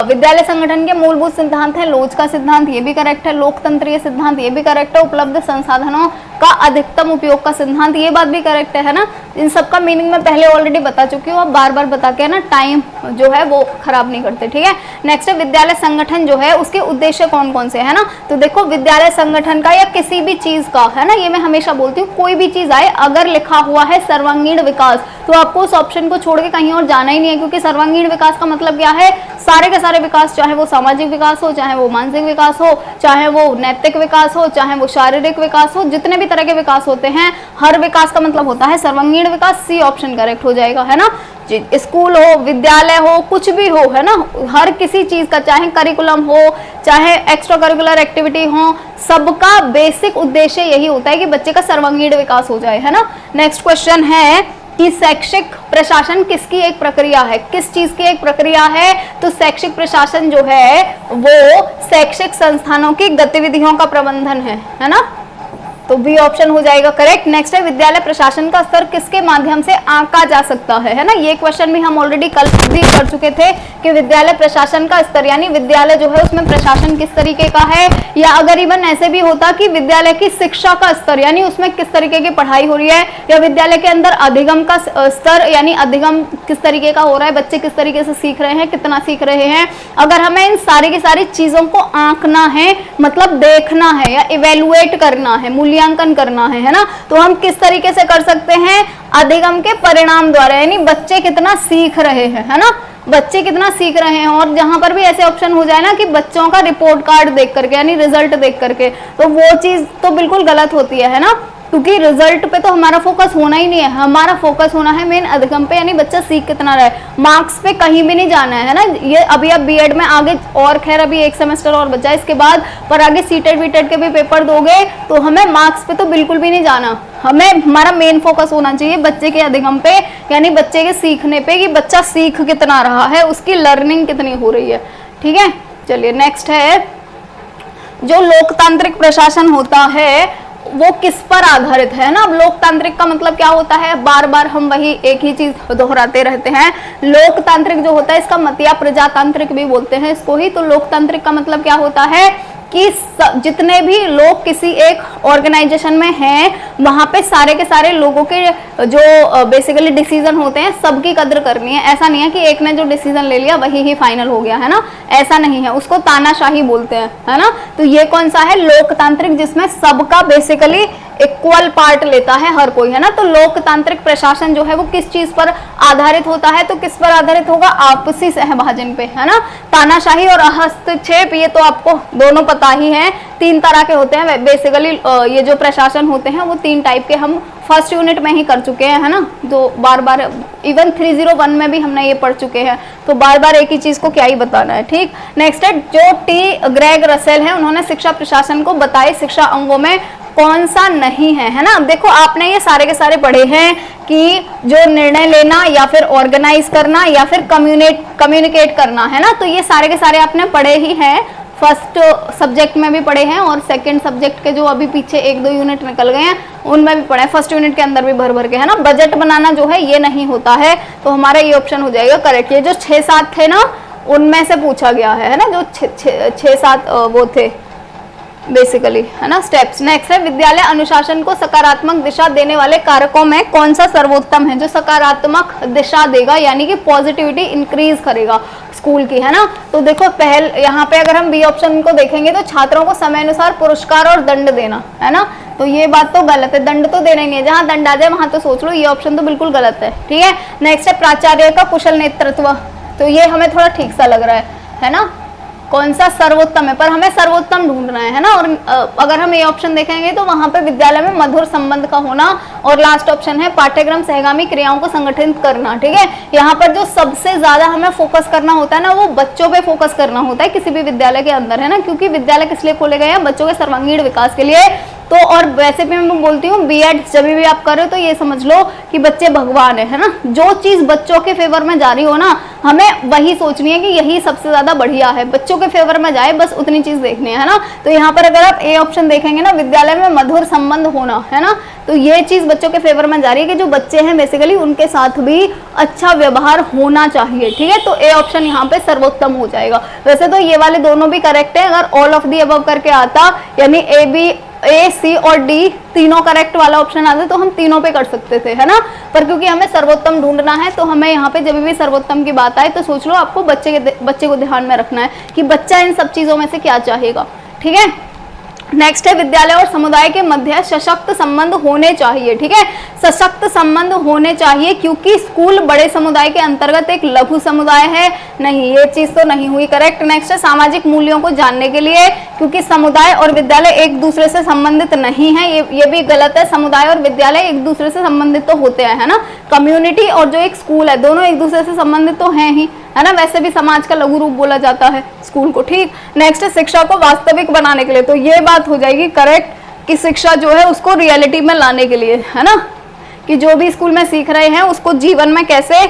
विद्यालय संगठन के मूलभूत सिद्धांत है लोच का सिद्धांत, ये भी करेक्ट है। लोकतंत्रीय सिद्धांत, ये भी करेक्ट है। उपलब्ध संसाधनों का अधिकतम उपयोग का सिद्धांत, ये बात भी करेक्ट है ना। इन सब का मीनिंग मैं पहले ऑलरेडी बता चुकी हूँ, अब बार बार बता के ना टाइम जो है वो खराब नहीं करते, ठीक है। नेक्स्ट है विद्यालय संगठन जो है उसके उद्देश्य कौन कौन से है ना। तो देखो विद्यालय संगठन का या किसी भी चीज का है ना, ये मैं हमेशा बोलती हूँ, कोई भी चीज आए अगर लिखा हुआ है सर्वांगीण विकास तो आपको उस ऑप्शन को छोड़ के कहीं और जाना ही नहीं है, क्योंकि सर्वांगीण विकास का मतलब क्या है, सारे के सारे विकास, चाहे वो सामाजिक विकास हो, चाहे वो मानसिक विकास हो, चाहे वो नैतिक विकास हो, चाहे वो शारीरिक विकास हो, जितने भी तरह के विकास होते हैं हर विकास का मतलब होता है सर्वांगीण विकास। सी ऑप्शन करेक्ट हो जाएगा, है ना। स्कूल हो, विद्यालय हो, कुछ भी हो, है ना, हर किसी चीज का, चाहे करिकुलम हो, चाहे एक्स्ट्रा करिकुलर एक्टिविटी हो, सबका बेसिक उद्देश्य यही होता है कि बच्चे का सर्वांगीण विकास हो जाए, है ना। नेक्स्ट क्वेश्चन है कि शैक्षिक प्रशासन किसकी एक प्रक्रिया है, किस चीज की एक प्रक्रिया है। तो शैक्षिक प्रशासन जो है वो शैक्षिक संस्थानों की गतिविधियों का प्रबंधन है ना। तो बी ऑप्शन हो जाएगा करेक्ट। नेक्स्ट है विद्यालय प्रशासन का स्तर किसके माध्यम से आंका जा सकता है ना। ये क्वेश्चन भी हम ऑलरेडी कल भी कर चुके थे कि विद्यालय प्रशासन का स्तर यानी विद्यालय जो है उसमें प्रशासन किस तरीके का है, या अगर इवन ऐसे भी होता कि विद्यालय की शिक्षा का स्तर यानी उसमें किस तरीके की पढ़ाई हो रही है, या विद्यालय के अंदर अधिगम का स्तर यानी अधिगम किस तरीके का हो रहा है, बच्चे किस तरीके से सीख रहे हैं, कितना सीख रहे हैं। अगर हमें इन सारी की सारी चीजों को आंकना है, मतलब देखना है या इवेलुएट करना है, मूल्यांकन करना है ना, तो हम किस तरीके से कर सकते हैं, अधिगम के परिणाम द्वारा, यानी बच्चे कितना सीख रहे हैं, है ना, बच्चे कितना सीख रहे हैं। और जहां पर भी ऐसे ऑप्शन हो जाए ना कि बच्चों का रिपोर्ट कार्ड देख करके यानी रिजल्ट देख करके, तो वो चीज तो बिल्कुल गलत होती है ना, क्योंकि रिजल्ट पे तो हमारा फोकस होना ही नहीं है, हमारा फोकस होना है मेन अधिगम पे, यानी बच्चा सीख कितना रहा है। मार्क्स पे कहीं भी नहीं जाना है ना। ये अभी आप बीएड में आगे, और खैर अभी एक सेमेस्टर और बचा है इसके बाद, पर आगे सीटेट वीटेट के भी पेपर दोगे तो हमें मार्क्स पे तो बिल्कुल भी नहीं जाना, हमें हमारा मेन फोकस होना चाहिए बच्चे के अधिगम पे, यानी बच्चे के सीखने पे, कि बच्चा सीख कितना रहा है, उसकी लर्निंग कितनी हो रही है, ठीक है। चलिए नेक्स्ट है जो लोकतांत्रिक प्रशासन होता है वो किस पर आधारित है ना। अब लोकतांत्रिक का मतलब क्या होता है, बार बार हम वही एक ही चीज दोहराते रहते हैं। लोकतांत्रिक जो होता है इसका मत या प्रजातांत्रिक भी बोलते हैं इसको ही। तो लोकतांत्रिक का मतलब क्या होता है कि जितने भी लोग किसी एक ऑर्गेनाइजेशन में हैं वहां पे सारे के सारे लोगों के जो बेसिकली डिसीजन होते हैं सबकी कद्र करनी है। ऐसा नहीं है कि एक ने जो डिसीजन ले लिया वही ही फाइनल हो गया, है ना, ऐसा नहीं है, उसको तानाशाही बोलते हैं, है ना। तो ये कौन सा है, लोकतांत्रिक, जिसमें सबका बेसिकली इक्वल पार्ट लेता है हर कोई, है ना। तो लोकतांत्रिक प्रशासन जो है वो किस चीज पर आधारित होता है, तो किस पर आधारित होगा, आपसी सहभाजन पे, है ना। तानाशाही और हस्तक्षेप ये तो आपको दोनों पता ही है, तीन तरह के होते हैं बेसिकली। ये जो प्रशासन होते हैं वो तीन टाइप के हम फर्स्ट यूनिट में ही कर चुके हैं, है ना। तो बार बार इवन 301 में भी हमने ये पढ़ चुके हैं, तो बार बार एक ही चीज को क्या ही बताना है, ठीक। नेक्स्ट है जो टी ग्रेग रसेल है, उन्होंने शिक्षा प्रशासन को बताए शिक्षा अंगों में कौन सा नहीं है ना। अब देखो आपने ये सारे के सारे पढ़े हैं कि जो निर्णय लेना या फिर ऑर्गेनाइज करना या फिर कम्युनिकेट करना, है ना। तो ये सारे के सारे आपने पढ़े ही हैं, फर्स्ट सब्जेक्ट में भी पढ़े हैं और सेकंड सब्जेक्ट के जो अभी पीछे 1-2 यूनिट निकल गए हैं उनमें भी पढ़े हैं, फर्स्ट यूनिट के अंदर भी भर भर के, है ना। बजट बनाना जो है ये नहीं होता है, तो हमारा ये ऑप्शन हो जाएगा करेक्ट। ये जो 6-7 थे ना उनमें से पूछा गया है ना, जो 6-7 वो थे बेसिकली, है ना, स्टेप्स। नेक्स्ट है विद्यालय अनुशासन को सकारात्मक दिशा देने वाले कारकों में कौन सा सर्वोत्तम है, जो सकारात्मक दिशा देगा यानी कि पॉजिटिविटी इंक्रीज करेगा स्कूल की, है ना। तो देखो यहाँ पे अगर हम बी ऑप्शन को देखेंगे तो छात्रों को समय अनुसार पुरस्कार और दंड देना, है ना। तो ये बात तो गलत है, दंड तो देना ही नहीं है, जहाँ दंड आ जाए वहां तो सोच लो, ये ऑप्शन तो बिल्कुल गलत है, ठीक है। नेक्स्ट है प्राचार्य का कुशल नेतृत्व, तो ये हमें थोड़ा ठीक सा लग रहा है ना, कौन सा सर्वोत्तम है, पर हमें सर्वोत्तम ढूंढना है ना। और अगर हम ये ऑप्शन देखेंगे तो वहां पे विद्यालय में मधुर संबंध का होना, और लास्ट ऑप्शन है पाठ्यक्रम सहगामी क्रियाओं को संगठित करना, ठीक है। यहाँ पर जो सबसे ज्यादा हमें फोकस करना होता है ना वो बच्चों पे फोकस करना होता है किसी भी विद्यालय के अंदर, है ना, क्योंकि विद्यालय किस लिए खोले गए हैं, बच्चों के सर्वांगीण विकास के लिए। तो और वैसे भी मैं बोलती हूँ B.Ed जब भी आप कर रहे हो तो ये समझ लो कि बच्चे भगवान है ना। जो चीज बच्चों के फेवर में जा रही हो ना, हमें वही सोचनी है कि यही सबसे ज्यादा बढ़िया है, बच्चों के फेवर में जाए, बस उतनी चीज देखनी है ना। तो यहाँ पर अगर आप ए ऑप्शन देखेंगे ना, विद्यालय में मधुर संबंध होना, है ना, तो ये चीज बच्चों के फेवर में जा रही है कि जो बच्चे हैं बेसिकली उनके साथ भी अच्छा व्यवहार होना चाहिए, ठीक है। तो ए ऑप्शन यहाँ पे सर्वोत्तम हो जाएगा। वैसे तो ये वाले दोनों भी करेक्ट है, अगर ऑल ऑफ दी अबव करके आता, यानी ए सी और डी तीनों करेक्ट वाला ऑप्शन आता तो हम तीनों पे कर सकते थे, है ना। पर क्योंकि हमें सर्वोत्तम ढूंढना है तो हमें यहाँ पे जब भी सर्वोत्तम की बात आए तो सोच लो आपको बच्चे को ध्यान में रखना है कि बच्चा इन सब चीजों में से क्या चाहेगा, ठीक है। नेक्स्ट है विद्यालय और समुदाय के मध्य सशक्त संबंध होने चाहिए, ठीक है। सशक्त संबंध होने चाहिए क्योंकि स्कूल बड़े समुदाय के अंतर्गत एक लघु समुदाय है, नहीं ये चीज तो नहीं हुई करेक्ट। नेक्स्ट है सामाजिक मूल्यों को जानने के लिए, क्योंकि समुदाय और विद्यालय एक दूसरे से संबंधित नहीं है, ये भी गलत है। समुदाय और विद्यालय एक दूसरे से संबंधित तो होते हैं, है ना। कम्युनिटी और जो एक स्कूल है दोनों एक दूसरे से संबंधित तो हैं ही, है ना। वैसे भी समाज का लघु रूप बोला जाता है स्कूल को, ठीक। नेक्स्ट है शिक्षा को वास्तविक बनाने के लिए, तो ये बात हो जाएगी करेक्ट कि शिक्षा जो है उसको रियलिटी में लाने के लिए, है ना, कि जो भी स्कूल में सीख रहे हैं उसको जीवन में कैसे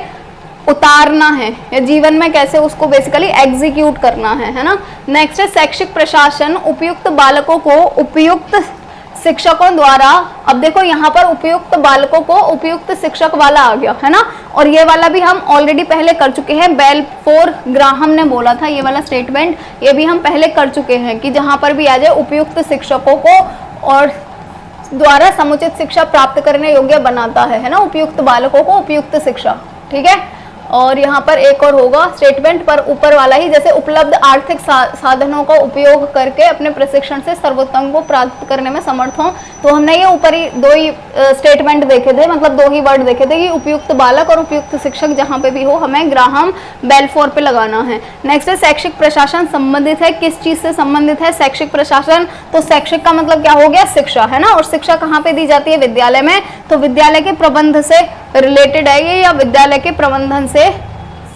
उतारना है या जीवन में कैसे उसको बेसिकली एग्जीक्यूट करना है ना। नेक्स्ट है शैक्षिक प्रशासन उपयुक्त बालकों को उपयुक्त शिक्षकों द्वारा, अब देखो यहाँ पर उपयुक्त बालकों को उपयुक्त शिक्षक वाला आ गया, है ना। और ये वाला भी हम ऑलरेडी पहले कर चुके हैं, बेलफोर ग्राहम ने बोला था ये वाला स्टेटमेंट, ये भी हम पहले कर चुके हैं कि जहां पर भी आ जाए उपयुक्त शिक्षकों को और द्वारा समुचित शिक्षा प्राप्त करने योग्य बनाता है ना, उपयुक्त बालकों को उपयुक्त शिक्षा, ठीक है। और यहाँ पर एक और होगा स्टेटमेंट पर ऊपर वाला ही, जैसे उपलब्ध आर्थिक साधनों का उपयोग करके अपने प्रशिक्षण से सर्वोत्तम को प्राप्त करने में समर्थ हों। तो हमने ये ऊपर ही दो ही स्टेटमेंट देखे थे, मतलब दो ही वर्ड देखे थे कि उपयुक्त बालक और उपयुक्त शिक्षक जहाँ पे भी हो हमें ग्राहम बेलफोर पे लगाना है। नेक्स्ट है शैक्षिक प्रशासन संबंधित है, किस चीज से संबंधित है शैक्षिक प्रशासन, तो शैक्षिक का मतलब क्या हो गया, शिक्षा, है ना। और शिक्षा कहाँ पे दी जाती है, विद्यालय में, तो विद्यालय के प्रबंध से रिलेटेड है ये या विद्यालय के प्रबंधन से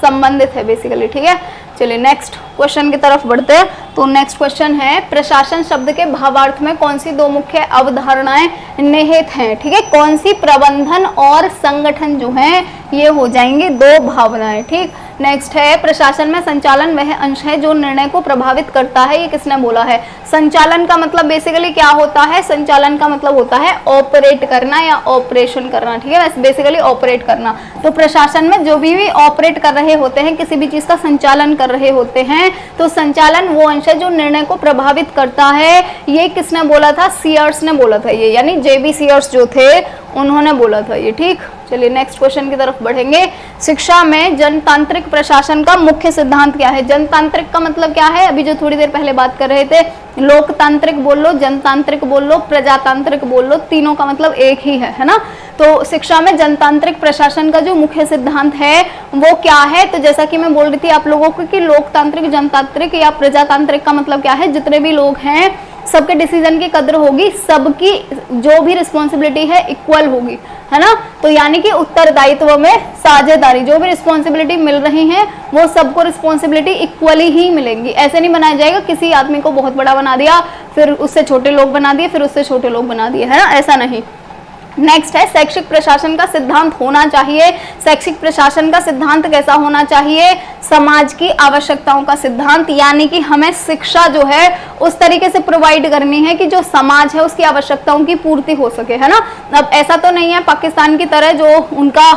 संबंधित है बेसिकली, ठीक है। चलिए नेक्स्ट क्वेश्चन की तरफ बढ़ते हैं। तो नेक्स्ट क्वेश्चन है प्रशासन शब्द के भावार्थ में कौन सी दो मुख्य अवधारणाएं निहित हैं, ठीक है। कौन सी, प्रबंधन और संगठन जो है ये हो जाएंगे दो भावनाएं, ठीक। नेक्स्ट है प्रशासन में संचालन वह अंश है जो निर्णय को प्रभावित करता है, ये किसने बोला है। संचालन का मतलब बेसिकली क्या होता है, संचालन का मतलब होता है ऑपरेट करना या ऑपरेशन करना, ठीक है, बेसिकली ऑपरेट करना। तो प्रशासन में जो भी ऑपरेट कर रहे होते हैं, किसी भी चीज का संचालन कर रहे होते हैं, तो संचालन वो अंश है जो निर्णय को प्रभावित करता है। ये किसने बोला था, सीयर्स ने बोला था ये, यानी जेबी सीयर्स जो थे उन्होंने बोला था ये, ठीक। चलिए नेक्स्ट क्वेश्चन की तरफ बढ़ेंगे। शिक्षा में जनतांत्रिक प्रशासन का मुख्य सिद्धांत क्या है। जनतांत्रिक का मतलब क्या है, अभी जो थोड़ी देर पहले बात कर रहे थे, लोकतांत्रिक बोल लो, जनतांत्रिक बोल लो, प्रजातांत्रिक बोल लो, तीनों का मतलब एक ही है ना। तो शिक्षा में जनतांत्रिक प्रशासन का जो मुख्य सिद्धांत है वो क्या है, तो जैसा कि मैं बोल रही थी आप लोगों को कि लोकतांत्रिक, जनतांत्रिक या प्रजातांत्रिक का मतलब क्या है, जितने भी लोग हैं सबके डिसीजन की कद्र होगी, सबकी जो भी रिस्पॉन्सिबिलिटी है इक्वल होगी, है ना। तो यानी कि उत्तरदायित्व में साझेदारी, जो भी रिस्पॉन्सिबिलिटी मिल रही है वो सबको रिस्पॉन्सिबिलिटी इक्वली ही मिलेंगी। ऐसे नहीं बनाया जाएगा किसी आदमी को बहुत बड़ा बना दिया, फिर उससे छोटे लोग बना दिए, फिर उससे छोटे लोग बना दिए, है ना, ऐसा नहीं। नेक्स्ट है शैक्षिक प्रशासन का सिद्धांत होना चाहिए। शैक्षिक प्रशासन का सिद्धांत कैसा होना चाहिए, समाज की आवश्यकताओं का सिद्धांत, यानी कि हमें शिक्षा जो है उस तरीके से प्रोवाइड करनी है कि जो समाज है उसकी आवश्यकताओं की पूर्ति हो सके, है ना। अब ऐसा तो नहीं है पाकिस्तान की तरह, जो उनका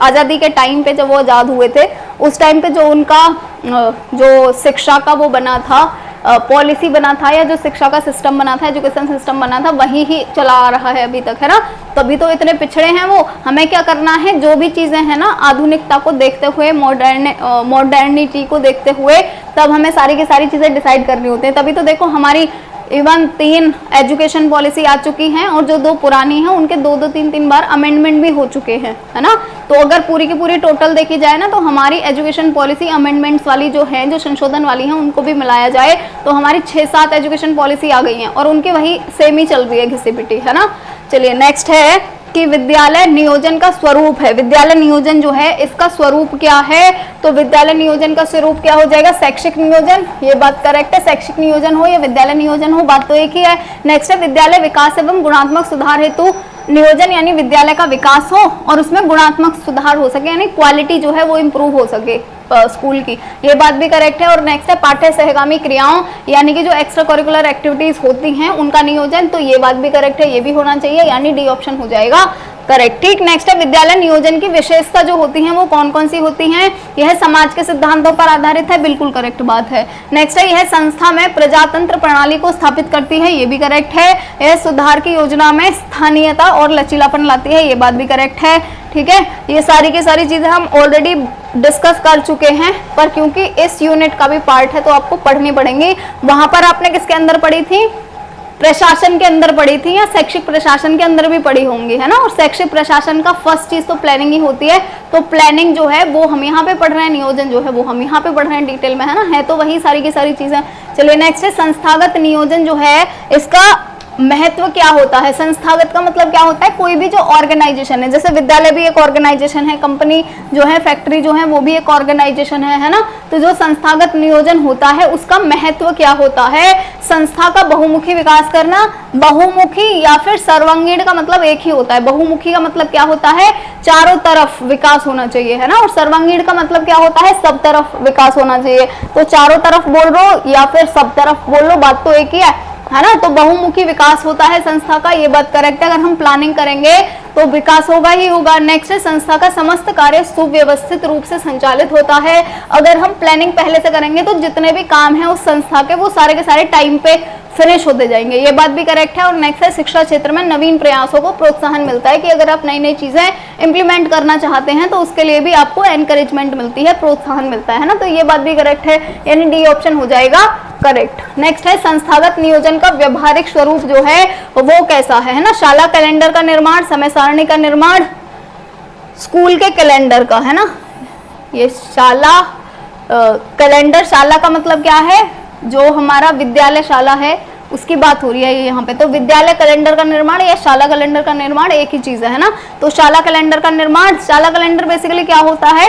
आज़ादी के टाइम पे जब वो आज़ाद हुए थे उस टाइम पे जो उनका जो शिक्षा का वो बना था, पॉलिसी बना था, या जो शिक्षा का सिस्टम बना था, एजुकेशन सिस्टम बना था, वही ही चला आ रहा है अभी तक, है ना। तभी तो इतने पिछड़े हैं वो। हमें क्या करना है, जो भी चीजें हैं ना आधुनिकता को देखते हुए, मॉडर्निटी को देखते हुए, तब हमें सारी की सारी चीजें डिसाइड करनी होती है। तभी तो देखो हमारी इवन 3 एजुकेशन पॉलिसी आ चुकी हैं और जो 2 पुरानी हैं उनके 2-2 3-3 बार अमेंडमेंट भी हो चुके हैं, है ना। तो अगर पूरी की पूरी टोटल देखी जाए ना, तो हमारी एजुकेशन पॉलिसी अमेंडमेंट्स वाली जो है, जो संशोधन वाली हैं, उनको भी मिलाया जाए तो हमारी 6-7 एजुकेशन पॉलिसी आ गई हैं और उनकी वही सेम ही चल रही है, घिसी पिटी, है ना। चलिए नेक्स्ट है कि विद्यालय नियोजन का स्वरूप है। विद्यालय नियोजन जो है इसका स्वरूप क्या है, तो विद्यालय नियोजन का स्वरूप क्या हो जाएगा, शैक्षिक नियोजन। ये बात करेक्ट है, शैक्षिक नियोजन हो या विद्यालय नियोजन हो, बात तो एक ही है। नेक्स्ट है विद्यालय विकास एवं गुणात्मक सुधार हेतु नियोजन, यानी विद्यालय का विकास हो और उसमें गुणात्मक सुधार हो सके, यानी क्वालिटी जो है वो इम्प्रूव हो सके स्कूल की, ये बात भी करेक्ट है। और नेक्स्ट है पाठ्य सहगामी क्रियाओं, यानी कि जो एक्स्ट्रा करिकुलर एक्टिविटीज होती हैं उनका नियोजन, तो ये बात भी करेक्ट है, ये भी होना चाहिए, यानी डी ऑप्शन हो जाएगा करेक्ट। ठीक, नेक्स्ट है विद्यालय नियोजन की विशेषता जो होती हैं वो कौन कौन सी होती हैं, यह समाज के सिद्धांतों पर आधारित है, बिल्कुल करेक्ट बात है। नेक्स्ट है यह संस्था में प्रजातंत्र प्रणाली को स्थापित करती है, ये भी करेक्ट है। यह सुधार की योजना में स्थानीयता और लचीलापन लाती है, ये बात भी करेक्ट है। ठीक है, ये सारी की सारी चीजें हम ऑलरेडी डिस्कस कर चुके हैं, पर क्योंकि इस यूनिट का भी पार्ट है तो आपको पढ़नी पड़ेंगी। वहां पर आपने किसके अंदर पढ़ी थी, प्रशासन के अंदर पढ़ी थी, या शैक्षिक प्रशासन के अंदर भी पढ़ी होंगी, है ना। और शैक्षिक प्रशासन का फर्स्ट चीज तो प्लानिंग ही होती है, तो प्लानिंग जो है वो हम यहाँ पे पढ़ रहे हैं, नियोजन जो है वो हम यहाँ पे पढ़ रहे हैं डिटेल में, है ना, है तो वही सारी की सारी चीजें। चलिए नेक्स्ट है संस्थागत नियोजन जो है इसका महत्व क्या होता है। संस्थागत का मतलब क्या होता है, कोई भी जो ऑर्गेनाइजेशन है, जैसे विद्यालय भी एक ऑर्गेनाइजेशन है, कंपनी जो है, फैक्ट्री जो है वो भी एक ऑर्गेनाइजेशन है ना। तो जो संस्थागत नियोजन होता है उसका महत्व क्या होता है, संस्था का बहुमुखी विकास करना। बहुमुखी या फिर सर्वांगीण का मतलब एक ही होता है। बहुमुखी का मतलब क्या होता है, चारों तरफ विकास होना चाहिए, है ना। और सर्वांगीण का मतलब क्या होता है, सब तरफ विकास होना चाहिए। तो चारों तरफ बोल लो या फिर सब तरफ बोल लो, बात तो एक ही है ना। तो बहुमुखी विकास होता है संस्था का, ये बात करेक्ट है। अगर हम प्लानिंग करेंगे तो विकास होगा ही होगा। नेक्स्ट है संस्था का समस्त कार्य सुव्यवस्थित रूप से संचालित होता है। अगर हम प्लानिंग पहले से करेंगे तो जितने भी काम हैं उस संस्था के वो सारे के सारे टाइम पे फिनिश होते जाएंगे, ये बात भी करेक्ट है। और नेक्स्ट है शिक्षा क्षेत्र में नवीन प्रयासों को प्रोत्साहन मिलता है, कि अगर आप नई नई चीजें इंप्लीमेंट करना चाहते हैं तो उसके लिए भी आपको एनकरेजमेंट मिलती है, प्रोत्साहन मिलता है ना। तो ये बात भी करेक्ट है, यानी डी ऑप्शन हो जाएगा करेक्ट। नेक्स्ट है संस्थागत नियोजन का व्यवहारिक स्वरूप जो है वो कैसा है ना। शाला कैलेंडर का निर्माण, समय सारणी का निर्माण, स्कूल के कैलेंडर का, है ना। ये शाला कैलेंडर, शाला का मतलब क्या है, जो हमारा विद्यालय शाला है उसकी बात हो रही है यहाँ पे। तो विद्यालय कैलेंडर का निर्माण या शाला कैलेंडर का निर्माण एक ही चीज है ना। तो शाला कैलेंडर का निर्माण, शाला कैलेंडर बेसिकली क्या होता है,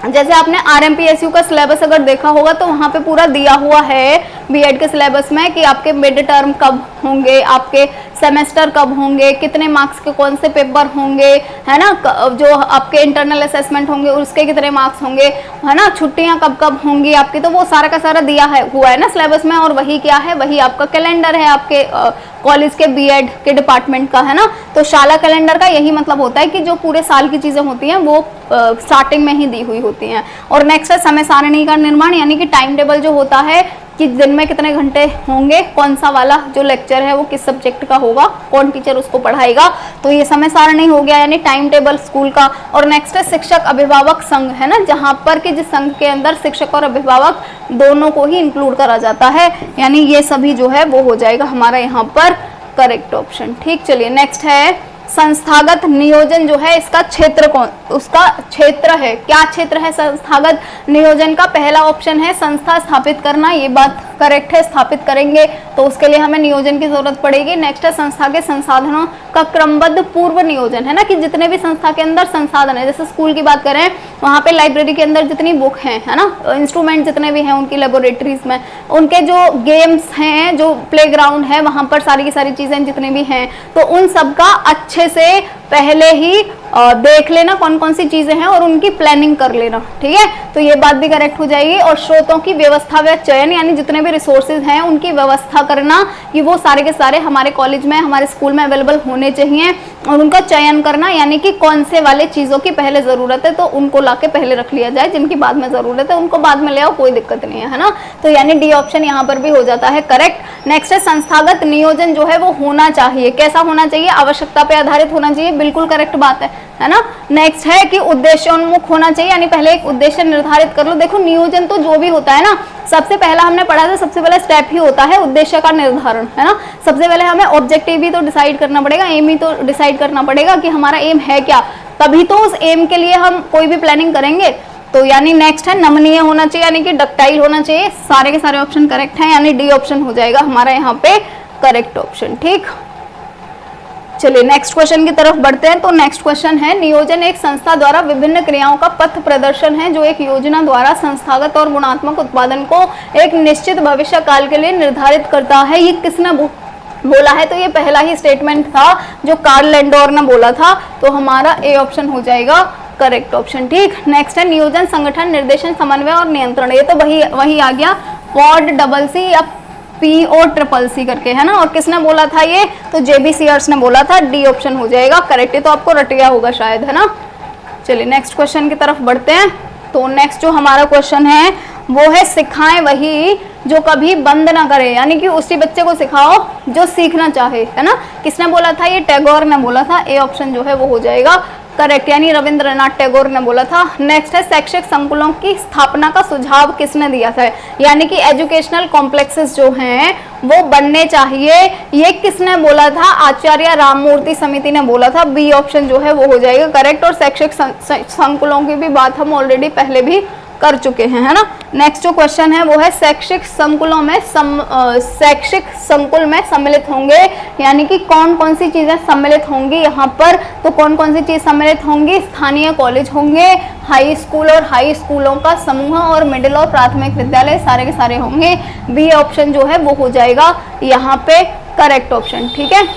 जैसे आपने RMPSU का सिलेबस अगर देखा होगा तो वहाँ पे पूरा दिया हुआ है बीएड के सिलेबस में कि आपके मिड टर्म कब होंगे, आपके सेमेस्टर कब होंगे, कितने मार्क्स के कौन से पेपर होंगे, है ना, जो आपके इंटरनल असेसमेंट होंगे उसके कितने मार्क्स होंगे, है ना, छुट्टियां कब कब होंगी आपकी, तो वो सारा का सारा दिया है हुआ है ना सिलेबस में। और वही क्या है, वही आपका कैलेंडर है आपके कॉलेज के बीएड के डिपार्टमेंट का, है ना। तो शाला कैलेंडर का यही मतलब होता है कि जो पूरे साल की चीजें होती हैं वो स्टार्टिंग में ही दी हुई होती हैं। और नेक्स्ट है समय सारणी का निर्माण, यानी कि टाइम टेबल जो होता है कि दिन में कितने घंटे होंगे, कौन सा वाला जो लेक्चर है वो किस सब्जेक्ट का होगा, कौन टीचर उसको पढ़ाएगा, तो ये समय सारणी हो गया, यानी टाइम टेबल स्कूल का। और नेक्स्ट है शिक्षक अभिभावक संघ, है ना, जहां पर कि जिस संघ के अंदर शिक्षक और अभिभावक दोनों को ही इंक्लूड करा जाता है, यानी ये सभी जो है वो हो जाएगा हमारा यहाँ पर करेक्ट ऑप्शन। ठीक, चलिए नेक्स्ट है संस्थागत नियोजन जो है इसका क्षेत्र कौन, उसका क्षेत्र है, क्या क्षेत्र है संस्थागत नियोजन का। पहला ऑप्शन है संस्था स्थापित करना, ये बात करेक्ट है, स्थापित करेंगे तो उसके लिए हमें नियोजन की जरूरत पड़ेगी। नेक्स्ट है संस्था के संसाधनों का क्रमबद्ध पूर्व नियोजन, है ना, कि जितने भी संस्था के अंदर संसाधन है, जैसे स्कूल की बात करें वहाँ पे लाइब्रेरी के अंदर जितनी बुक हैं, है ना, इंस्ट्रूमेंट जितने भी हैं उनकी लेबोरेटरीज में, उनके जो गेम्स हैं, जो प्लेग्राउंड है वहाँ पर सारी की सारी चीजें जितनी भी हैं, तो उन सब का अच्छे से पहले ही देख लेना कौन कौन सी चीजें हैं और उनकी प्लानिंग कर लेना, ठीक है, तो ये बात भी करेक्ट हो जाएगी। और स्रोतों की व्यवस्था व चयन, यानी जितने भी रिसोर्सेज हैं उनकी व्यवस्था करना कि वो सारे के सारे हमारे कॉलेज में, हमारे स्कूल में अवेलेबल होने चाहिए, और उनका चयन करना, यानी कि कौन से वाले चीजों की पहले जरूरत है तो उनको लाके पहले रख लिया जाए, जिनकी बाद में जरूरत है उनको बाद में ले आओ, कोई दिक्कत नहीं है ना। तो यानी डी ऑप्शन यहाँ पर भी हो जाता है करेक्ट। नेक्स्ट है संस्थागत नियोजन जो है वो होना चाहिए, कैसा होना चाहिए, आवश्यकता पे आधारित होना चाहिए, बिल्कुल करेक्ट बात है ना। नेक्स्ट है कि उद्देश्योन्मुख होना चाहिए, यानी पहले एक उद्देश्य निर्धारित कर लो। देखो नियोजन तो जो भी होता है ना, सबसे पहला हमने पढ़ा था, सबसे पहला स्टेप ही होता है उद्देश्य का निर्धारण, है ना। सबसे पहले हमें ऑब्जेक्टिव भी तो डिसाइड करना पड़ेगा, एम ही तो डिसाइड करना पड़ेगा कि हमारा एम है क्या, तभी तो उस एम के लिए हम कोई भी प्लानिंग करेंगे। तो यानी नेक्स्ट है नमनीय होना चाहिए, यानी कि डक्टाइल होना चाहिए, सारे के सारे ऑप्शन करेक्ट हैं, यानी डी ऑप्शन हो जाएगा हमारा यहाँ पे करेक्ट ऑप्शन। ठीक, चलिए नेक्स्ट क्वेश्चन की तरफ बढ़ते हैं। तो नेक्स्ट क्वेश्चन है, नियोजन एक संस्था द्वारा विभिन्न क्रियाओं का पथ प्रदर्शन है जो एक योजना द्वारा संस्थागत और गुणात्मक उत्पादन को एक निश्चित भविष्य काल के लिए निर्धारित करता है। ये किसने बोला है? तो ये पहला ही स्टेटमेंट था जो कार्ल लैंडोर ने बोला था, तो हमारा ए ऑप्शन हो जाएगा करेक्ट ऑप्शन। ठीक, नेक्स्ट है नियोजन, संगठन, निर्देशन, समन्वय और नियंत्रण। ये तो वही आ गया पॉड डबल सी या PO ट्रिपल सी करके, है ना। और किसने बोला था ये? तो JB सीयर्स ने बोला था, डी ऑप्शन हो जाएगा करेक्ट। ये तो आपको रट गया होगा शायद, है ना। चलिए नेक्स्ट क्वेश्चन की तरफ बढ़ते हैं। तो नेक्स्ट जो हमारा क्वेश्चन है वो है, सिखाएं वही जो कभी बंद ना करे, यानी कि उसी बच्चे को सिखाओ जो सीखना चाहे, है ना। किसने बोला था? ये टैगोर ने बोला था। ए ऑप्शन जो है वो हो जाएगा करेक्ट, यानी रविंद्रनाथ टैगोर ने बोला था। नेक्स्ट है, शैक्षिक संकुलों की स्थापना का सुझाव किसने दिया था? यानी कि एजुकेशनल कॉम्प्लेक्सेस जो हैं वो बनने चाहिए, ये किसने बोला था? आचार्य राममूर्ति समिति ने बोला था। बी ऑप्शन जो है वो हो जाएगा करेक्ट। और शैक्षिक संकुलों की भी बात हम ऑलरेडी पहले भी कर चुके हैं, है ना। नेक्स्ट जो क्वेश्चन है वो है, शैक्षिक संकुलों में शैक्षिक संकुल में सम्मिलित होंगे, यानी कि कौन कौन सी चीजें सम्मिलित होंगी यहाँ पर? तो कौन कौन सी चीज सम्मिलित होंगी? स्थानीय कॉलेज होंगे, हाई स्कूल और हाई स्कूलों का समूह, और मिडिल और प्राथमिक विद्यालय सारे के सारे होंगे। बी ऑप्शन जो है वो हो जाएगा यहाँ पे करेक्ट ऑप्शन। ठीक है,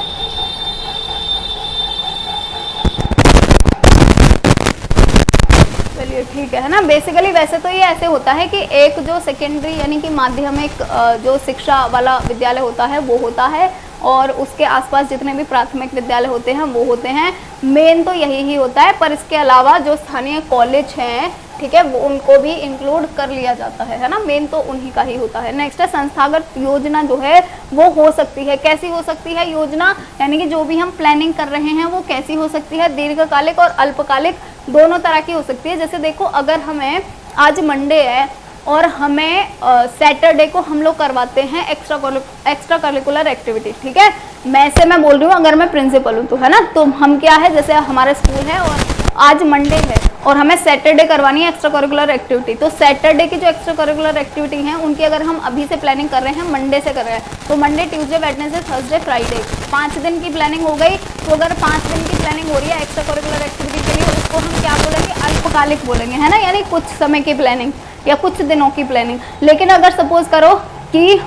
ठीक है ना। बेसिकली वैसे तो ये ऐसे होता है कि एक जो सेकेंडरी यानी कि माध्यमिक जो शिक्षा वाला विद्यालय होता है वो होता है, और उसके आसपास जितने भी प्राथमिक विद्यालय होते हैं वो होते हैं। मेन तो यही ही होता है, पर इसके अलावा जो स्थानीय कॉलेज हैं, ठीक है, वो उनको भी इंक्लूड कर लिया जाता है ना। मेन तो उन्हीं का ही होता है। नेक्स्ट है, संस्थागत योजना जो है वो हो सकती है। कैसी हो सकती है योजना? यानी कि जो भी हम प्लानिंग कर रहे हैं वो कैसी हो सकती है? दीर्घकालिक और अल्पकालिक दोनों तरह की हो सकती है। जैसे देखो, अगर हमें आज मंडे है और हमें सैटरडे को हम लोग करवाते हैं एक्स्ट्रा करिकुलर एक्टिविटी, ठीक है, मैं बोल रही हूँ अगर मैं प्रिंसिपल हूँ तो, है ना। तो हम क्या है, जैसे हमारा स्कूल है और आज मंडे है और हमें सैटरडे करवानी है एक्स्ट्रा करिकुलर एक्टिविटी, तो सैटरडे की जो एक्स्ट्रा करिकुलर एक्टिविटी हैं उनकी अगर हम अभी से प्लानिंग कर रहे हैं, मंडे से कर रहे हैं, तो Monday, Tuesday, Wednesday, Thursday, Friday 5 दिन की प्लानिंग हो गई। तो अगर 5 दिन की प्लानिंग हो रही है एक्स्ट्रा करिकुलर एक्टिविटी के लिए, उसको हम क्या बोलेंगे? अल्पकालिक बोलेंगे, है ना, यानी कुछ समय की प्लानिंग या कुछ दिनों की प्लानिंग। लेकिन अगर सपोज करो कि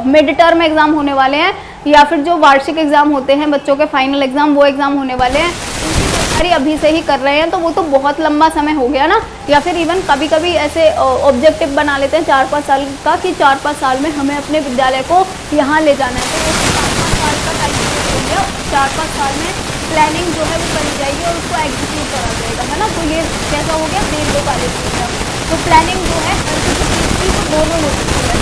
मिड टर्म एग्जाम होने वाले हैं, या फिर जो वार्षिक एग्जाम होते हैं बच्चों के, फाइनल एग्जाम, वो एग्जाम होने वाले हैं, उनकी तैयारी अभी से ही कर रहे हैं, तो वो तो बहुत लंबा समय हो गया ना। या फिर इवन कभी कभी ऐसे ऑब्जेक्टिव बना लेते हैं 4-5 साल का, कि 4-5 साल में हमें अपने विद्यालय को यहाँ ले जाना है, तो 4-5 साल का टाइम पीरियड हो गया। 4-5 साल में प्लानिंग जो है वो करी जाएगी और उसको एग्जीक्यूट करा जाएगा, है ना। तो ये कैसा हो गया? दीर्घकालिक हो गया। तो प्लानिंग जो है दोनों हो सकती है।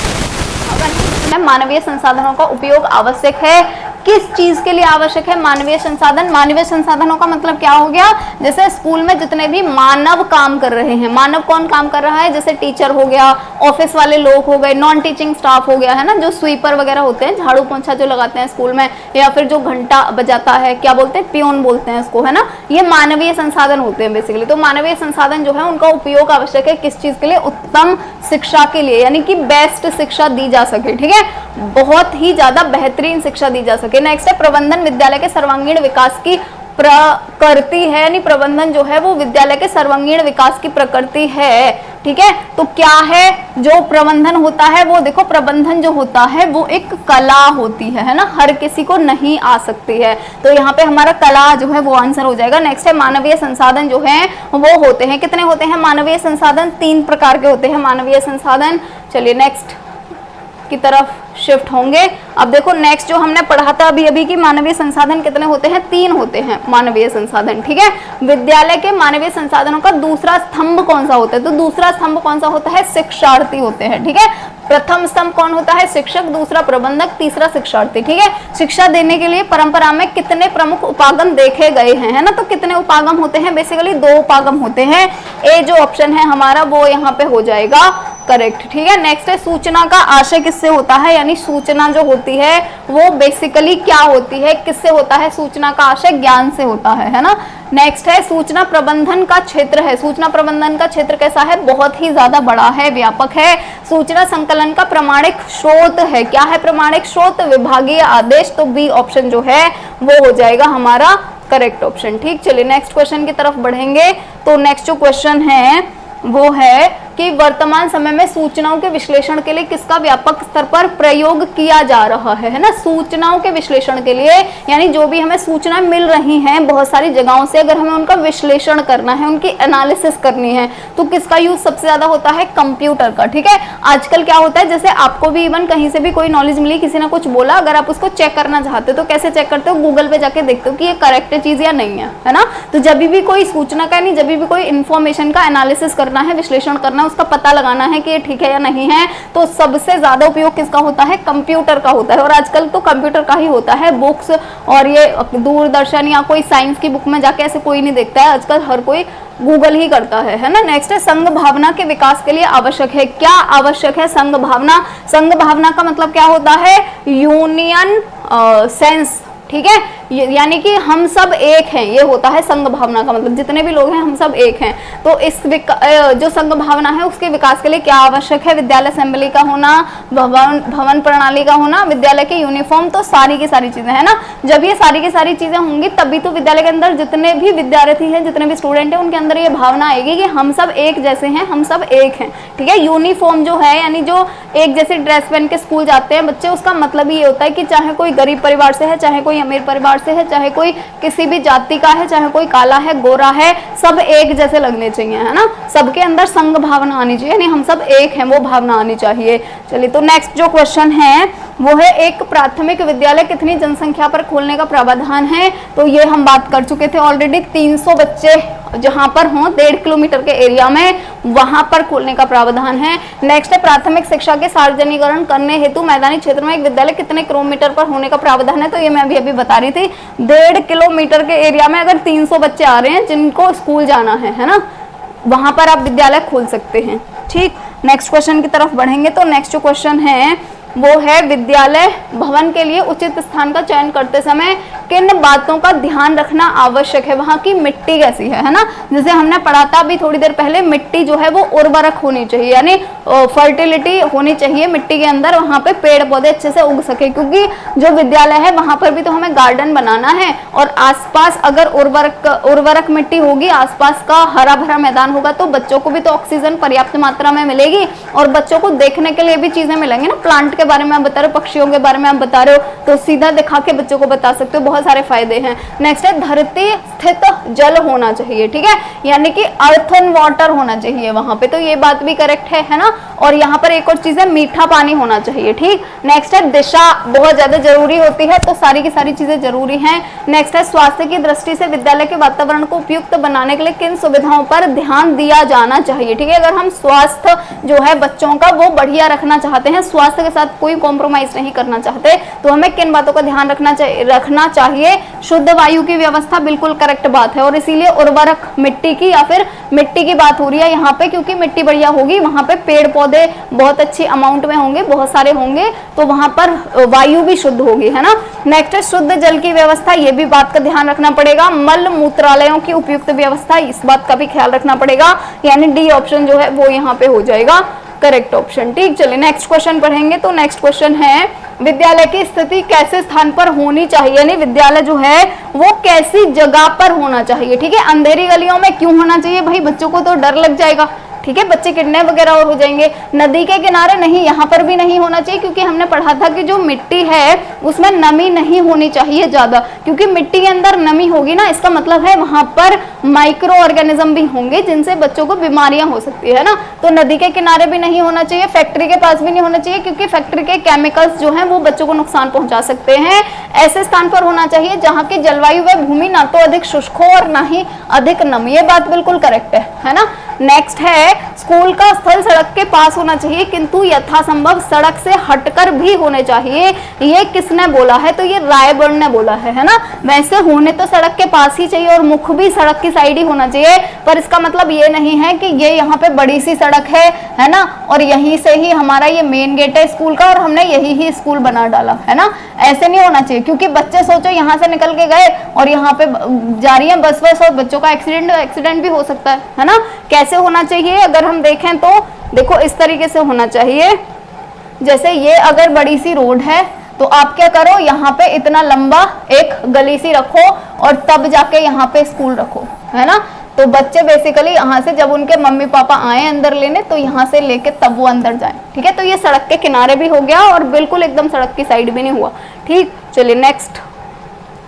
अगर मानवीय संसाधनों का उपयोग आवश्यक है, किस चीज के लिए आवश्यक है मानवीय संसाधन? मानवीय संसाधनों का मतलब क्या हो गया? जैसे स्कूल में जितने भी मानव काम कर रहे हैं, मानव कौन काम कर रहा है? जैसे टीचर हो गया, ऑफिस वाले लोग हो गए, नॉन टीचिंग स्टाफ हो गया, है ना, जो स्वीपर वगैरह होते हैं, झाड़ू पोंछा जो लगाते हैं स्कूल में, या फिर जो घंटा बजाता है, क्या बोलते हैं? पियोन बोलते हैं इसको, है ना। ये मानवीय संसाधन होते हैं बेसिकली। तो मानवीय संसाधन जो है उनका उपयोग आवश्यक है किस चीज के लिए? उत्तम शिक्षा के लिए, यानी कि बेस्ट शिक्षा दी जा सके, ठीक है, बहुत ही ज्यादा बेहतरीन शिक्षा दी जा सके। नेक्स्ट है, प्रबंधन विद्यालय के सर्वांगीण विकास की प्रकृति है, यानी प्रबंधन जो है वो विद्यालय के सर्वांगीण विकास की प्रकृति है, ठीक है। तो क्या है जो प्रबंधन होता है? वो देखो, प्रबंधन जो होता है वो एक कला होती है ना, हर किसी को नहीं आ सकती है। तो यहाँ पे हमारा कला जो है वो आंसर हो जाएगा। नेक्स्ट है, मानवीय संसाधन जो है वो होते हैं, कितने होते हैं मानवीय संसाधन? 3 प्रकार के होते हैं मानवीय संसाधन। चलिए नेक्स्ट की तरफ शिफ्ट होंगे। अब देखो नेक्स्ट जो हमने पढ़ा था अभी कि मानवीय संसाधन कितने होते हैं? 3 होते हैं मानवीय संसाधन, ठीक है। विद्यालय के मानवीय संसाधनों का दूसरा स्तंभ कौन सा होता है? तो दूसरा स्तंभ कौन सा होता है? शिक्षार्थी होते हैं, ठीक है। प्रथम स्तंभ कौन होता है? शिक्षक, दूसरा प्रबंधक, तीसरा शिक्षार्थी, ठीक है। शिक्षा देने के लिए परंपरा में कितने प्रमुख उपागम देखे गए हैं, है ना। तो कितने उपागम होते हैं? बेसिकली 2 उपागम होते हैं। ए जो ऑप्शन है हमारा वो यहाँ पे हो जाएगा करेक्ट, ठीक है। नेक्स्ट है, सूचना का आशय किससे होता है? यानी सूचना जो होती है वो बेसिकली क्या होती है, किससे होता है? सूचना का आशय ज्ञान से होता है ना। नेक्स्ट है सूचना प्रबंधन का क्षेत्र है। सूचना प्रबंधन का क्षेत्र कैसा है? बहुत ही ज्यादा बड़ा है, व्यापक है। सूचना संकलन का प्रमाणिक स्रोत है। क्या है प्रमाणिक स्रोत? विभागीय आदेश। तो बी ऑप्शन जो है वो हो जाएगा हमारा करेक्ट ऑप्शन। ठीक, चलिए नेक्स्ट क्वेश्चन की तरफ बढ़ेंगे। तो नेक्स्ट जो क्वेश्चन है वो है कि वर्तमान समय में सूचनाओं के विश्लेषण के लिए किसका व्यापक स्तर पर प्रयोग किया जा रहा है ना? सूचनाओं के विश्लेषण के लिए, यानी जो भी हमें सूचनाएं मिल रही हैं बहुत सारी जगहों से, अगर हमें उनका विश्लेषण करना है, उनकी एनालिसिस करनी है, तो किसका यूज सबसे ज्यादा होता है? कंप्यूटर का। ठीक है, आजकल क्या होता है, जैसे आपको भी इवन कहीं से भी कोई नॉलेज मिली, किसी ने कुछ बोला, अगर आप उसको चेक करना चाहते हो तो कैसे चेक करते हो? गूगल पे जाके देखते हो कि ये करेक्ट चीज या नहीं है ना? तो जब भी कोई सूचना का, नहीं जब भी कोई इंफॉर्मेशन का एनालिसिस करना है, विश्लेषण करना है, उसका पता लगाना है कि ये ठीक है या नहीं है, तो सबसे ज्यादा उपयोग किसका होता है? कंप्यूटर का होता है। और आजकल तो कंप्यूटर का ही होता है। बुक्स और ये दूरदर्शन या कोई साइंस की बुक में जाके ऐसे कोई नहीं देखता है, आजकल हर कोई गूगल ही करता है ना? नेक्स्ट है संघ भावना के विकास के लिए आवश्यक है। क्या आवश्यक है? संघ भावना। संघ भावना का मतलब क्या होता है? Union sense. ठीक है, यानी कि हम सब एक हैं, ये होता है संघ भावना का मतलब, जितने भी लोग हैं हम सब एक हैं। तो इस जो संघ भावना है उसके विकास के लिए क्या आवश्यक है? विद्यालय असेंबली का होना, भवन प्रणाली का होना, विद्यालय के यूनिफॉर्म, तो सारी की सारी चीजें है ना। जब ये सारी की सारी चीजें होंगी तभी तो विद्यालय के अंदर जितने भी विद्यार्थी हैं, जितने भी स्टूडेंट हैं, उनके अंदर ये भावना आएगी कि हम सब एक जैसे हैं, हम सब एक हैं। ठीक है, यूनिफॉर्म जो है, यानी जो एक जैसे ड्रेस पहन के स्कूल जाते हैं बच्चे, उसका मतलब ये होता है कि चाहे कोई गरीब परिवार से है, चाहे कोई अमीर परिवार से है, चाहे कोई किसी भी जाति का है, चाहे कोई काला है, गोरा है, सब एक जैसे लगने चाहिए, है ना? सबके अंदर संघ भावना आनी चाहिए, यानी हम सब एक हैं, वो भावना आनी चाहिए। चलिए, तो नेक्स्ट जो क्वेश्चन है वो है एक प्राथमिक विद्यालय कितनी जनसंख्या पर खोलने का प्रावधान है? तो ये हम बात कर चुके थे ऑलरेडी। 300 बच्चे जहां पर हों 1.5 किलोमीटर के एरिया में, वहां पर खोलने का प्रावधान है। नेक्स्ट है प्राथमिक शिक्षा के सार्वजनिकरण करने हेतु मैदानी क्षेत्र में एक विद्यालय कितने किलोमीटर पर होने का प्रावधान है? तो ये मैं अभी बता रही थी, 1.5 किलोमीटर के एरिया में अगर 300 बच्चे आ रहे हैं जिनको स्कूल जाना है ना, वहां पर आप विद्यालय खोल सकते हैं। ठीक, नेक्स्ट क्वेश्चन की तरफ बढ़ेंगे। तो नेक्स्ट जो क्वेश्चन है वो है विद्यालय भवन के लिए उचित स्थान का चयन करते समय किन बातों का ध्यान रखना आवश्यक है? वहां की मिट्टी कैसी है ना? जैसे हमने पढ़ा था अभी थोड़ी देर पहले, मिट्टी जो है वो उर्वरक होनी चाहिए, यानी फर्टिलिटी होनी चाहिए मिट्टी के अंदर, वहां पे पेड़ पौधे अच्छे से उग सके, क्योंकि जो विद्यालय है वहां पर भी तो हमें गार्डन बनाना है, और आसपास अगर उर्वरक मिट्टी होगी, आसपास का हरा भरा मैदान होगा, तो बच्चों को भी तो ऑक्सीजन पर्याप्त मात्रा में मिलेगी, और बच्चों को देखने के लिए भी चीजें मिलेंगी ना। प्लांट के बारे में आप बता रहे हो, पक्षियों के बारे में आप बता रहे हो, तो सीधा दिखा के बच्चों को बता सकते हो, बहुत सारे फायदे हैं। नेक्स्ट है धरती स्थित जल होना चाहिए। ठीक है, यानी कि अर्थन वाटर होना चाहिए वहां पे, तो ये बात भी करेक्ट है ना? और यहाँ पर एक और चीज है, मीठा पानी होना चाहिए। ठीक, नेक्स्ट है दिशा बहुत ज्यादा जरूरी होती है, तो सारी की सारी चीजें जरूरी हैं। नेक्स्ट है स्वास्थ्य की दृष्टि से विद्यालय के वातावरण को उपयुक्त बनाने के लिए किन सुविधाओं पर ध्यान दिया जाना चाहिए? ठीक है, अगर हम स्वास्थ्य जो है बच्चों का वो बढ़िया रखना चाहते हैं, स्वास्थ्य के साथ कोई कॉम्प्रोमाइज नहीं करना चाहते, तो हमें किन बातों का ध्यान रखना चाहिए? शुद्ध वायु की व्यवस्था, बिल्कुल करेक्ट बात है, और इसीलिए उर्वरक मिट्टी की या फिर मिट्टी की बात हो रही है यहाँ पे, क्योंकि मिट्टी बढ़िया होगी, वहां पे पेड़ पौधे बहुत अच्छी अमाउंट में होंगे, बहुत सारे होंगे, तो वहां पर वायु भी शुद्ध होगी, है ना? नेक्स्ट है शुद्ध जल की व्यवस्था, ये भी बात का ध्यान रखना पड़ेगा। मल मूत्रालयों की उपयुक्त व्यवस्था, इस बात का भी ख्याल रखना पड़ेगा, यानी डी ऑप्शन जो है वो यहाँ पे हो जाएगा करेक्ट ऑप्शन। ठीक, चलिए नेक्स्ट क्वेश्चन पढ़ेंगे। तो नेक्स्ट क्वेश्चन है विद्यालय की स्थिति कैसे स्थान पर होनी चाहिए, यानी विद्यालय जो है वो कैसी जगह पर होना चाहिए? ठीक है, अंधेरी गलियों में क्यों होना चाहिए भाई? बच्चों को तो डर लग जाएगा, ठीक है, बच्चे किडनैप वगैरह और हो जाएंगे। नदी के किनारे नहीं, यहाँ पर भी नहीं होना चाहिए, क्योंकि हमने पढ़ा था कि जो मिट्टी है उसमें नमी नहीं होनी चाहिए ज्यादा, क्योंकि मिट्टी के अंदर नमी होगी ना, इसका मतलब है वहां पर माइक्रो ऑर्गेनिज्म भी होंगे जिनसे बच्चों को बीमारियां हो सकती है ना। तो नदी के किनारे भी नहीं होना चाहिए, फैक्ट्री के पास भी नहीं होना चाहिए, क्योंकि फैक्ट्री के केमिकल्स जो है वो बच्चों को नुकसान पहुंचा सकते हैं। ऐसे स्थान पर होना चाहिए जहाँ की जलवायु व भूमि ना तो अधिक शुष्क हो और ना ही अधिक नम, ये बात बिल्कुल करेक्ट है ना? नेक्स्ट है स्कूल का स्थल सड़क के पास होना चाहिए किंतु यथासंभव सड़क से हटकर भी होने चाहिए। ये किसने बोला है? तो ये रायबर्न ने बोला है ना। वैसे होने तो सड़क के पास ही चाहिए और मुख भी सड़क की साइड ही होना चाहिए, पर इसका मतलब ये नहीं है कि ये यहाँ पे बड़ी सी सड़क है ना, और यहीं से ही हमारा ये मेन गेट है स्कूल का और हमने यही ही स्कूल बना डाला है ना। ऐसे नहीं होना चाहिए, क्योंकि बच्चे सोचो यहाँ से निकल के गए और यहाँ पे जा रही है बस और बच्चों का एक्सीडेंट भी हो सकता है ना। कैसे होना चाहिए अगर हम देखें तो देखो इस तरीके से होना चाहिए, जैसे ये अगर बड़ी सी रोड है तो आप क्या करो, यहाँ पे इतना लंबा एक गली सी रखो और तब जाके यहाँ पे स्कूल रखो, है ना। तो बच्चे बेसिकली यहाँ से जब उनके मम्मी पापा आए अंदर लेने तो यहाँ से लेके तब वो अंदर जाए, ठीक है। तो ये सड़क के किनारे भी हो गया और बिल्कुल एकदम सड़क की साइड भी नहीं हुआ, ठीक। चलिए नेक्स्ट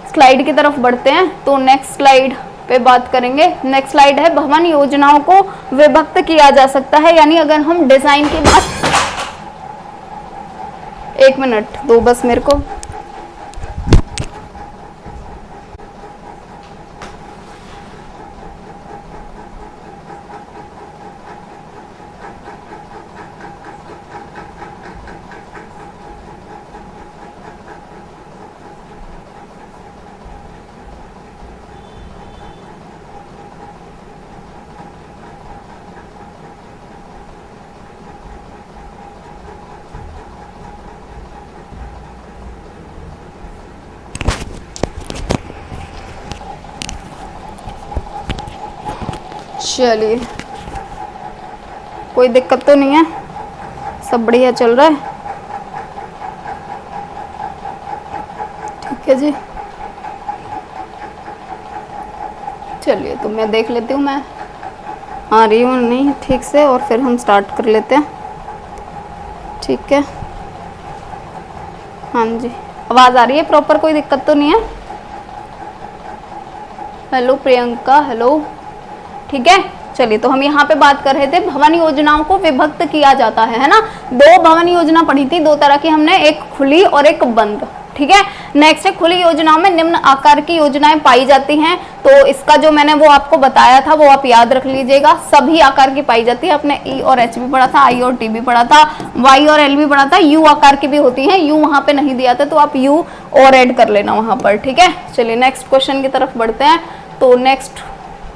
स्लाइड की तरफ बढ़ते हैं। तो नेक्स्ट स्लाइड पे बात करेंगे। नेक्स्ट स्लाइड है भवन योजनाओं को विभक्त किया जा सकता है, यानी अगर हम डिजाइन की बात, एक मिनट दो बस मेरे को। चलिए कोई दिक्कत तो नहीं है, सब बढ़िया चल रहा है, ठीक है जी। चलिए तो मैं देख लेती हूँ मैं आ रही हूँ नहीं ठीक से, और फिर हम स्टार्ट कर लेते हैं, ठीक है। हाँ जी आवाज़ आ रही है प्रॉपर, कोई दिक्कत तो नहीं है। हेलो प्रियंका, हेलो, ठीक है। चलिए तो हम यहाँ पे बात कर रहे थे भवन योजनाओं को विभक्त किया जाता है ना। दो भवन योजना पढ़ी थी, दो तरह की हमने, एक खुली और एक बंद, ठीक है। नेक्स्ट है खुली योजनाओं में निम्न आकार की योजनाएं पाई जाती हैं। तो इसका जो मैंने वो आपको बताया था वो आप याद रख लीजिएगा, सभी आकार की पाई जाती है। आपने ई और एच भी पढ़ा था, आई और टी भी पढ़ा था, वाई और एल भी पढ़ा था, यू आकार की भी होती है। यू वहां पे नहीं दिया था तो आप यू और ऐड कर लेना वहां पर, ठीक है। चलिए नेक्स्ट क्वेश्चन की तरफ बढ़ते हैं। तो नेक्स्ट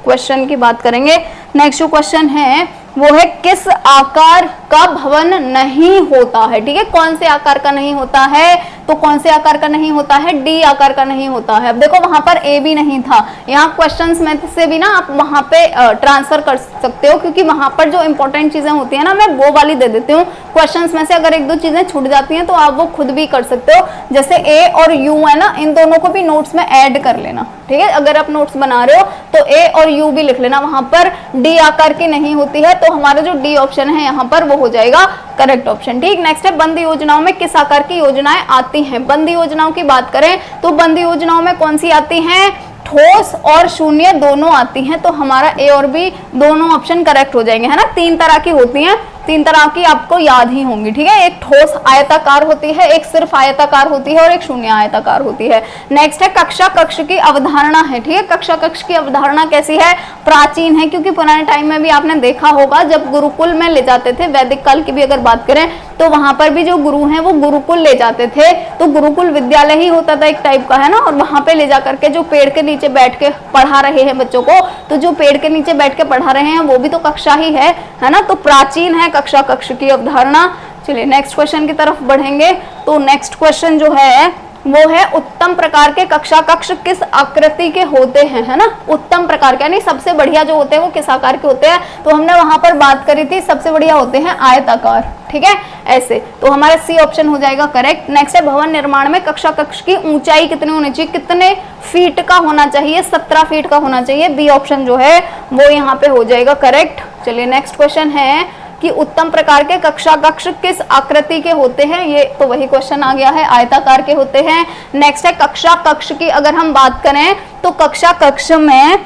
क्वेश्चन की बात करेंगे। नेक्स्ट जो क्वेश्चन है वो है किस आकार का भवन नहीं होता है, ठीक है। कौन से आकार का नहीं होता है? तो कौन से आकार का नहीं होता है? डी आकार का नहीं होता है। अब देखो वहां पर ए भी नहीं था, यहाँ क्वेश्चंस में से भी ना आप वहां पे ट्रांसफर कर सकते हो, क्योंकि वहां पर जो इंपॉर्टेंट चीजें होती है ना मैं वो वाली दे देती हूँ। क्वेश्चंस में से अगर एक दो चीजें छूट जाती हैं तो आप वो खुद भी कर सकते हो। जैसे ए और यू है ना, इन दोनों को भी नोट्स में ऐड कर लेना, ठीक है। अगर आप नोट्स बना रहे हो तो ए और यू भी लिख लेना। वहां पर डी आकार की नहीं होती है, तो हमारा जो डी ऑप्शन है यहाँ पर वो हो जाएगा करेक्ट ऑप्शन, ठीक। नेक्स्ट है बंद योजनाओं में किस आकार की योजनाएं आती हैं? बंद योजनाओं की बात करें तो बंद योजनाओं में कौन सी आती हैं? ठोस और शून्य दोनों आती हैं। तो हमारा ए और बी दोनों ऑप्शन करेक्ट हो जाएंगे, है ना। तीन तरह की होती हैं, तीन तरह की आपको याद ही होंगी, ठीक है। एक ठोस आयताकार होती है, एक सिर्फ आयताकार होती है और एक शून्य आयताकार होती है। नेक्स्ट है कक्षा कक्ष की अवधारणा है, ठीक है। कक्षा कक्ष की अवधारणा कैसी है? प्राचीन है, क्योंकि पुराने टाइम में भी आपने देखा होगा जब गुरुकुल में ले जाते थे, वैदिक काल की भी अगर बात करें तो वहां पर भी जो गुरु हैं वो गुरुकुल ले जाते थे। तो गुरुकुल विद्यालय ही होता था एक टाइप का, है ना। और वहां पे ले जाकर के जो पेड़ के नीचे बैठ के पढ़ा रहे हैं बच्चों को, तो जो पेड़ के नीचे बैठ के पढ़ा रहे हैं वो भी तो कक्षा ही है ना। तो प्राचीन है कक्षा कक्ष की अवधारणा। चलिए नेक्स्ट क्वेश्चन की तरफ बढ़ेंगे। तो नेक्स्ट क्वेश्चन जो है वो है उत्तम प्रकार के कक्षा कक्ष किस आकृति के होते हैं, है ना। उत्तम प्रकार के यानी सबसे बढ़िया जो होते हैं वो किस आकार के होते हैं? तो हमने वहां पर बात करी थी सबसे बढ़िया होते हैं आयताकार, ठीक है। ऐसे तो हमारा सी ऑप्शन हो जाएगा करेक्ट। नेक्स्ट है भवन निर्माण में कक्षा कक्ष की ऊंचाई कितनी होनी चाहिए? कितने फीट का होना चाहिए? 17 फीट का होना चाहिए। बी ऑप्शन जो है वो यहाँ पे हो जाएगा करेक्ट। चलिए नेक्स्ट क्वेश्चन है कि उत्तम प्रकार के कक्षा कक्ष किस आकृति के होते हैं? ये तो वही क्वेश्चन आ गया है, आयताकार के होते हैं। नेक्स्ट है कक्षा कक्ष की अगर हम बात करें तो कक्षा कक्ष में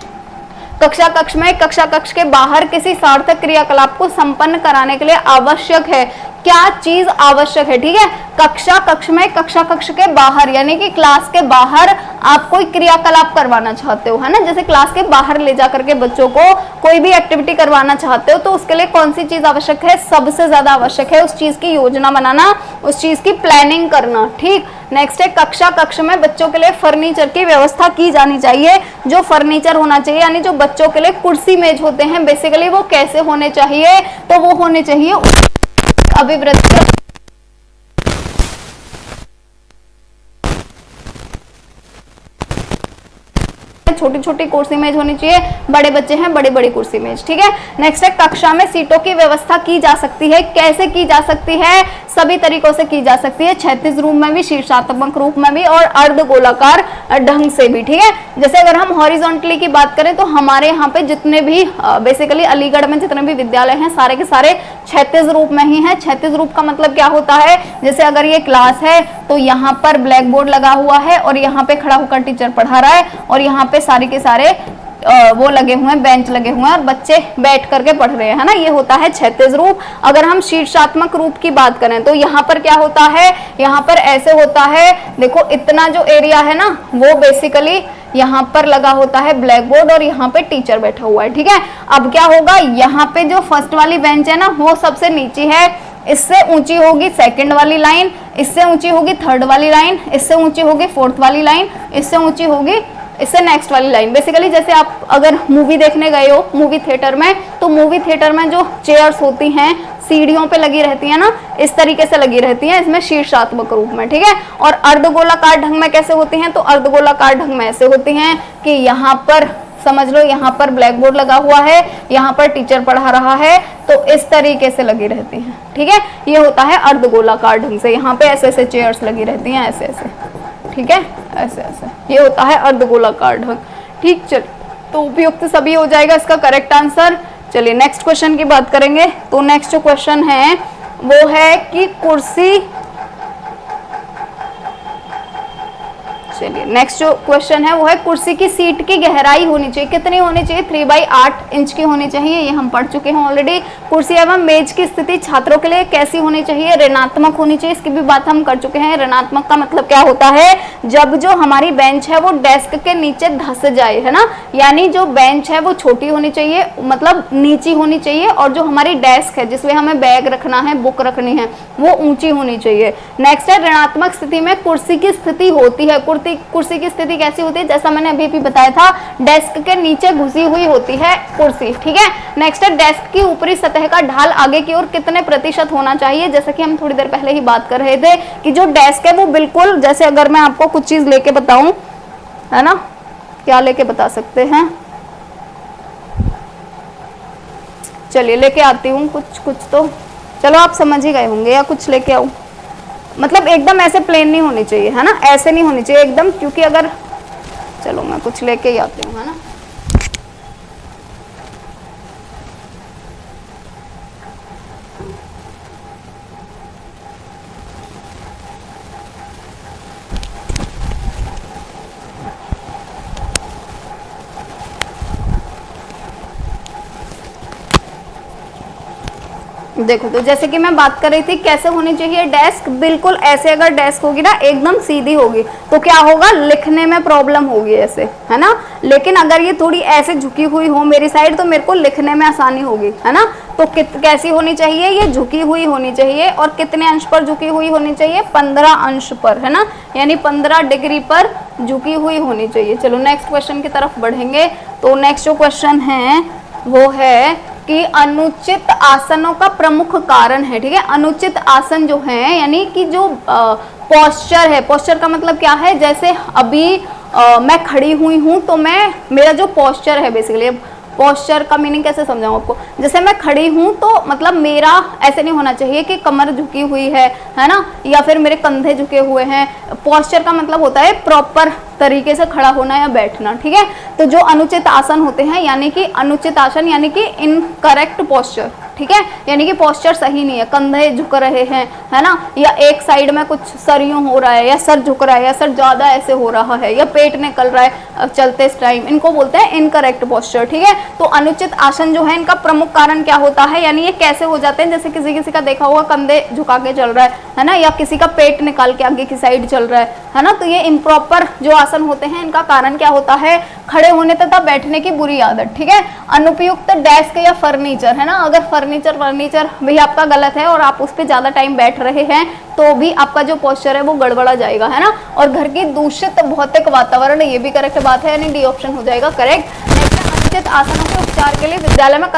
कक्षा कक्ष के बाहर किसी सार्थक क्रियाकलाप को संपन्न कराने के लिए आवश्यक है क्या चीज आवश्यक है, ठीक है। कक्षा कक्ष में, कक्षा कक्ष के बाहर, यानी कि क्लास के बाहर आप कोई क्रियाकलाप करवाना चाहते हो, है ना, जैसे क्लास के बाहर ले जाकर के बच्चों को कोई भी एक्टिविटी करवाना चाहते हो, तो उसके लिए कौन सी चीज आवश्यक है, सबसे ज्यादा आवश्यक है उस चीज की योजना बनाना, उस चीज की प्लानिंग करना, ठीक। नेक्स्ट है कक्षा कक्ष में बच्चों के लिए फर्नीचर की व्यवस्था की जानी चाहिए। जो फर्नीचर होना चाहिए, यानी जो बच्चों के लिए कुर्सी मेज होते हैं बेसिकली, वो कैसे होने चाहिए, तो वो होने चाहिए अभिवृद्धि, छोटी छोटी कुर्सी मेज होनी चाहिए, बड़े बच्चे हैं बड़ी बड़ी कुर्सी मेज, ठीक है। नेक्स्ट है कक्षा में सीटों की व्यवस्था की जा सकती है, कैसे की जा सकती है, सभी तरीकों से की जा सकती है, क्षैतिज रूप में भी, शीर्षात्मक रूप में भी और अर्ध गोलाकार ढंग से भी, ठीक है। जैसे अगर हम हॉरिजॉन्टली की बात करें तो हमारे यहाँ पे जितने भी बेसिकली अलीगढ़ में जितने भी विद्यालय हैं सारे के सारे क्षैतिज रूप में ही हैं। क्षैतिज रूप का मतलब क्या होता है, जैसे अगर ये क्लास है तो यहाँ पर ब्लैक बोर्ड लगा हुआ है और यहाँ पे खड़ा होकर टीचर पढ़ा रहा है और यहाँ पे सारे के सारे वो लगे हुए हैं, बेंच लगे हुए हैं और बच्चे बैठ करके पढ़ रहे हैं, है ना, ये होता है क्षैतिज रूप। अगर हम शीर्षात्मक रूप की बात करें तो यहाँ पर क्या होता है, यहाँ पर ऐसे होता है, देखो इतना जो एरिया है ना वो बेसिकली यहाँ पर लगा होता है ब्लैक बोर्ड और यहाँ पे टीचर बैठा हुआ है, ठीक है। अब क्या होगा, यहाँ पे जो फर्स्ट वाली बेंच है ना वो सबसे नीचे है, इससे ऊंची होगी सेकंड वाली लाइन, इससे ऊंची होगी थर्ड वाली लाइन, इससे ऊंची होगी फोर्थ वाली लाइन, इससे ऊंची होगी इससे नेक्स्ट वाली लाइन। बेसिकली जैसे आप अगर मूवी देखने गए हो मूवी थिएटर में, तो मूवी थिएटर में जो चेयर्स होती हैं सीढ़ियों पे लगी रहती है ना, इस तरीके से लगी रहती हैं, इसमें शीर्षात्मक रूप में, ठीक है। और अर्धगोलाकार ढंग में कैसे होती हैं, तो अर्धगोलाकार ढंग में ऐसे होती हैं कि यहाँ पर समझ लो यहाँ पर ब्लैक बोर्ड लगा हुआ है, यहाँ पर टीचर पढ़ा रहा है, तो इस तरीके से लगी रहती हैं, ठीक है। ये होता है अर्धगोलाकार ढंग से, यहाँ पे ऐसे ऐसे चेयर्स लगी रहती हैं, ऐसे ऐसे, ठीक है, ऐसे ऐसे, ये होता है अर्धगोलाकार ढंग, ठीक। चल तो उपयुक्त सभी हो जाएगा इसका करेक्ट आंसर। चलिए नेक्स्ट क्वेश्चन की बात करेंगे। तो नेक्स्ट जो क्वेश्चन है वो है कि कुर्सी, चलिए नेक्स्ट जो क्वेश्चन है वो है कुर्सी की सीट की गहराई होनी चाहिए, कितनी होनी चाहिए, 3/8 इंच की होनी चाहिए, ये हम पढ़ चुके हैं ऑलरेडी। कुर्सी एवं मेज की स्थिति छात्रों के लिए कैसी होनी चाहिए, ऋणात्मक होनी चाहिए, इसकी भी बात हम कर चुके हैं। ऋणात्मक का मतलब क्या होता है, जब जो हमारी बेंच है वो डेस्क के नीचे धंस जाए, है ना, यानी जो बेंच है वो छोटी होनी चाहिए, मतलब नीची होनी चाहिए, और जो हमारी डेस्क है जिसमें हमें बैग रखना है, बुक रखनी है, वो ऊंची होनी चाहिए। नेक्स्ट है ऋणात्मक स्थिति में कुर्सी की स्थिति होती है, कुर्सी की स्थिति कैसी होती है, जैसा मैंने अभी भी बताया था, डेस्क के नीचे घुसी हुई होती है कुर्सी, ठीक है। नेक्स्ट है डेस्क की ऊपरी सतह का ढाल आगे की ओर कितने प्रतिशत होना चाहिए, जैसा कि हम थोड़ी देर पहले ही बात कर रहे थे कि जो डेस्क है वो बिल्कुल, जैसे अगर मैं आपको कुछ चीज लेके बताऊं, है ना, क्या लेके बता सकते हैं, चलिए लेके आती हूँ कुछ तो, चलो आप समझ ही गए होंगे, या कुछ लेके आऊं, मतलब एकदम ऐसे प्लेन नहीं होनी चाहिए, है ना, ऐसे नहीं होनी चाहिए एकदम, क्योंकि अगर, चलो मैं कुछ लेके ही आती हूँ, है ना। देखो तो जैसे कि मैं बात कर रही थी कैसे होनी चाहिए डेस्क, बिल्कुल ऐसे अगर डेस्क होगी ना एकदम सीधी होगी तो क्या होगा, लिखने में प्रॉब्लम होगी ऐसे, है ना। लेकिन अगर ये थोड़ी ऐसे झुकी हुई हो मेरी साइड तो मेरे को लिखने में आसानी होगी, है ना। तो कैसी होनी चाहिए, ये झुकी हुई होनी चाहिए, और कितने अंश पर झुकी हुई होनी चाहिए, 15 अंश पर, है ना, यानी 15 डिग्री पर झुकी हुई होनी चाहिए। चलो नेक्स्ट क्वेश्चन की तरफ बढ़ेंगे। तो नेक्स्ट जो क्वेश्चन है वो है कि अनुचित आसनों का प्रमुख कारण है, ठीक है। अनुचित आसन जो है यानी कि जो पोस्चर है, पोस्चर का मतलब क्या है, जैसे अभी मैं खड़ी हुई हूं तो मेरा जो पोस्चर है, बेसिकली पोस्चर का मीनिंग कैसे समझाऊं आपको, जैसे मैं खड़ी हूं तो मतलब मेरा ऐसे नहीं होना चाहिए कि कमर झुकी हुई है ना, या फिर मेरे कंधे झुके हुए हैं। पोस्चर का मतलब होता है प्रॉपर तरीके से खड़ा होना या बैठना, ठीक है। तो जो अनुचित आसन होते हैं, यानी कि अनुचित आसन यानी कि इनकरेक्ट पोस्चर, ठीक है, यानी कि पोस्चर सही नहीं है, कंधे झुक रहे हैं, है ना, या एक साइड में कुछ सर यूं हो रहा है, या सर झुक रहा है, या सर ज्यादा ऐसे हो रहा है, या पेट निकल रहा है चलते इस टाइम, इनको बोलते हैं इनकरेक्ट पोस्चर, ठीक है। तो अनुचित आसन जो है इनका प्रमुख कारण क्या होता है, यानी ये कैसे हो जाते हैं, जैसे किसी का देखा होगा कंधे झुका के चल रहा है ना, या किसी का पेट निकाल के आगे की साइड चल रहा है ना, तो ये इम्प्रॉपर जो आसन होते हैं इनका कारण क्या होता है, खड़े होने तथा बैठने की बुरी आदत, ठीक है। अनुपयुक्त डेस्क या फर्नीचर, है ना, अगर फर्नीचर भी आपका गलत है और आप उस पर ज्यादा टाइम बैठ रहे हैं तो भी आपका जो पोस्चर है वो गड़बड़ा जाएगा, है ना। और घर की दूषित भौतिक वातावरण, ये भी करेक्ट बात है, यानी डी ऑप्शन हो जाएगा करेक्ट। अनुचित आसनों के उपचार के लिए विद्यालय में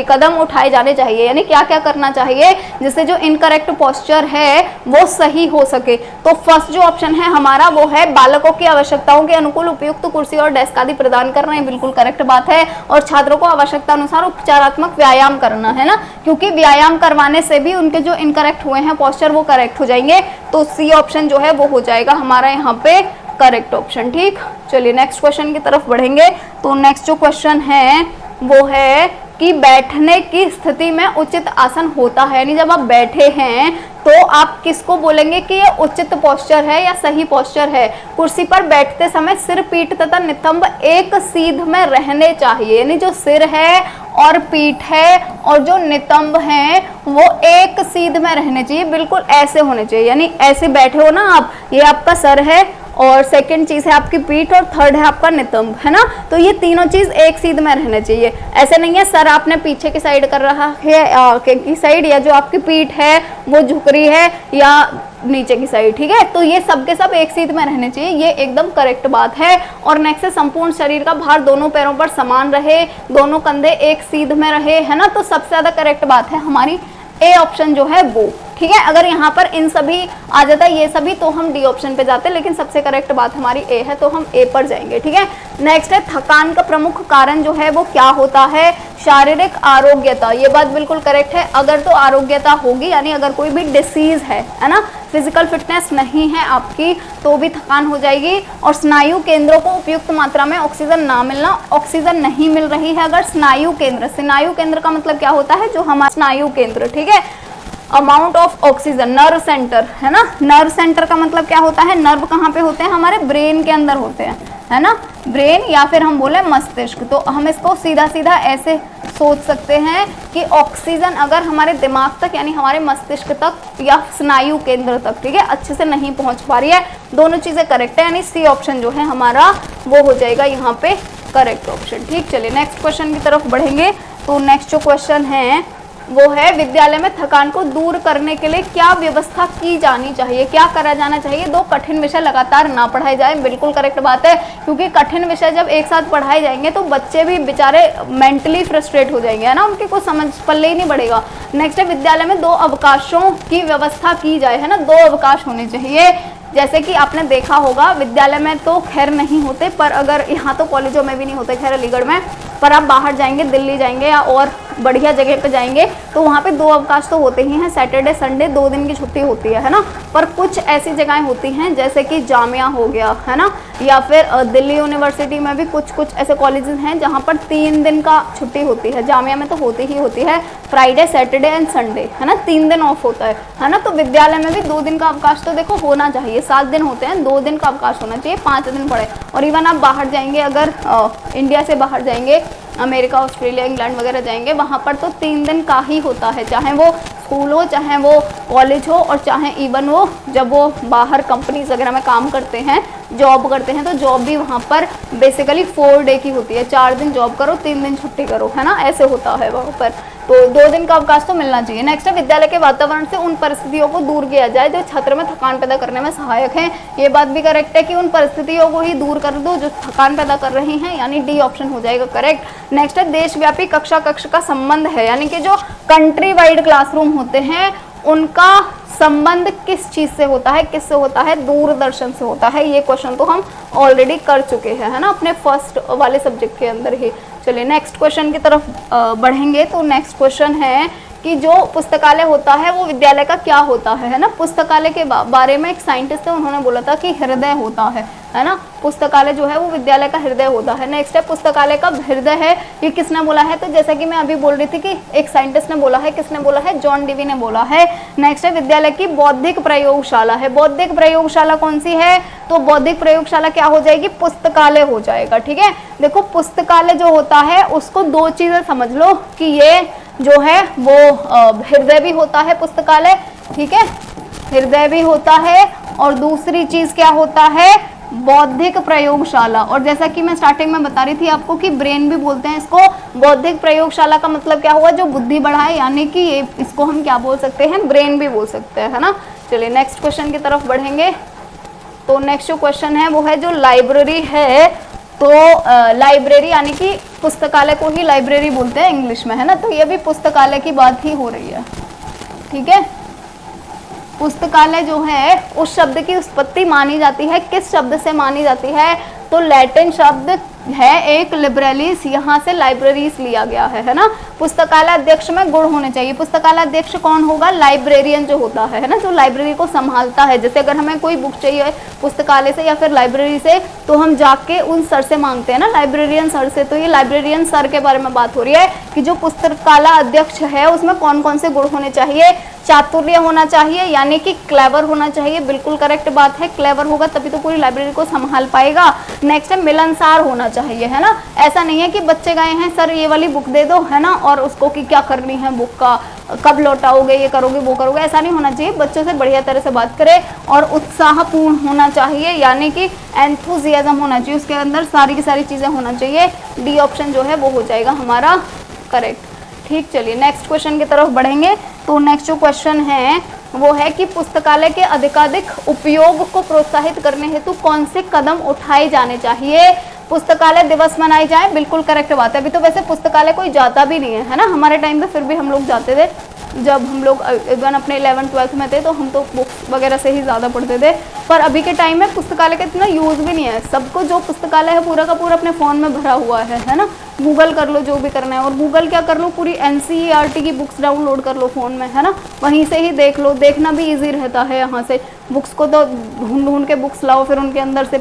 कदम उठाए जाने चाहिए, यानी क्या क्या करना चाहिए जिससे जो इनकरेक्ट पोस्चर है वो सही हो सके। तो फर्स्ट जो ऑप्शन है हमारा वो है बालकों की आवश्यकताओं के अनुकूल उपयुक्त कुर्सी और डेस्क आदि प्रदान करना, ये बिल्कुल करेक्ट बात है। और छात्रों को आवश्यकता अनुसार उपचारात्मक व्यायाम करना, है ना, क्योंकि व्यायाम करवाने से भी उनके जो इनकरेक्ट हुए हैं पोस्चर वो करेक्ट हो जाएंगे। तो सी ऑप्शन जो है वो हो जाएगा हमारा यहाँ पे करेक्ट ऑप्शन, ठीक। चलिए नेक्स्ट क्वेश्चन की तरफ बढ़ेंगे। तो नेक्स्ट जो क्वेश्चन है वो है कि बैठने की स्थिति में उचित आसन होता है, यानी जब आप बैठे हैं तो आप किसको बोलेंगे कि ये उचित पोस्चर है या सही पोस्चर है। कुर्सी पर बैठते समय सिर, पीठ तथा नितंब एक सीध में रहने चाहिए, यानी जो सिर है और पीठ है और जो नितंब हैं वो एक सीध में रहने चाहिए, बिल्कुल ऐसे होने चाहिए, यानी ऐसे बैठे हो ना आप, ये आपका सर है और सेकंड चीज है आपकी पीठ और थर्ड है आपका नितंब, है ना। तो ये तीनों चीज एक सीध में रहने चाहिए, ऐसे नहीं है सर आपने पीछे की साइड कर रहा है की साइड, या जो आपकी पीठ है वो झुक रही है या नीचे की साइड, ठीक है। तो ये सब के सब एक सीध में रहने चाहिए, ये एकदम करेक्ट बात है। और नेक्स्ट है संपूर्ण शरीर का भार दोनों पैरों पर समान रहे, दोनों कंधे एक सीध में रहे, है ना। तो सबसे ज्यादा करेक्ट बात है हमारी ए ऑप्शन जो है वो, ठीक है। अगर यहाँ पर इन सभी आ जाता है ये सभी तो हम डी ऑप्शन पे जाते, लेकिन सबसे करेक्ट बात हमारी ए है तो हम ए पर जाएंगे, ठीक है। नेक्स्ट है थकान का प्रमुख कारण जो है वो क्या होता है, शारीरिक आरोग्यता, ये बात बिल्कुल करेक्ट है। अगर तो आरोग्यता होगी यानी अगर कोई भी डिसीज है ना, फिजिकल फिटनेस नहीं है आपकी तो भी थकान हो जाएगी। और स्नायु केंद्रों को उपयुक्त मात्रा में ऑक्सीजन ना मिलना, ऑक्सीजन नहीं मिल रही है अगर स्नायु केंद्र का मतलब क्या होता है, जो हमारा स्नायु केंद्र, ठीक है। Amount of oxygen, nerve centre, है ना, नर्व सेंटर का मतलब क्या होता है, नर्व कहाँ पे होते हैं, हमारे ब्रेन के अंदर होते हैं, है ना, ब्रेन या फिर हम बोले मस्तिष्क। तो हम इसको सीधा सीधा ऐसे सोच सकते हैं कि ऑक्सीजन अगर हमारे दिमाग तक यानी हमारे मस्तिष्क तक या स्नायु केंद्र तक, ठीक है, अच्छे से नहीं पहुंच पा रही है, दोनों चीजें करेक्ट है, यानी सी ऑप्शन जो है हमारा वो हो जाएगा यहाँ पे करेक्ट ऑप्शन, ठीक। चलिए नेक्स्ट क्वेश्चन की तरफ बढ़ेंगे। तो नेक्स्ट जो क्वेश्चन है वो है विद्यालय में थकान को दूर करने के लिए क्या व्यवस्था की जानी चाहिए, क्या करा जाना चाहिए। दो कठिन विषय लगातार ना पढ़ाए जाए, बिल्कुल करेक्ट बात है, क्योंकि कठिन विषय जब एक साथ पढ़ाए जाएंगे तो बच्चे भी बेचारे मेंटली फ्रस्ट्रेट हो जाएंगे, है ना, उनके कुछ समझ पल्ले ही नहीं बढ़ेगा। नेक्स्ट है विद्यालय में 2 अवकाशों की व्यवस्था की जाए, है ना, 2 अवकाश होने चाहिए। जैसे कि आपने देखा होगा विद्यालय में तो खैर नहीं होते, पर अगर यहाँ तो कॉलेजों में भी नहीं होते खैर अलीगढ़ में, पर आप बाहर जाएंगे दिल्ली जाएंगे या और बढ़िया जगह पे जाएंगे तो वहाँ पे 2 अवकाश तो होते ही हैं, सैटरडे संडे 2 दिन की छुट्टी होती है ना। पर कुछ ऐसी जगहें होती हैं जैसे कि जामिया हो गया, है ना, या फिर दिल्ली यूनिवर्सिटी में भी कुछ ऐसे कॉलेजेस हैं जहाँ पर 3 दिन का छुट्टी होती है। जामिया में तो होती ही होती है, फ्राइडे सैटरडे एंड संडे, है ना, 3 दिन ऑफ होता है ना। तो विद्यालय में भी 2 दिन का अवकाश तो देखो होना चाहिए, 7 दिन होते हैं, 2 दिन का अवकाश होना चाहिए, 5 दिन पड़े। और इवन आप बाहर जाएंगे, अगर इंडिया से बाहर जाएंगे, अमेरिका ऑस्ट्रेलिया इंग्लैंड वगैरह जाएंगे, वहाँ पर तो 3 दिन का ही होता है, चाहे वो स्कूल हो, चाहे वो कॉलेज हो, और चाहे इवन वो जब वो बाहर कंपनीज वगैरह में काम करते हैं, जॉब करते हैं, तो जॉब भी वहाँ पर बेसिकली 4 डे की होती है, 4 दिन जॉब करो 3 दिन छुट्टी करो, है ना, ऐसे होता है वहाँ पर। तो 2 दिन का अवकाश तो मिलना चाहिए। नेक्स्ट है विद्यालय के वातावरण से उन परिस्थितियों को दूर किया जाए जो छात्र में थकान पैदा करने में सहायक हैं। ये बात भी करेक्ट है कि उन परिस्थितियों को ही दूर कर दो जो थकान पैदा कर रही हैं, यानी डी ऑप्शन हो जाएगा करेक्ट। नेक्स्ट है देशव्यापी कक्षा कक्ष का संबंध है, यानी कि जो कंट्री वाइड क्लासरूम होते हैं उनका संबंध किस चीज से होता है, किससे होता है, दूरदर्शन से होता है। ये क्वेश्चन तो हम ऑलरेडी कर चुके हैं, है ना, अपने फर्स्ट वाले सब्जेक्ट के अंदर ही। चलिए नेक्स्ट क्वेश्चन की तरफ बढ़ेंगे। तो नेक्स्ट क्वेश्चन है कि जो पुस्तकालय होता है वो विद्यालय का क्या होता है ना। पुस्तकालय के बारे में एक साइंटिस्ट है, उन्होंने बोला था कि हृदय होता है ना। पुस्तकालय जो है वो विद्यालय का हृदय होता है। नेक्स्ट है पुस्तकालय का हृदय है, ये किसने बोला है? तो जैसा कि मैं अभी बोल रही थी कि एक साइंटिस्ट ने बोला है, किसने बोला है? जॉन डीवी ने बोला है। नेक्स्ट है विद्यालय की बौद्धिक प्रयोगशाला है। बौद्धिक प्रयोगशाला कौन सी है? तो बौद्धिक प्रयोगशाला क्या हो जाएगी? पुस्तकालय हो जाएगा। ठीक है, देखो पुस्तकालय जो होता है उसको दो चीजें समझ लो कि ये जो है वो हृदय भी होता है पुस्तकालय, ठीक है, हृदय भी होता है, और दूसरी चीज क्या होता है? बौद्धिक प्रयोगशाला। और जैसा कि मैं स्टार्टिंग में बता रही थी आपको कि ब्रेन भी बोलते हैं इसको। बौद्धिक प्रयोगशाला का मतलब क्या हुआ? जो बुद्धि बढ़ाए, यानी कि ये इसको हम क्या बोल सकते हैं? ब्रेन भी बोल सकते हैं, है ना। चलिए नेक्स्ट क्वेश्चन की तरफ बढ़ेंगे। तो नेक्स्ट जो क्वेश्चन है वो है जो लाइब्रेरी है, तो लाइब्रेरी यानी कि पुस्तकालय को ही लाइब्रेरी बोलते हैं इंग्लिश में, है ना। तो ये भी पुस्तकालय की बात ही हो रही है, ठीक है। पुस्तकालय जो है उस शब्द की उत्पत्ति मानी जाती है, किस शब्द से मानी जाती है? तो लैटिन शब्द है एक लिबरलिस, यहाँ से लाइब्रेरीज लिया गया है ना। पुस्तकालय अध्यक्ष में गुण होने चाहिए। पुस्तकालय अध्यक्ष कौन होगा? लाइब्रेरियन जो होता है ना, जो लाइब्रेरी को संभालता है। जैसे अगर हमें कोई बुक चाहिए पुस्तकालय से या फिर लाइब्रेरी से, तो हम जाके उन सर से मांगते हैं ना, लाइब्रेरियन सर से। तो ये लाइब्रेरियन सर के बारे में बात हो रही है कि जो पुस्तकालय अध्यक्ष है उसमें कौन कौन से गुण होने चाहिए? चातुर्य होना चाहिए, यानी कि क्लेवर होना चाहिए, बिल्कुल करेक्ट बात है। क्लेवर होगा तभी तो पूरी लाइब्रेरी को संभाल पाएगा। नेक्स्ट है मिलनसार होना चाहिए, है ना। ऐसा नहीं है कि बच्चे गए हैं सर ये वाली बुक दे दो, है ना, और उसको कि क्या करनी है बुक का, कब लौटाओगे, ये करोगे वो करोगे, ऐसा नहीं होना चाहिए। बच्चों से बढ़िया तरह से बात करें, और उत्साहपूर्ण होना चाहिए, यानी कि एंथुजियाज्म होना चाहिए, उसके अंदर सारी की सारी चीजें होना चाहिए। डी ऑप्शन जो है वो हो जाएगा हमारा करेक्ट। ठीक, चलिए नेक्स्ट क्वेश्चन की तरफ बढ़ेंगे। तो नेक्स्ट जो क्वेश्चन है वो है कि पुस्तकालय के अधिकाधिक उपयोग को प्रोत्साहित करने हेतु कौन से कदम उठाए जाने चाहिए? पुस्तकालय दिवस मनाए जाए, बिल्कुल करेक्ट बात है। अभी तो वैसे पुस्तकालय कोई जाता भी नहीं है ना। हमारे टाइम पे फिर भी हम लोग जाते थे, जब हम लोग इवन अपने 11th-12th में थे तो हम तो बुक्स वगैरह से ही ज़्यादा पढ़ते थे। पर अभी के टाइम में पुस्तकालय का इतना यूज़ भी नहीं है। सबको जो पुस्तकालय है पूरा का पूरा अपने फ़ोन में भरा हुआ है ना। गूगल कर लो जो भी करना है, और गूगल क्या कर लो, पूरी NCERT की बुक्स डाउनलोड कर लो फ़ोन में, है ना। वहीं से ही देख लो, देखना भी ईजी रहता है। यहाँ से बुक्स को तो ढूंढ ढूंढ के बुक्स लाओ, फिर उनके अंदर से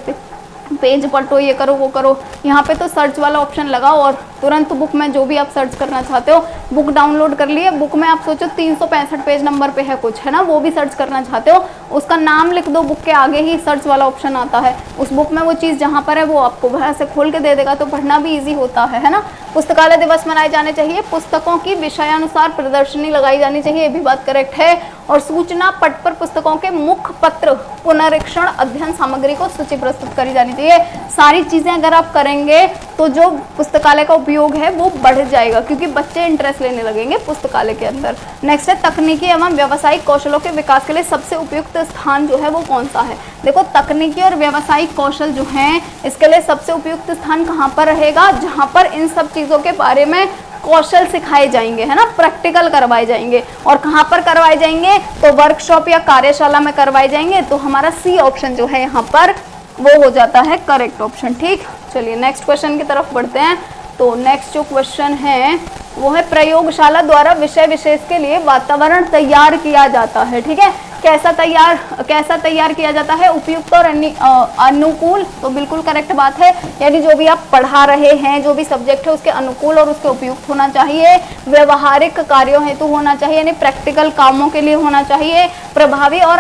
पेज पलटो, ये करो वो करो। यहाँ पे तो सर्च वाला ऑप्शन लगाओ और तुरंत बुक में जो भी आप सर्च करना चाहते हो बुक डाउनलोड कर लिए। बुक में आप सोचो 365 पेज नंबर पे है कुछ, है ना, वो भी सर्च करना चाहते हो, उसका नाम लिख दो, बुक के आगे ही सर्च वाला ऑप्शन आता है। उस बुक में वो चीज़ जहाँ पर है वो आपको वहाँ से खोल के दे देगा, तो पढ़ना भी ईजी होता है ना। पुस्तकालय दिवस मनाए जाने चाहिए। पुस्तकों की विषयानुसार प्रदर्शनी लगाई जानी चाहिए, ये भी बात करेक्ट है। और सूचना पट पर पुस्तकों के मुख्य पत्र, पुनरीक्षण, अध्ययन सामग्री को सूची प्रस्तुत करी जानी चाहिए। सारी चीज़ें अगर आप करेंगे तो जो पुस्तकालय का उपयोग है वो बढ़ जाएगा, क्योंकि बच्चे इंटरेस्ट लेने लगेंगे पुस्तकालय के अंदर। नेक्स्ट है तकनीकी एवं व्यावसायिक कौशलों के विकास के लिए सबसे उपयुक्त स्थान जो है वो कौन सा है? देखो तकनीकी और व्यावसायिक कौशल जो हैं इसके लिए सबसे उपयुक्त स्थान कहाँ पर रहेगा? जहाँ पर इन सब चीज़ों के बारे में कौशल सिखाए जाएंगे, है ना, प्रैक्टिकल करवाए जाएंगे। और कहाँ पर करवाए जाएंगे? तो वर्कशॉप या कार्यशाला में करवाए जाएंगे। तो हमारा सी ऑप्शन जो है यहाँ पर वो हो जाता है करेक्ट ऑप्शन। ठीक, चलिए नेक्स्ट क्वेश्चन की तरफ बढ़ते हैं। तो नेक्स्ट जो क्वेश्चन है वो है प्रयोगशाला द्वारा विषय विशेष के लिए वातावरण तैयार किया जाता है। ठीक है, कैसा तैयार किया जाता है? उपयुक्त और अनुकूल, तो बिल्कुल करेक्ट बात है। यानी जो भी आप पढ़ा रहे हैं, जो भी सब्जेक्ट है उसके अनुकूल और उसके उपयुक्त होना चाहिए। व्यवहारिक कार्यों हेतु होना चाहिए, यानी प्रैक्टिकल कामों के लिए होना चाहिए। प्रभावी और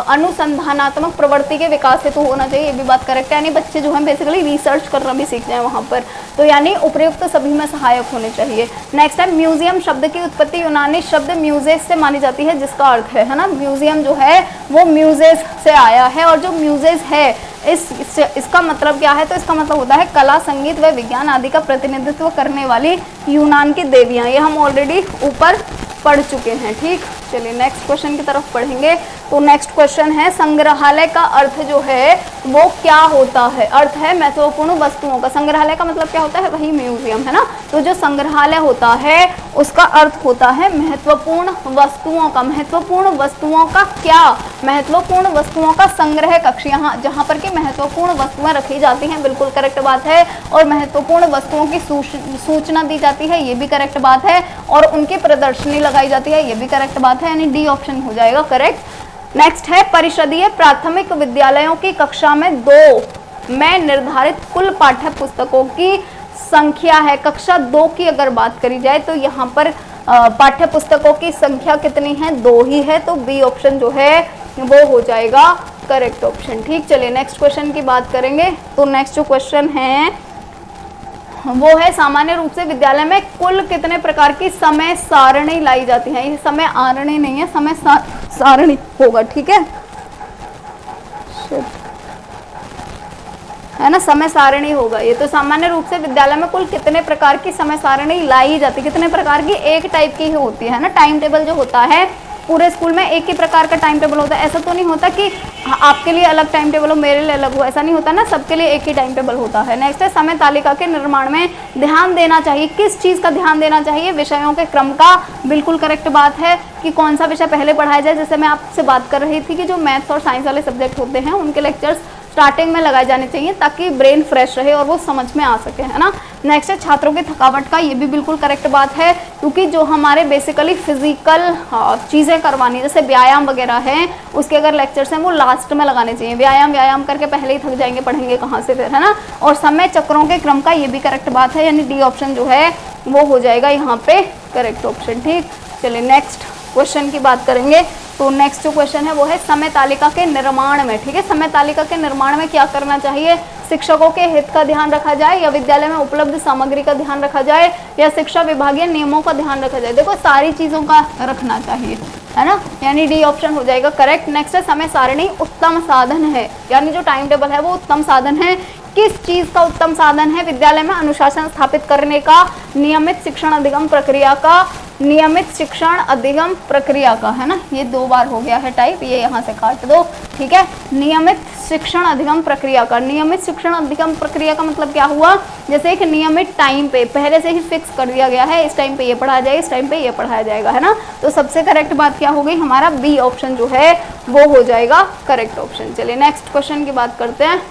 अनुसंधानात्मक प्रवृत्ति के विकास हेतु होना चाहिए, ये भी बात करेक्ट है। यानी बच्चे जो है बेसिकली रिसर्च करना भी सीख जाए वहाँ पर, तो यानी उपयुक्त सभी में सहायक होने चाहिए। नेक्स्ट है म्यूजियम शब्द की उत्पत्ति यूनानी शब्द म्यूजेस से मानी जाती है, जिसका अर्थ है ना, म्यूजियम जो है वो म्यूजेस से आया है। और जो म्यूजेस है इसका मतलब क्या है? तो इसका मतलब होता है कला, संगीत व विज्ञान आदि का प्रतिनिधित्व करने वाली यूनान की देवियां। ये हम ऑलरेडी ऊपर पढ़ चुके हैं। ठीक, चलिए नेक्स्ट क्वेश्चन की तरफ पढ़ेंगे। तो नेक्स्ट क्वेश्चन है संग्रहालय का अर्थ जो है वो क्या होता है? अर्थ है महत्वपूर्ण वस्तुओं का। संग्रहालय का मतलब क्या होता है? वही म्यूजियम है ना। तो जो संग्रहालय होता है उसका अर्थ होता है महत्वपूर्ण वस्तुओं का। महत्वपूर्ण वस्तुओं का क्या? महत्वपूर्ण वस्तुओं का संग्रह कक्ष, यहाँ जहाँ पर की महत्वपूर्ण वस्तुएं रखी जाती हैं, बिल्कुल करेक्ट बात है। और महत्वपूर्ण वस्तुओं की सूचना दी जाती है, ये भी करेक्ट बात है। और उनकी प्रदर्शनी लगाई जाती है, ये भी करेक्ट बात है, यानी डी ऑप्शन हो जाएगा करेक्ट। नेक्स्ट है परिषदीय प्राथमिक विद्यालयों की कक्षा में 2 में निर्धारित कुल पाठ्य पुस्तकों की संख्या है। कक्षा 2 की अगर बात करी जाए तो यहाँ पर पाठ्य पुस्तकों की संख्या कितनी है? 2 ही है। तो बी ऑप्शन जो है वो हो जाएगा करेक्ट ऑप्शन। ठीक, चलिए नेक्स्ट क्वेश्चन की बात करेंगे। तो नेक्स्ट जो क्वेश्चन है वो है सामान्य रूप से विद्यालय में कुल कितने प्रकार की समय सारणी लाई जाती है? ये समय आरणी नहीं है, समय सारणी होगा, ठीक है ना, समय सारणी होगा ये। तो सामान्य रूप से विद्यालय में कुल कितने प्रकार की समय सारणी लाई जाती है? कितने प्रकार की? एक टाइप की ही होती है ना। टाइम टेबल जो होता है पूरे स्कूल में एक ही प्रकार का टाइम टेबल होता है। ऐसा तो नहीं होता कि आपके लिए अलग टाइम टेबल हो, मेरे लिए अलग हो, ऐसा नहीं होता ना, सबके लिए एक ही टाइम टेबल होता है। नेक्स्ट है समय तालिका के निर्माण में ध्यान देना चाहिए। किस चीज़ का ध्यान देना चाहिए? विषयों के क्रम का। बिल्कुल करेक्ट बात है कि कौन सा विषय पहले पढ़ाया जाए। जैसे मैं आपसे बात कर रही थी कि जो मैथ्स और साइंस वाले सब्जेक्ट होते हैं उनके लेक्चर्स स्टार्टिंग में लगाए जाने चाहिए ताकि ब्रेन फ्रेश रहे और वो समझ में आ सके, है ना। नेक्स्ट है छात्रों की थकावट का। ये भी बिल्कुल करेक्ट बात है, क्योंकि जो हमारे बेसिकली फिजिकल चीज़ें करवानी, जैसे व्यायाम वगैरह हैं, उसके अगर लेक्चर्स हैं वो लास्ट में लगाने चाहिए। व्यायाम करके पहले ही थक जाएंगे, पढ़ेंगे कहाँ से फिर, है ना। और समय चक्रों के क्रम का, ये भी करेक्ट बात है, यानी डी ऑप्शन जो है वो हो जाएगा यहाँ पे करेक्ट ऑप्शन। ठीक, चलिए नेक्स्ट क्वेश्चन की बात करेंगे। तो नेक्स्ट जो क्वेश्चन है वो है समय तालिका के निर्माण में। ठीक है, समय तालिका के निर्माण में क्या करना चाहिए? शिक्षकों के हित का ध्यान रखा जाए, या विद्यालय में उपलब्ध सामग्री का ध्यान रखा जाए, या शिक्षा विभागीय नियमों का ध्यान रखा जाए। देखो सारी चीज़ों का रखना चाहिए, है ना, यानी डी ऑप्शन हो जाएगा करेक्ट। नेक्स्ट है समय सारणी उत्तम साधन है, यानी जो टाइम टेबल है वो उत्तम साधन है। किस चीज़ का उत्तम साधन है? विद्यालय में अनुशासन स्थापित करने का, नियमित शिक्षण अधिगम प्रक्रिया का, नियमित शिक्षण अधिगम प्रक्रिया का, है ना। ये 2 बार हो गया है टाइप, ये यहाँ से काट दो, ठीक है। नियमित शिक्षण अधिगम प्रक्रिया का। नियमित शिक्षण अधिगम प्रक्रिया का मतलब क्या हुआ? जैसे एक नियमित टाइम पे पहले से ही फिक्स कर दिया गया है, इस टाइम पे ये पढ़ाया जाएगा, इस टाइम पे ये पढ़ाया जाएगा, है ना। तो सबसे करेक्ट बात क्या हो गई? हमारा बी ऑप्शन जो है वो हो जाएगा करेक्ट ऑप्शन। चलिए नेक्स्ट क्वेश्चन की बात करते हैं।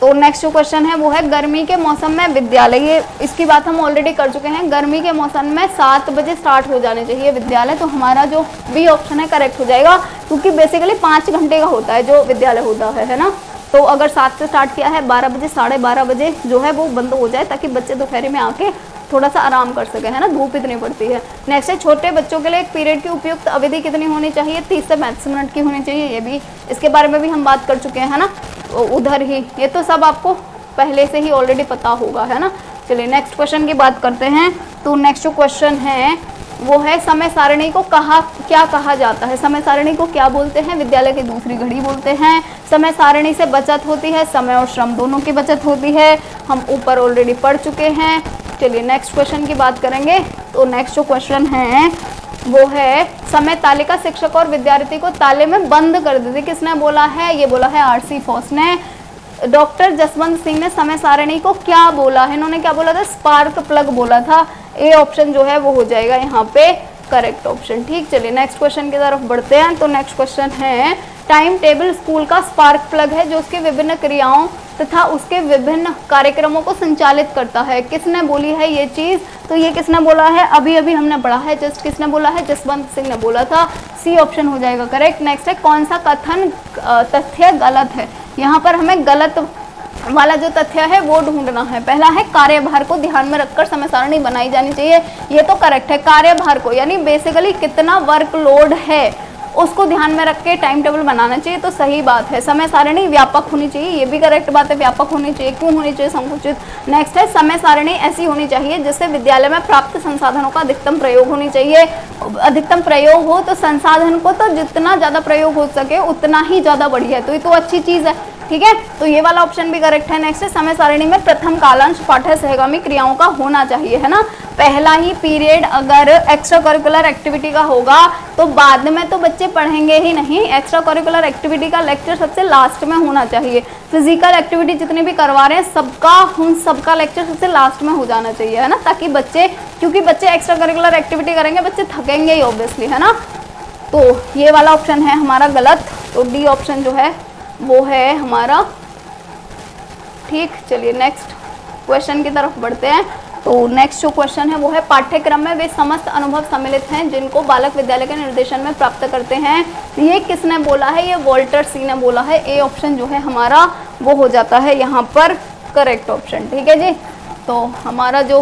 तो नेक्स्ट जो क्वेश्चन है वो है गर्मी के मौसम में विद्यालय। ये इसकी बात हम ऑलरेडी कर चुके हैं। गर्मी के मौसम में 7 बजे स्टार्ट हो जाने चाहिए विद्यालय। तो हमारा जो बी ऑप्शन है करेक्ट हो जाएगा, क्योंकि बेसिकली 5 घंटे का होता है जो विद्यालय होता है ना। तो अगर 7 से स्टार्ट किया है, 12 बजे 12:30 बजे जो है वो बंद हो जाए, ताकि बच्चे दोपहर में आके थोड़ा सा आराम कर सके, है ना, धूप इतनी पड़ती है। नेक्स्ट है छोटे बच्चों के लिए एक पीरियड की उपयुक्त अवधि कितनी होनी चाहिए? 30 से 35 मिनट की होनी चाहिए। ये भी, इसके बारे में भी हम बात कर चुके हैं, है ना, उधर ही। ये तो सब आपको पहले से ही ऑलरेडी पता होगा, है ना। चलिए नेक्स्ट क्वेश्चन की बात करते हैं। तो नेक्स्ट जो क्वेश्चन है वो है समय सारणी को क्या कहा जाता है? समय सारणी को क्या बोलते हैं? विद्यालय की दूसरी घड़ी बोलते हैं। समय सारणी से बचत होती है, समय और श्रम दोनों की बचत होती है, हम ऊपर ऑलरेडी पढ़ चुके हैं। चलिए नेक्स्ट क्वेश्चन की बात करेंगे। तो नेक्स्ट जो क्वेश्चन है वो है समय तालिका शिक्षक और विद्यार्थी को ताले में बंद कर देती। किसने बोला है? ये बोला है आरसी फोस ने। डॉक्टर जसवंत सिंह ने समय सारणी को क्या बोला है? इन्होंने क्या बोला था? स्पार्क प्लग बोला था। ए ऑप्शन जो है वो हो जाएगा यहाँ पे करेक्ट ऑप्शन। ठीक, चलिए नेक्स्ट क्वेश्चन की तरफ बढ़ते हैं। तो नेक्स्ट क्वेश्चन है टाइम टेबल स्कूल का स्पार्क प्लग है जो उसकी विभिन्न क्रियाओं तथा उसके विभिन्न कार्यक्रमों को संचालित करता है। किसने बोली है ये चीज़? तो ये किसने बोला है? अभी अभी हमने पढ़ा है, जस्ट किसने बोला है? जसवंत सिंह ने बोला था। सी ऑप्शन हो जाएगा करेक्ट। नेक्स्ट है कौन सा कथन तथ्य गलत है? यहाँ पर हमें गलत वाला जो तथ्य है वो ढूंढना है। पहला है कार्यभार को ध्यान में रखकर समय सारणी बनाई जानी चाहिए। ये तो करेक्ट है। कार्यभार को यानी बेसिकली कितना वर्कलोड है उसको ध्यान में रख के टाइम टेबल बनाना चाहिए, तो सही बात है। समय सारणी व्यापक होनी चाहिए, ये भी करेक्ट बात है। व्यापक होनी चाहिए, क्यों होनी चाहिए? संकुचित। नेक्स्ट है समय सारणी ऐसी होनी चाहिए जिससे विद्यालय में प्राप्त संसाधनों का अधिकतम प्रयोग होनी चाहिए। अधिकतम प्रयोग हो तो संसाधन को तो जितना ज़्यादा प्रयोग हो सके उतना ही ज़्यादा बढ़िया है, तो ये तो अच्छी चीज़ है। ठीक है, तो ये वाला ऑप्शन भी करेक्ट है। नेक्स्ट है समय सारिणी में प्रथम कालांश पाठ्य सहगामी क्रियाओं का होना चाहिए, है ना। पहला ही पीरियड अगर एक्स्ट्रा करिकुलर एक्टिविटी का होगा तो बाद में तो बच्चे पढ़ेंगे ही नहीं, एक्स्ट्रा करिकुलर एक्टिविटी का लेक्चर सबसे लास्ट में होना चाहिए। फिजिकल एक्टिविटी जितनी भी करवा रहे हैं सबका लेक्चर सबसे लास्ट में हो जाना चाहिए, है ना, ताकि बच्चे, क्योंकि बच्चे एक्स्ट्रा करिकुलर एक्टिविटी करेंगे बच्चे थकेंगे ही ऑब्वियसली, है ना। तो ये वाला ऑप्शन है हमारा गलत, तो डी ऑप्शन जो है वो है हमारा ठीक। चलिए नेक्स्ट क्वेश्चन की तरफ बढ़ते हैं। तो नेक्स्ट जो क्वेश्चन है वो है पाठ्यक्रम में वे समस्त अनुभव सम्मिलित हैं जिनको बालक विद्यालय के निर्देशन में प्राप्त करते हैं। ये किसने बोला है? ये वॉल्टर सी ने बोला है। ए ऑप्शन जो है हमारा वो हो जाता है यहाँ पर करेक्ट ऑप्शन, ठीक है जी। तो हमारा जो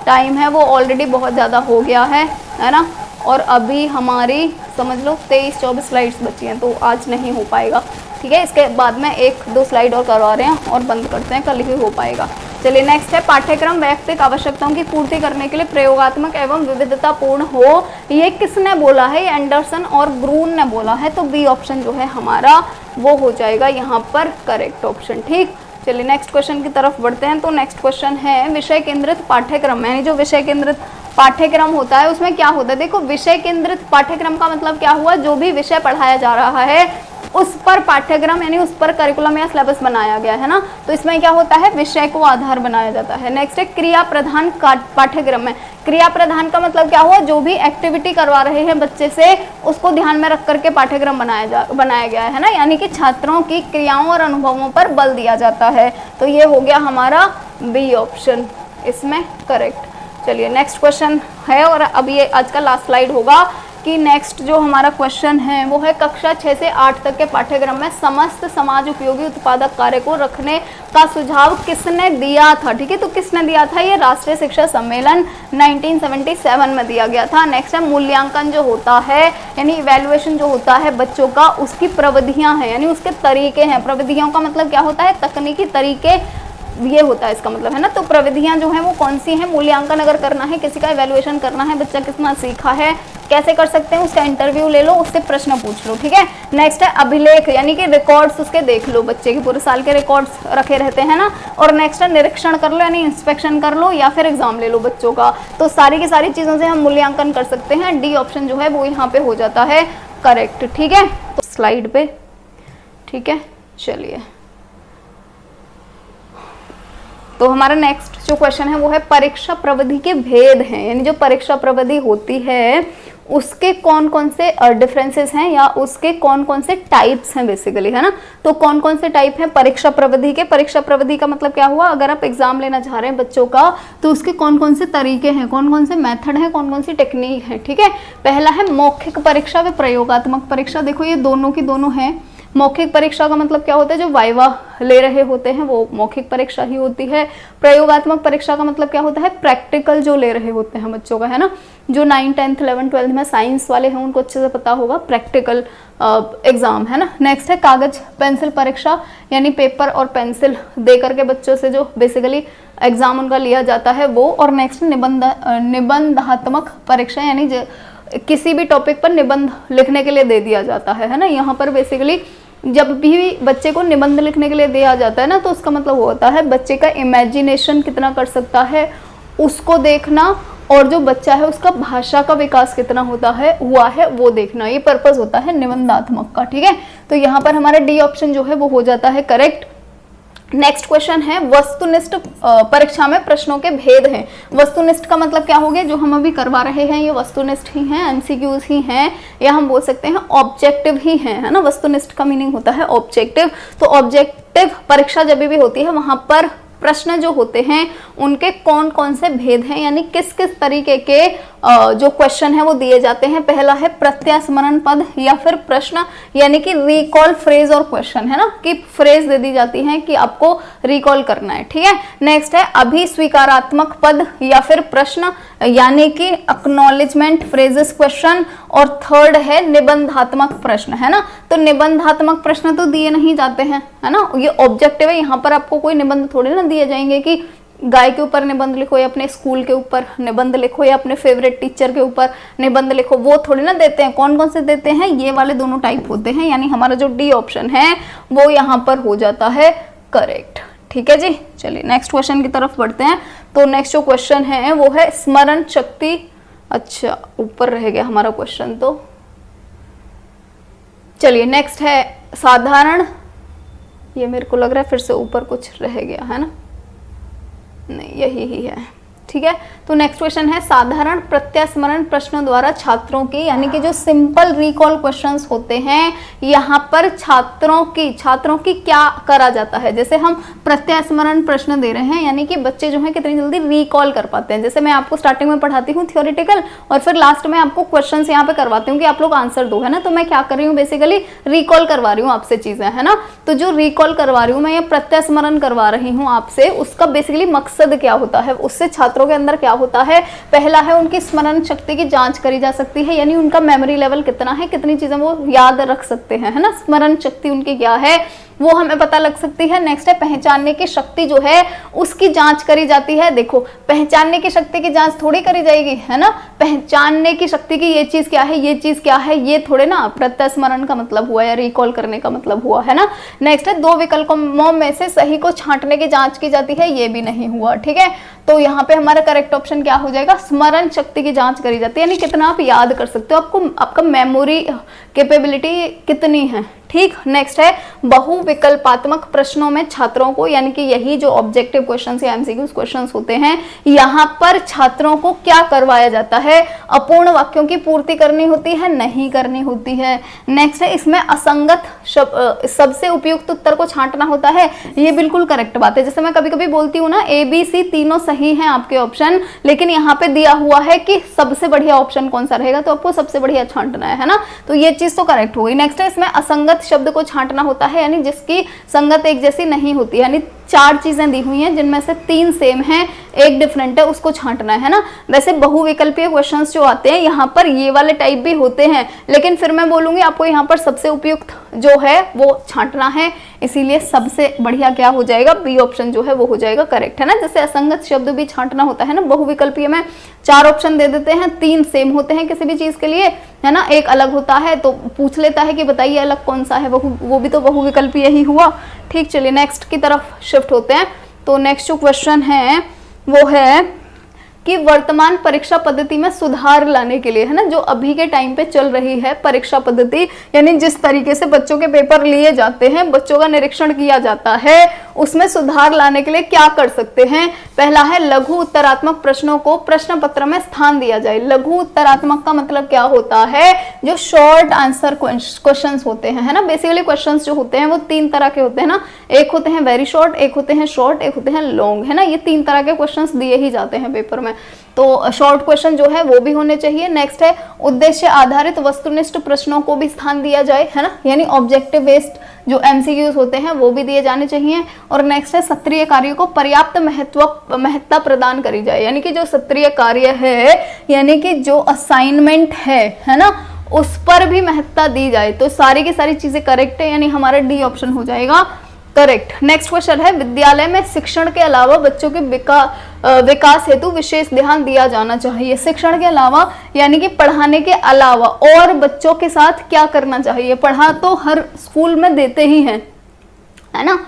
टाइम है वो ऑलरेडी बहुत ज़्यादा हो गया है ना, और अभी हमारी समझ लो 23-24 स्लाइड्स बची हैं, तो आज नहीं हो पाएगा, ठीक है। इसके बाद में 1-2 स्लाइड और करवा रहे हैं और बंद करते हैं, कल ही हो पाएगा। चलिए नेक्स्ट है पाठ्यक्रम वैयक्तिक आवश्यकताओं की पूर्ति करने के लिए प्रयोगात्मक एवं विविधतापूर्ण हो। ये किसने बोला है? ये एंडरसन और ब्रून ने बोला है। तो बी ऑप्शन जो है हमारा वो हो जाएगा यहाँ पर करेक्ट ऑप्शन, ठीक। चलिए नेक्स्ट क्वेश्चन की तरफ बढ़ते हैं। तो नेक्स्ट क्वेश्चन है विषय केंद्रित पाठ्यक्रम, यानी जो विषय केंद्रित पाठ्यक्रम होता है उसमें क्या होता है? देखो विषय केंद्रित पाठ्यक्रम का मतलब क्या हुआ? जो भी विषय पढ़ाया जा रहा है उस पर पाठ्यक्रम यानी उस पर करिकुलम या सिलेबस बनाया गया है ना, तो इसमें क्या होता है? विषय को आधार बनाया जाता है। नेक्स्ट है क्रिया प्रधान पाठ्यक्रम में। क्रिया प्रधान का मतलब क्या हुआ? जो भी एक्टिविटी करवा रहे हैं बच्चे से उसको ध्यान में रख करके पाठ्यक्रम बनाया गया है ना, यानी कि छात्रों की क्रियाओं और अनुभवों पर बल दिया जाता है। तो ये हो गया हमारा बी ऑप्शन इसमें करेक्ट। चलिए नेक्स्ट क्वेश्चन है, और अब ये आज का लास्ट स्लाइड होगा कि नेक्स्ट जो हमारा क्वेश्चन है वो है कक्षा 6 से 8 तक के पाठ्यक्रम में समस्त समाज उपयोगी उत्पादक कार्य को रखने का सुझाव किसने दिया था? ठीक है, तो किसने दिया था? ये राष्ट्रीय शिक्षा सम्मेलन 1977 में दिया गया था। नेक्स्ट है मूल्यांकन जो होता है यानी इवैल्यूएशन जो होता है बच्चों का, उसकी प्रविधियां हैं यानी उसके तरीके हैं। प्रविधियों का मतलब क्या होता है? तकनीकी तरीके, ये होता है इसका मतलब, है ना। तो प्रविधियां जो हैं वो कौन सी हैं? मूल्यांकन अगर करना है, किसी का इवैल्यूएशन करना है, बच्चा कितना सीखा है, कैसे कर सकते हैं, उसका इंटरव्यू ले लो, उससे प्रश्न पूछ लो, ठीक है। नेक्स्ट है अभिलेख यानी कि रिकॉर्ड्स उसके देख लो, बच्चे के पूरे साल के रिकॉर्ड्स रखे रहते हैं ना। और नेक्स्ट है निरीक्षण कर लो यानी इंस्पेक्शन कर लो, या फिर एग्जाम ले लो बच्चों का। तो सारी की सारी चीज़ों से हम मूल्यांकन कर सकते हैं। डी ऑप्शन जो है वो यहाँ पे हो जाता है करेक्ट, ठीक है। तो स्लाइड पे, ठीक है। चलिए तो हमारा नेक्स्ट जो क्वेश्चन है वो है परीक्षा प्रविधि के भेद हैं, यानी जो परीक्षा प्रविधि होती है उसके कौन कौन से डिफरेंसेस हैं या उसके कौन कौन से टाइप्स हैं बेसिकली, है ना। तो कौन कौन से टाइप हैं परीक्षा प्रविधि के? परीक्षा प्रविधि का मतलब क्या हुआ? अगर आप एग्जाम लेना चाह रहे हैं बच्चों का तो उसके कौन कौन से तरीके हैं, कौन कौन से मेथड हैं, कौन कौन सी टेक्निक है, ठीक है। पहला है मौखिक परीक्षा व प्रयोगात्मक परीक्षा। देखो ये दोनों की दोनों है। मौखिक परीक्षा का मतलब क्या होता है? जो वाइवा ले रहे होते हैं वो मौखिक परीक्षा ही होती है। प्रयोगात्मक परीक्षा का मतलब क्या होता है? प्रैक्टिकल जो ले रहे होते हैं बच्चों का, है ना। जो 9, 10, 11, 12 में साइंस वाले हैं उनको अच्छे से पता होगा, प्रैक्टिकल एग्जाम, है ना। नेक्स्ट है कागज पेंसिल परीक्षा, यानी पेपर और पेंसिल दे करके बच्चों से जो बेसिकली एग्जाम उनका लिया जाता है वो। और नेक्स्ट निबंधात्मक परीक्षा, यानी किसी भी टॉपिक पर निबंध लिखने के लिए दे दिया जाता है ना। यहाँ पर बेसिकली जब भी बच्चे को निबंध लिखने के लिए दिया जाता है ना, तो उसका मतलब होता है बच्चे का इमेजिनेशन कितना कर सकता है उसको देखना, और जो बच्चा है उसका भाषा का विकास कितना हुआ है वो देखना। ये पर्पस होता है निबंधात्मक का, ठीक है। तो यहाँ पर हमारा डी ऑप्शन जो है वो हो जाता है करेक्ट। नेक्स्ट क्वेश्चन है वस्तुनिष्ठ परीक्षा में प्रश्नों के भेद हैं। वस्तुनिष्ठ का मतलब क्या हो गया? जो हम अभी करवा रहे हैं ये वस्तुनिष्ठ ही हैं, एमसीक्यूज ही हैं, या हम बोल सकते हैं ऑब्जेक्टिव ही हैं, है ना। वस्तुनिष्ठ का मीनिंग होता है ऑब्जेक्टिव। तो ऑब्जेक्टिव परीक्षा जब भी होती है वहां पर प्रश्न जो होते हैं उनके कौन कौन से भेद हैं, यानी किस किस तरीके के जो क्वेश्चन है वो दिए जाते हैं। पहला है प्रत्यास्मरण पद या फिर प्रश्न, यानी कि रिकॉल फ्रेज और क्वेश्चन, है ना, कि फ्रेज दे दी जाती है कि आपको रिकॉल करना है, ठीक है। नेक्स्ट है अभिस्वीकारात्मक पद या फिर प्रश्न, यानी कि एक्नॉलेजमेंट फ्रेजेस क्वेश्चन। और थर्ड है निबंधात्मक प्रश्न, है ना। तो निबंधात्मक प्रश्न तो दिए नहीं जाते हैं, है ना, ये ऑब्जेक्टिव है। यहाँ पर आपको कोई निबंध थोड़े ना दिए जाएंगे कि गाय के ऊपर निबंध लिखो या अपने स्कूल के ऊपर निबंध लिखो या अपने फेवरेट टीचर के ऊपर निबंध लिखो, वो थोड़ी ना देते हैं। कौन कौन से देते हैं? ये वाले दोनों टाइप होते हैं, यानी हमारा जो डी ऑप्शन है वो यहाँ पर हो जाता है करेक्ट। ठीक है जी, चलिए नेक्स्ट क्वेश्चन की तरफ बढ़ते हैं। तो नेक्स्ट जो क्वेश्चन है वो है स्मरण शक्ति, अच्छा ऊपर रह गया हमारा क्वेश्चन, तो चलिए नेक्स्ट है साधारण, ये मेरे को लग रहा है फिर से ऊपर कुछ रह गया है ना, नहीं यही ही है। ठीक है, तो नेक्स्ट क्वेश्चन है साधारण प्रत्यास्मरण प्रश्नों द्वारा छात्रों की, यानी कि जो सिंपल रिकॉल क्वेश्चंस होते हैं यहाँ पर छात्रों की क्या करा जाता है। जैसे हम प्रत्यास्मरण प्रश्न दे रहे हैं, यानी कि बच्चे जो हैं कितनी जल्दी रिकॉल कर पाते हैं। जैसे मैं आपको स्टार्टिंग में पढ़ाती हूँ थियोरिटिकल और फिर लास्ट में आपको क्वेश्चन यहाँ पे करवाती हूँ कि आप लोग आंसर दो, है ना। तो मैं क्या कर रही हूँ, बेसिकली रिकॉल करवा रही हूँ आपसे चीजें, है ना। तो जो रिकॉल करवा रही हूँ मैं, ये प्रत्यास्मरण करवा रही हूँ आपसे, उसका बेसिकली मकसद क्या होता है, उससे छात्रों के अंदर क्या होता है। पहला है उनकी स्मरण शक्ति की जांच करी जा सकती है, यानी उनका मेमोरी लेवल कितना है, कितनी चीजें वो याद रख सकते हैं, है ना। स्मरण शक्ति उनकी क्या है वो हमें पता लग सकती है। नेक्स्ट है पहचानने की शक्ति जो है उसकी जांच करी जाती है। देखो पहचानने की शक्ति की जांच थोड़ी करी जाएगी, है ना। पहचानने की शक्ति की ये चीज क्या है, ये चीज क्या है, ये थोड़े ना प्रत्यास्मरण का मतलब हुआ या रिकॉल करने का मतलब हुआ, है ना। नेक्स्ट है दो विकल्पों में से सही को छांटने की जांच की जाती है, ये भी नहीं हुआ। ठीक है, तो यहाँ पे हमारा करेक्ट ऑप्शन क्या हो जाएगा, स्मरण शक्ति की जांच करी जाती है, यानी कितना आप याद कर सकते हो, आपको आपका मेमोरी कैपेबिलिटी कितनी है। ठीक, नेक्स्ट है बहुविकल्पात्मक प्रश्नों में छात्रों को, यानी कि यही जो ऑब्जेक्टिव क्वेश्चंस या एमसीक्यूज क्वेश्चंस होते हैं, यहाँ पर छात्रों को क्या करवाया जाता है, अपूर्ण वाक्यों की पूर्ति करनी होती है, नहीं करनी होती है। नेक्स्ट है इसमें असंगत सबसे उपयुक्त उत्तर को छांटना होता है, ये बिल्कुल करेक्ट बात है। जैसे मैं कभी कभी बोलती हूँ ना ए बी सी तीनों सही हैं आपके ऑप्शन, लेकिन यहाँ पे दिया हुआ है कि सबसे बढ़िया ऑप्शन कौन सा रहेगा, तो आपको सबसे बढ़िया छांटना है ना, तो ये चीज तो करेक्ट हो गई। नेक्स्ट है इसमें असंगत शब्द को छांटना होता है, यानी जिसकी संगत एक जैसी नहीं होती, यानी चार चीजें दी हुई हैं जिनमें से तीन सेम हैं, एक डिफरेंट है, उसको छांटना है ना। वैसे बहुविकल्पीय क्वेश्चंस जो आते हैं यहाँ पर ये वाले टाइप भी होते हैं, लेकिन फिर मैं बोलूंगी आपको यहाँ पर सबसे उपयुक्त जो है वो छांटना है, इसीलिए सबसे बढ़िया क्या हो जाएगा, बी ऑप्शन जो है वो हो जाएगा करेक्ट, है ना। जैसे असंगत शब्द भी छांटना होता है ना, बहुविकल्पीय में चार ऑप्शन दे देते हैं, तीन सेम होते हैं किसी भी चीज के लिए, है ना, एक अलग होता है तो पूछ लेता है कि बताइए अलग कौन सा है, वो भी तो बहुविकल्पीय ही हुआ। ठीक, चलिए नेक्स्ट की तरफ शिफ्ट होते हैं। तो नेक्स्ट जो क्वेश्चन है वो है कि वर्तमान परीक्षा पद्धति में सुधार लाने के लिए, है ना, जो अभी के टाइम पे चल रही है परीक्षा पद्धति, यानी जिस तरीके से बच्चों के पेपर लिए जाते हैं, बच्चों का निरीक्षण किया जाता है, उसमें सुधार लाने के लिए क्या कर सकते हैं। पहला है लघु उत्तरात्मक प्रश्नों को प्रश्न पत्र में स्थान दिया जाए। लघु उत्तरात्मक का मतलब क्या होता है, जो शॉर्ट आंसर क्वेश्चंस होते हैं, है ना। बेसिकली क्वेश्चंस जो होते हैं वो तीन तरह के होते हैं ना, एक होते हैं वेरी शॉर्ट, एक होते हैं शॉर्ट, एक होते हैं लॉन्ग, है ना। ये तीन तरह के क्वेश्चंस दिए ही जाते हैं पेपर में, तो शॉर्ट क्वेश्चन जो है वो भी होने चाहिए। नेक्स्ट है उद्देश्य आधारित वस्तुनिष्ठ प्रश्नों को भी स्थान दिया जाए, है ना, यानी ऑब्जेक्टिव बेस्ड जो एमसीक्यूज होते हैं वो भी दिए जाने चाहिए। और नेक्स्ट है सत्रीय कार्यों को पर्याप्त महत्ता प्रदान करी जाए, यानी कि जो सत्रीय कार्य है, यानी कि जो असाइनमेंट है ना, उस पर भी महत्ता दी जाए। तो सारी की सारी चीजें करेक्ट है, यानी हमारा डी ऑप्शन हो जाएगा करेक्ट। नेक्स्ट क्वेश्चन है विद्यालय में शिक्षण के अलावा बच्चों के विकास हेतु विशेष ध्यान दिया जाना चाहिए। शिक्षण के अलावा यानी कि पढ़ाने के अलावा और बच्चों के साथ क्या करना चाहिए। पढ़ा तो हर स्कूल में देते ही हैं, है ना,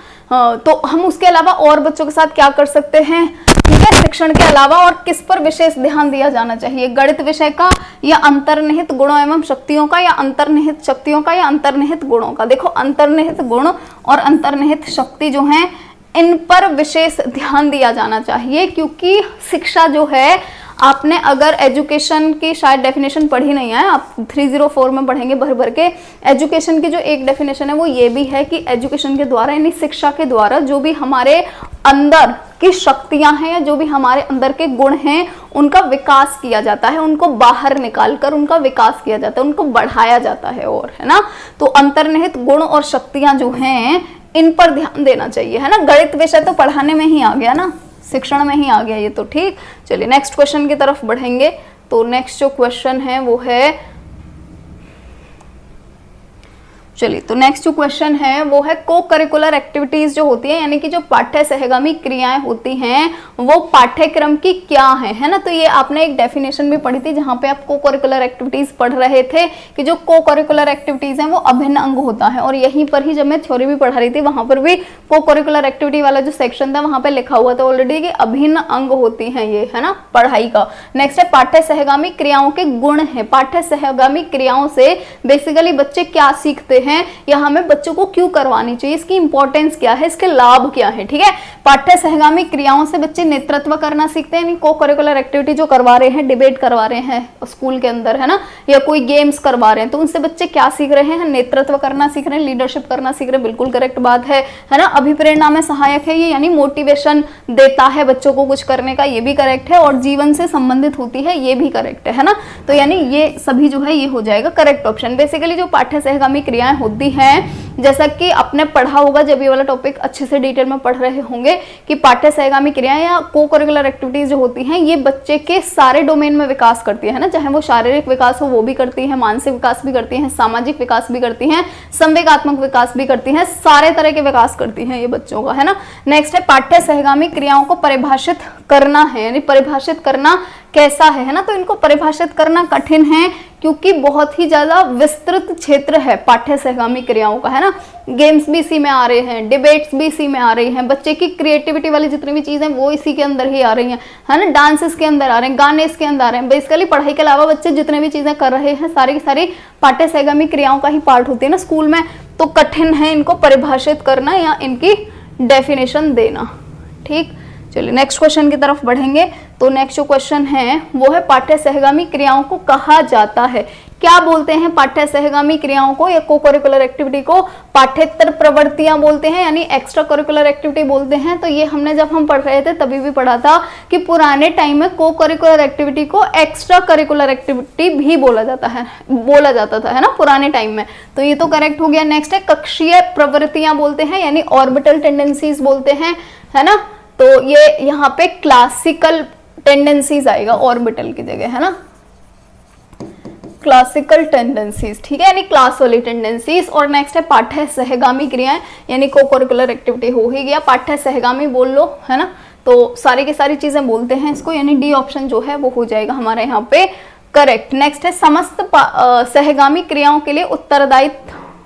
तो हम उसके अलावा और बच्चों के साथ क्या कर सकते हैं। ठीक है, शिक्षण के अलावा और किस पर विशेष ध्यान दिया जाना चाहिए, गणित विषय का या अंतर्निहित गुणों एवं शक्तियों का, या अंतर्निहित शक्तियों का या अंतर्निहित गुणों का। देखो अंतर्निहित गुण और अंतर्निहित शक्ति जो हैं इन पर विशेष ध्यान दिया जाना चाहिए, क्योंकि शिक्षा जो है, आपने अगर एजुकेशन की शायद डेफिनेशन पढ़ी नहीं है, आप 304 में पढ़ेंगे भर भर के। एजुकेशन की जो एक डेफिनेशन है वो ये भी है कि एजुकेशन के द्वारा यानी शिक्षा के द्वारा जो भी हमारे अंदर की शक्तियां हैं या जो भी हमारे अंदर के गुण हैं उनका विकास किया जाता है, उनको बाहर निकाल कर उनका विकास किया जाता है, उनको बढ़ाया जाता है, और है ना। तो अंतर्निहित गुण और शक्तियां जो हैं इन पर ध्यान देना चाहिए, है ना। गणित विषय तो पढ़ाने में ही आ गया ना, शिक्षण में ही आ गया ये तो। ठीक, चलिए नेक्स्ट क्वेश्चन की तरफ बढ़ेंगे। तो नेक्स्ट जो क्वेश्चन है वो है चलिए, तो नेक्स्ट जो क्वेश्चन है वो है को करिकुलर एक्टिविटीज जो होती है, यानी कि जो पाठ्य सहगामी क्रियाएं होती हैं वो पाठ्यक्रम की क्या है ना। तो ये आपने एक डेफिनेशन भी पढ़ी थी जहां पे आप को करिकुलर एक्टिविटीज पढ़ रहे थे कि जो को करिकुलर एक्टिविटीज हैं वो अभिन्न अंग होता है। और यहीं पर ही जब मैं थ्योरी भी पढ़ा रही थी वहां पर भी को करिकुलर एक्टिविटी वाला जो सेक्शन था वहां पर लिखा हुआ था ऑलरेडी कि अभिन्न अंग होती है ये, है ना, पढ़ाई का। नेक्स्ट है पाठ्य सहगामी क्रियाओं के गुण है। पाठ्य सहगामी क्रियाओं से बेसिकली बच्चे क्या सीखते हैं या हमें बच्चों को क्यों करवानी चाहिए, इसकी इंपॉर्टेंस क्या है, इसके लाभ क्या है। ठीक है, पाठ्य सहगामी क्रियाओं से बच्चे नेतृत्व करना सीखते हैं, को करिकुलर एक्टिविटी जो करवा रहे हैं, डिबेट करवा रहे हैं स्कूल के अंदर, है ना, या कोई गेम्स करवा रहे हैं, तो उनसे बच्चे क्या सीख रहे हैं, नेतृत्व करना सीख रहे हैं, लीडरशिप करना सीख रहे हैं। बिल्कुल करेक्ट बात है ना। अभिप्रेरणा में सहायक है ये, यानी मोटिवेशन देता है बच्चों को कुछ करने का, ये भी करेक्ट है। और जीवन से संबंधित होती है, ये भी करेक्ट है ना। तो यानी ये सभी जो है ये हो जाएगा करेक्ट ऑप्शन। बेसिकली जो पाठ्य सहगामी क्रियाएं होती हैं, जैसा कि आपने पढ़ा होगा जब ये वाला टॉपिक अच्छे से डिटेल में पढ़ रहे होंगे कि पाठ्य सहगामी क्रियाएं या को करिकुलर एक्टिविटीज जो होती हैं ये बच्चे के सारे डोमेन में विकास करती है ना, चाहे वो शारीरिक विकास हो वो भी करती है, मानसिक विकास भी करती है, सामाजिक विकास भी करती हैं, संवेगात्मक विकास भी करती हैं, सारे तरह के विकास करती हैं ये बच्चों का, है ना। नेक्स्ट है पाठ्य सहगामी क्रियाओं को परिभाषित करना है, यानी परिभाषित करना कैसा है ना। तो इनको परिभाषित करना कठिन है क्योंकि बहुत ही ज्यादा विस्तृत क्षेत्र है पाठ्य सहगामी क्रियाओं का, है ना। गेम्स भी इसी में आ रहे हैं, डिबेट्स भी इसी में आ रही हैं, बच्चे की क्रिएटिविटी वाली जितनी भी चीजें वो इसी के अंदर ही आ रही हैं, है ना। डांसेस के अंदर आ रहे हैं, गाने इसके अंदर आ रहे हैं। बेसिकली पढ़ाई के अलावा बच्चे जितने भी चीजें कर रहे हैं सारी की सारी पाठ्य सहगामी क्रियाओं का ही पार्ट होती है ना स्कूल में। तो कठिन है इनको परिभाषित करना या इनकी डेफिनेशन देना। ठीक, चलिए नेक्स्ट क्वेश्चन की तरफ बढ़ेंगे। तो नेक्स्ट जो क्वेश्चन है वो है पाठ्य सहगामी क्रियाओं को कहा जाता है, क्या बोलते हैं पाठ्य सहगामी क्रियाओं को या को करिकुलर एक्टिविटी को? पाठ्येतर प्रवृत्तियां बोलते हैं, यानी एक्स्ट्रा करिकुलर एक्टिविटी बोलते हैं। तो ये हमने जब हम पढ़ रहे थे तभी भी पढ़ा था कि पुराने टाइम में को करिकुलर एक्टिविटी को एक्स्ट्रा करिकुलर एक्टिविटी भी बोला जाता था, है ना, पुराने टाइम में। तो ये तो करेक्ट हो गया। नेक्स्ट है कक्षीय प्रवृत्तियां बोलते हैं, यानी ऑर्बिटल टेंडेंसीज बोलते हैं, है ना। तो ये यहाँ पे क्लासिकल टेंडेंसीज आएगा ऑर्बिटल की जगह, है ना, क्लासिकल टेंडेंसीज। ठीक है, यानी क्लास वाली टेंडेंसीज। और नेक्स्ट है पाठ्य सहगामी क्रियाएं, यानी को करिकुलर एक्टिविटी हो ही गया, पाठ्य सहगामी बोल लो, है ना। तो सारी की सारी चीजें बोलते हैं इसको, यानी डी ऑप्शन जो है वो हो जाएगा हमारे यहाँ पे करेक्ट। नेक्स्ट है समस्त सहगामी क्रियाओं के लिए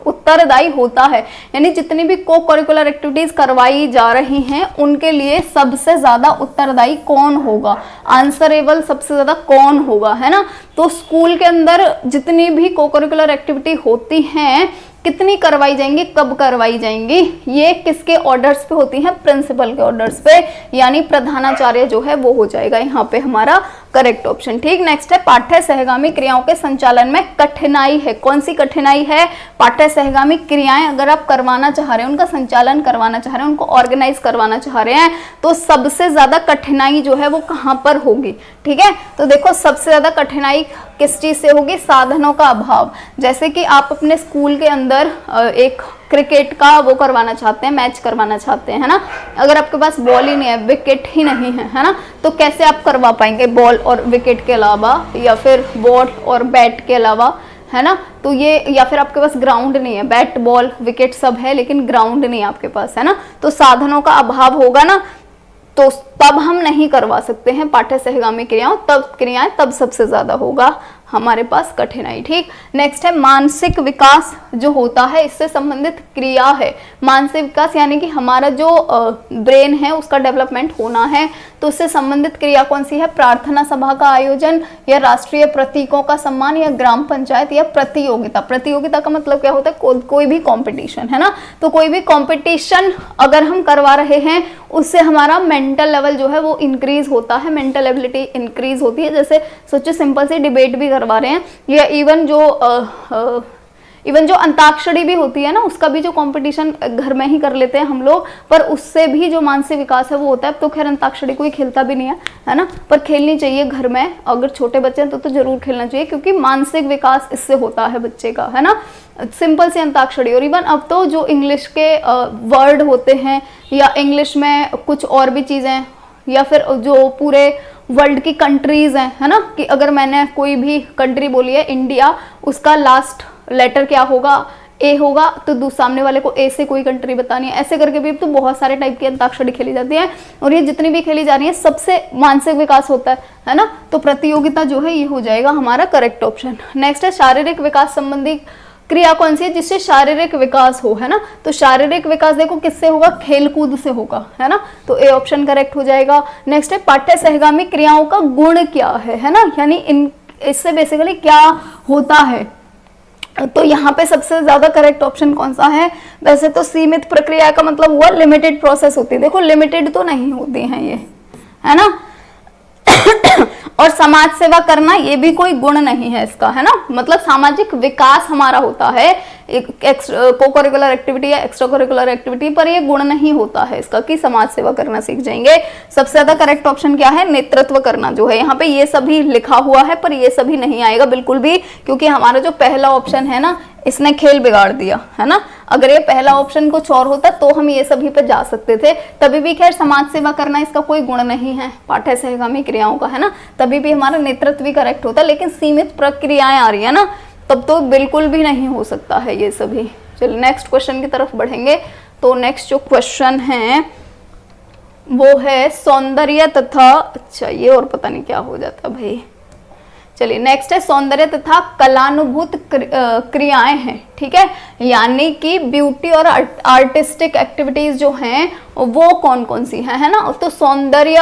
उत्तरदायी होता है, यानी जितनी भी को करिकुलर एक्टिविटीज करवाई जा रही हैं उनके लिए सबसे ज्यादा उत्तरदायी कौन होगा, आंसरेबल सबसे ज्यादा कौन होगा, है ना। तो स्कूल के अंदर जितनी भी को करिकुलर एक्टिविटी होती हैं कितनी करवाई जाएंगी, कब करवाई जाएंगी, ये किसके ऑर्डर्स पे होती हैं, प्रिंसिपल के ऑर्डर्स पे, यानी प्रधानाचार्य जो है वो हो जाएगा यहाँ पे हमारा करेक्ट ऑप्शन। ठीक, नेक्स्ट है पाठ्य सहगामी क्रियाओं के संचालन में कठिनाई है। कौन सी कठिनाई है? पाठ्य सहगामी क्रियाएं अगर आप करवाना चाह रहे हैं, उनका संचालन करवाना चाह रहे हैं, उनको ऑर्गेनाइज करवाना चाह रहे हैं, तो सबसे ज्यादा कठिनाई जो है वो कहाँ पर होगी? ठीक है, तो देखो सबसे ज्यादा कठिनाई किस चीज से होगी? साधनों का अभाव। जैसे कि आप अपने स्कूल के अंदर एक क्रिकेट का वो करवाना चाहते हैं, मैच करवाना चाहते हैं, है ना। अगर आपके पास बॉल ही नहीं है, विकेट ही नहीं है ना, तो कैसे आप करवा पाएंगे बॉल और विकेट के अलावा, या फिर बॉल और बैट के अलावा, है ना। तो ये, या फिर आपके पास ग्राउंड नहीं है, बैट बॉल विकेट सब है लेकिन ग्राउंड नहीं है आपके पास, है ना। तो साधनों का अभाव होगा ना, तो तब हम नहीं करवा सकते हैं पाठ्य सहगामी क्रियाएं, तब सबसे ज्यादा होगा हमारे पास कठिनाई। ठीक, नेक्स्ट है मानसिक विकास जो होता है इससे संबंधित क्रिया है। मानसिक विकास यानी कि हमारा जो ब्रेन है उसका डेवलपमेंट होना है, तो उससे संबंधित क्रिया कौन सी है? प्रार्थना सभा का आयोजन, या राष्ट्रीय प्रतीकों का सम्मान, या ग्राम पंचायत, या प्रतियोगिता। प्रतियोगिता का मतलब क्या होता है? कोई भी कॉम्पिटिशन, है ना। तो कोई भी कॉम्पिटिशन अगर हम करवा रहे हैं उससे हमारा मेंटल लेवल जो है वो इंक्रीज होता है, मेंटल एबिलिटी इंक्रीज होती है। जैसे सोचो सिंपल सी डिबेट भी करवा रहे हैं, या इवन जो अंताक्षरी भी होती है ना, उसका भी जो कंपटीशन घर में ही कर लेते हैं हम लोग, पर उससे भी जो मानसिक विकास है वो होता है। तो खैर अंताक्षरी कोई खेलता भी नहीं है ना, पर खेलनी चाहिए घर में, अगर छोटे बच्चे हैं तो जरूर खेलना चाहिए, क्योंकि मानसिक विकास इससे होता है बच्चे का, है ना। सिंपल सी अंताक्षरी। और इवन अब तो जो इंग्लिश के वर्ड होते हैं, या इंग्लिश में कुछ और भी चीजें, या फिर जो पूरे वर्ल्ड की कंट्रीज हैं, है ना, कि अगर मैंने कोई भी कंट्री बोली है इंडिया, उसका लास्ट लेटर क्या होगा? ए होगा तो सामने वाले को ए से कोई कंट्री बतानी है, ऐसे करके भी तो बहुत सारे टाइप की अंताक्षरी खेली जाती है और ये जितनी भी खेली जा रही है सबसे मानसिक विकास होता है ना। तो प्रतियोगिता जो है ये हो जाएगा हमारा करेक्ट ऑप्शन। नेक्स्ट है शारीरिक विकास संबंधी क्रिया कौन सी है जिससे शारीरिक विकास हो, है ना। तो शारीरिक विकास देखो किससे होगा, खेल कूद से होगा, है ना। तो ए ऑप्शन करेक्ट हो जाएगा। नेक्स्ट है पाठ्य सहगामी क्रियाओं का गुण क्या है ना, यानी इन इससे बेसिकली क्या होता है। तो यहाँ पे सबसे ज्यादा करेक्ट ऑप्शन कौन सा है, वैसे तो सीमित प्रक्रिया का मतलब हुआ लिमिटेड प्रोसेस होती है, देखो लिमिटेड तो नहीं होती हैं ये, है ना। और समाज सेवा करना ये भी कोई गुण नहीं है इसका, है ना, मतलब सामाजिक विकास हमारा होता है को करिकुलर एक्टिविटी या एक्स्ट्रा करिकुलर एक्टिविटी, पर ये गुण नहीं होता है इसका कि समाज सेवा करना सीख जाएंगे। सबसे ज्यादा करेक्ट ऑप्शन क्या है, नेतृत्व करना जो है, यहाँ पे ये सभी लिखा हुआ है पर ये सभी नहीं आएगा बिल्कुल भी, क्योंकि हमारा जो पहला ऑप्शन है ना इसने खेल बिगाड़ दिया, है ना। अगर ये पहला ऑप्शन कुछ और होता तो हम ये सभी पे जा सकते थे, तभी भी खैर समाज सेवा करना इसका कोई गुण नहीं है पाठ्य सहगामी क्रियाओं का, है ना, तभी भी हमारा नेतृत्व भी करेक्ट होता, लेकिन सीमित प्रक्रियाएं आ रही है ना तब तो बिल्कुल भी नहीं हो सकता है ये सभी। चलिए नेक्स्ट क्वेश्चन की तरफ बढ़ेंगे। तो नेक्स्ट जो क्वेश्चन है वो है सौंदर्य तथा, अच्छा ये और पता नहीं क्या हो जाता भाई। चलिए नेक्स्ट है सौंदर्य तथा कलानुभूत क्रियाएं हैं, ठीक है, यानी कि ब्यूटी और आर्टिस्टिक एक्टिविटीज जो हैं वो कौन कौन सी हैं, है ना। तो सौंदर्य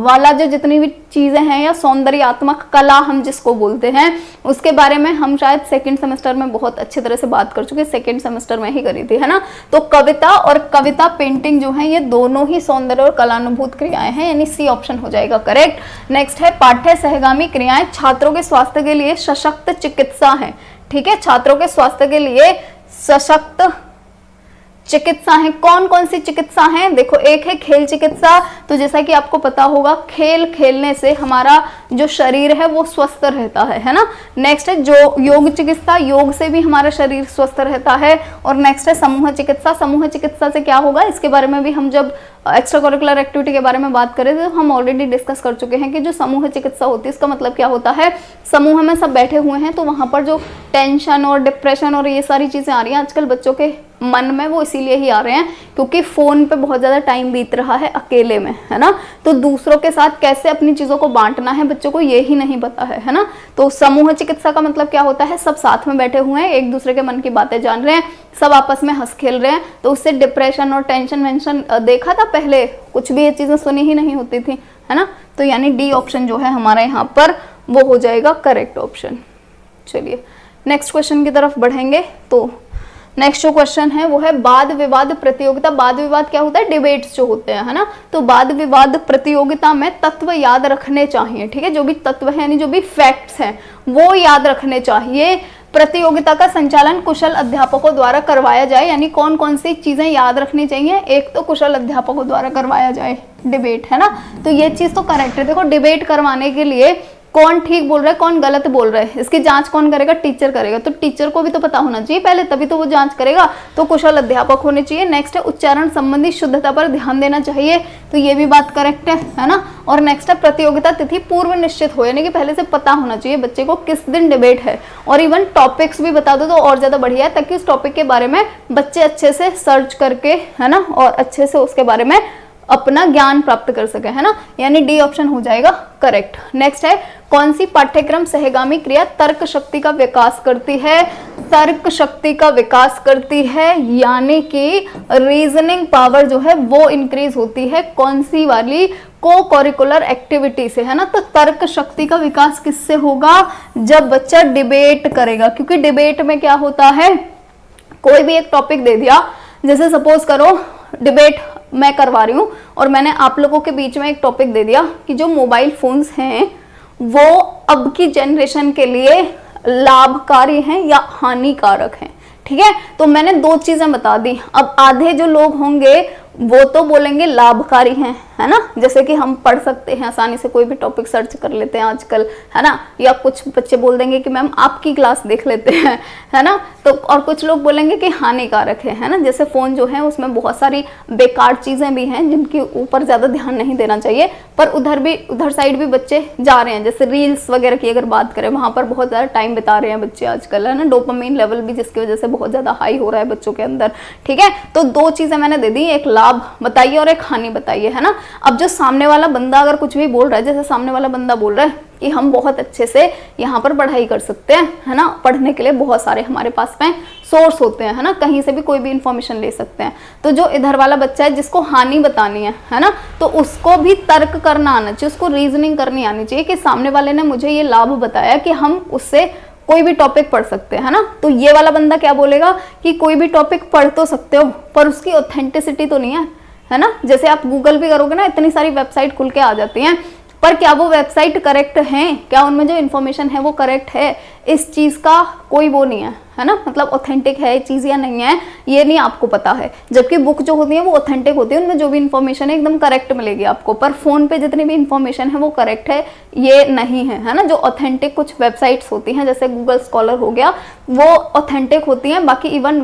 वाला जो जितनी भी चीजें हैं या सौंदर्यात्मक कला हम जिसको बोलते हैं उसके बारे में हम शायद सेकंड सेमेस्टर में बहुत अच्छी तरह से बात कर चुके, सेकंड सेमेस्टर में ही करी थी, है ना। तो कविता और कविता पेंटिंग जो है ये दोनों ही सौंदर्य और कलानुभूत क्रियाएं हैं, यानी सी ऑप्शन हो जाएगा करेक्ट। नेक्स्ट है पाठ्य सहगामी क्रियाएं छात्रों के स्वास्थ्य के लिए सशक्त चिकित्सा है, ठीक है, छात्रों के स्वास्थ्य के लिए सशक्त चिकित्सा है। कौन कौन सी चिकित्सा है, देखो एक है खेल चिकित्सा, तो जैसा कि आपको पता होगा खेल खेलने से हमारा जो शरीर है वो स्वस्थ रहता है ना। नेक्स्ट है जो योग चिकित्सा, योग से भी हमारा शरीर स्वस्थ रहता है। और नेक्स्ट है समूह चिकित्सा, समूह चिकित्सा से क्या होगा इसके बारे में भी हम जब एक्स्ट्रा करिकुलर एक्टिविटी के बारे में बात करें तो हम ऑलरेडी डिस्कस कर चुके हैं कि जो समूह चिकित्सा होती है इसका मतलब क्या होता है, समूह में सब बैठे हुए हैं तो वहां पर जो टेंशन और डिप्रेशन और ये सारी चीजें आ रही हैं आजकल बच्चों के मन में, वो इसीलिए ही आ रहे हैं क्योंकि फोन पे बहुत ज्यादा टाइम बीत रहा है अकेले में, है ना। तो दूसरों के साथ कैसे अपनी चीजों को बांटना है बच्चों को ये ही नहीं पता है ना। तो समूह चिकित्सा का मतलब क्या होता है, सब साथ में बैठे हुए हैं, एक दूसरे के मन की बातें जान रहे हैं, सब आपस में हंस खेल रहे हैं, तो उससे डिप्रेशन और टेंशन वेंशन देखा था पहले, कुछ भी ये चीजें सुनी ही नहीं होती थी, है ना। तो यानी डी ऑप्शन जो है हमारा यहाँ पर वो हो जाएगा करेक्ट ऑप्शन। चलिए नेक्स्ट क्वेश्चन की तरफ बढ़ेंगे। तो नेक्स्ट जो क्वेश्चन है वो है वाद विवाद प्रतियोगिता। वाद विवाद क्या होता है, डिबेट्स जो होते हैं, है ना। तो वाद विवाद प्रतियोगिता में तत्व याद रखने चाहिए, ठीक है, जो भी तत्व है यानी जो भी फैक्ट्स हैं वो याद रखने चाहिए। प्रतियोगिता का संचालन कुशल अध्यापकों द्वारा करवाया जाए, यानी कौन कौन सी चीजें याद रखनी चाहिए, एक तो कुशल अध्यापकों द्वारा करवाया जाए डिबेट, है ना। तो ये चीज तो करेक्ट है। देखो डिबेट करवाने के लिए कौन ठीक बोल रहा है कौन गलत बोल रहा है इसकी जांच कौन करेगा, टीचर करेगा, तो टीचर को भी तो पता होना चाहिए पहले, तभी तो वो जांच करेगा, तो कुशल अध्यापक होने चाहिए। नेक्स्ट है उच्चारण संबंधी शुद्धता पर ध्यान देना चाहिए, तो ये भी बात करेक्ट है ना। और नेक्स्ट है प्रतियोगिता तिथि पूर्व निश्चित हो, यानी कि पहले से पता होना चाहिए बच्चे को किस दिन डिबेट है, और इवन टॉपिक्स भी बता दो तो और ज्यादा बढ़िया है, ताकि उस टॉपिक के बारे में बच्चे अच्छे से सर्च करके, है ना, और अच्छे से उसके बारे में अपना ज्ञान प्राप्त कर सके, है ना, यानी डी ऑप्शन हो जाएगा करेक्ट। नेक्स्ट है कौन सी पाठ्यक्रम सहगामी क्रिया तर्क शक्ति का विकास करती है, तर्क शक्ति का विकास करती है, यानी कि रीजनिंग पावर जो है वो इंक्रीज होती है, कौन सी वाली, को करिकुलर एक्टिविटी से, है ना। तो तर्क शक्ति का विकास किससे होगा, जब बच्चा डिबेट करेगा, क्योंकि डिबेट में क्या होता है, कोई भी एक टॉपिक दे दिया, जैसे सपोज करो डिबेट मैं करवा रही हूँ और मैंने आप लोगों के बीच में एक टॉपिक दे दिया कि जो मोबाइल फोन्स हैं वो अब की जनरेशन के लिए लाभकारी हैं या हानिकारक हैं, ठीक है। तो मैंने दो चीजें बता दी, अब आधे जो लोग होंगे वो तो बोलेंगे लाभकारी हैं, है ना, जैसे कि हम पढ़ सकते हैं आसानी से, कोई भी टॉपिक सर्च कर लेते हैं आजकल, है ना, या कुछ बच्चे बोल देंगे कि मैम आपकी क्लास देख लेते हैं, है ना, तो और कुछ लोग बोलेंगे कि हानिकारक है ना, जैसे फ़ोन जो है उसमें बहुत सारी बेकार चीज़ें भी हैं जिनके ऊपर ज़्यादा ध्यान नहीं देना चाहिए, पर उधर साइड भी बच्चे जा रहे हैं, जैसे रील्स वगैरह की अगर बात करें, वहाँ पर बहुत ज़्यादा टाइम बिता रहे हैं बच्चे आजकल, है ना, डोपामाइन लेवल भी जिसकी वजह से बहुत ज़्यादा हाई हो रहा है बच्चों के अंदर, ठीक है। तो 2 चीज़ें मैंने दे दी, एक लाभ बताइए और एक हानि बताइए, है ना। अब जो सामने वाला बंदा अगर कुछ भी बोल रहा है, जैसे सामने वाला बंदा बोल रहा है कि हम बहुत अच्छे से यहाँ पर पढ़ाई कर सकते हैं, है ना, पढ़ने के लिए बहुत सारे हमारे पास में सोर्स होते हैं, है ना, कहीं से भी कोई भी इंफॉर्मेशन ले सकते हैं। तो जो इधर वाला बच्चा है जिसको हानि बतानी है ना, तो उसको भी तर्क करना आना चाहिए, उसको रीजनिंग करनी आनी चाहिए कि सामने वाले ने मुझे ये लाभ बताया कि हम उससे कोई भी टॉपिक पढ़ सकते हैं, है ना। तो ये वाला बंदा क्या बोलेगा कि कोई भी टॉपिक पढ़ तो सकते हो पर उसकी ऑथेंटिसिटी तो नहीं है ना। जैसे आप गूगल भी करोगे ना, इतनी सारी वेबसाइट खुल के आ जाती हैं, पर क्या वो वेबसाइट करेक्ट है, क्या उनमें जो इन्फॉर्मेशन है वो करेक्ट है, इस चीज़ का कोई वो नहीं है ना, मतलब ऑथेंटिक है चीज़ या नहीं है ये नहीं आपको पता है। जबकि बुक जो होती है वो ऑथेंटिक होती है, उनमें जो भी इन्फॉर्मेशन है एकदम करेक्ट मिलेगी आपको, पर फोन पे जितनी भी इन्फॉर्मेशन है वो करेक्ट है ये नहीं है ना। जो ऑथेंटिक कुछ वेबसाइट्स होती हैं जैसे गूगल स्कॉलर हो गया, वो ऑथेंटिक होती हैं, बाकी इवन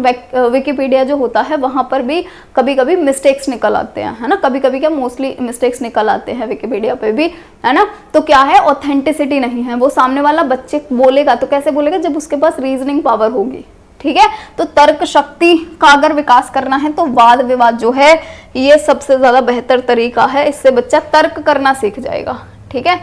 विकिपीडिया जो होता है वहाँ पर भी कभी कभी मिस्टेक्स निकल आते हैं, है ना, कभी कभी क्या मोस्टली मिस्टेक्स निकल आते हैं विकिपीडिया पे भी, है ना। तो क्या है, ऑथेंटिसिटी नहीं है। वो सामने वाला बच्चे बोलेगा तो कैसे बोलेगा, जब उसके पास रीजनिंग पावर होगी, ठीक है। तो तर्क शक्ति का अगर विकास करना है तो वाद विवाद जो है ये सबसे ज्यादा बेहतर तरीका है, इससे बच्चा तर्क करना सीख जाएगा, ठीक है।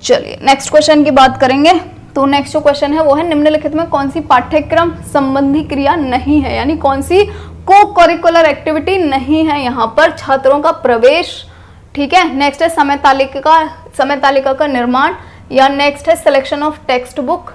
चलिए नेक्स्ट क्वेश्चन की बात करेंगे। तो नेक्स्ट जो क्वेश्चन है वो है, निम्नलिखित में कौन सी पाठ्यक्रम संबंधी क्रिया नहीं है, यानी कौन सी को करिकुलर एक्टिविटी नहीं है यहाँ पर छात्रों का प्रवेश, ठीक है। नेक्स्ट है समय तालिका का निर्माण, या नेक्स्ट है सिलेक्शन ऑफ टेक्स्ट बुक।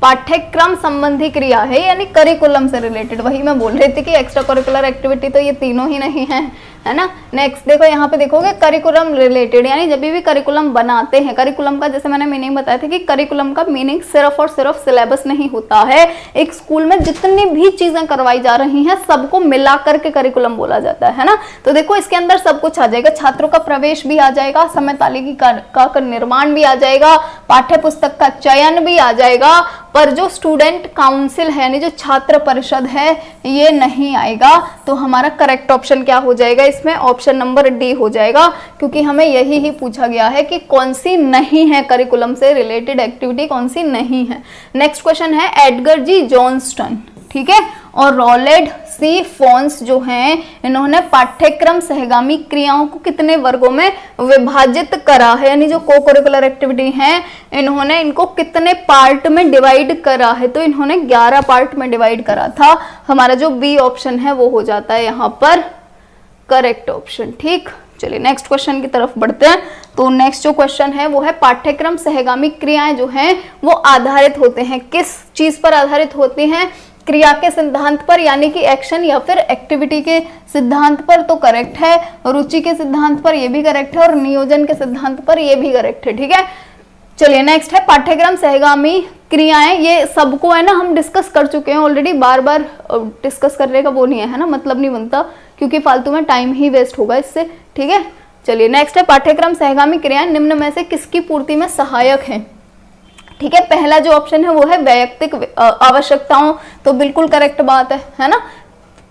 पाठ्यक्रम संबंधी क्रिया है यानी करिकुलम से रिलेटेड, वही मैं बोल रही थी कि एक्स्ट्रा करिकुलर एक्टिविटी तो ये तीनों ही नहीं है ना। नेक्स्ट देखो यहाँ पे देखोगे करिकुलम रिलेटेड, यानी जब भी करिकुलम बनाते हैं, करिकुलम का जैसे मैंने मीनिंग बताया था कि करिकुलम का मीनिंग सिर्फ और सिर्फ सिलेबस नहीं होता है, एक स्कूल में जितनी भी चीजें करवाई जा रही हैं सबको मिला करके करिकुलम बोला जाता है ना। तो देखो इसके अंदर सब कुछ आ जाएगा, छात्रों का प्रवेश भी आ जाएगा, समय तालिका का निर्माण भी आ जाएगा, पाठ्य पुस्तक का चयन भी आ जाएगा, पर जो स्टूडेंट काउंसिल है यानी जो छात्र परिषद है ये नहीं आएगा। तो हमारा करेक्ट ऑप्शन क्या हो जाएगा इसमें, ऑप्शन नंबर डी हो जाएगा, क्योंकि हमें यही ही पूछा गया है कि कौन सी नहीं है करिकुलम से रिलेटेड एक्टिविटी, कौन सी नहीं है। नेक्स्ट क्वेश्चन है एडगर जी जॉनस्टन, ठीक है, और रॉलेड सी फोन्स जो हैं इन्होंने पाठ्यक्रम सहगामी क्रियाओं को कितने वर्गों में विभाजित करा है, यानी जो को करिकुलर एक्टिविटी हैं इन्होंने इनको कितने पार्ट में डिवाइड करा है। तो इन्होंने 11 पार्ट में डिवाइड करा था, हमारा जो बी ऑप्शन है वो हो जाता है यहाँ पर करेक्ट ऑप्शन, ठीक। चलिए नेक्स्ट क्वेश्चन की तरफ बढ़ते हैं। तो नेक्स्ट जो क्वेश्चन है वो है पाठ्यक्रम सहगामी क्रियाएं जो हैं वो आधारित होते हैं, किस चीज पर आधारित होती हैं, क्रिया के सिद्धांत पर यानी कि एक्शन या फिर एक्टिविटी के सिद्धांत पर, तो करेक्ट है। रुचि के सिद्धांत पर ये भी करेक्ट है, और नियोजन के सिद्धांत पर ये भी करेक्ट है, ठीक है। चलिए नेक्स्ट है पाठ्यक्रम सहगामी क्रियाएं, ये सबको है ना हम डिस्कस कर चुके हैं ऑलरेडी, बार बार डिस्कस करने का वो नहीं है ना, मतलब नहीं बनता, क्योंकि फालतू में टाइम ही वेस्ट होगा इससे, ठीक है। चलिए नेक्स्ट है पाठ्यक्रम सहगामी क्रियाएं निम्न में से किसकी पूर्ति में सहायक है, ठीक है। पहला जो ऑप्शन है वो है वैयक्तिक आवश्यकताओं, तो बिल्कुल करेक्ट बात है ना,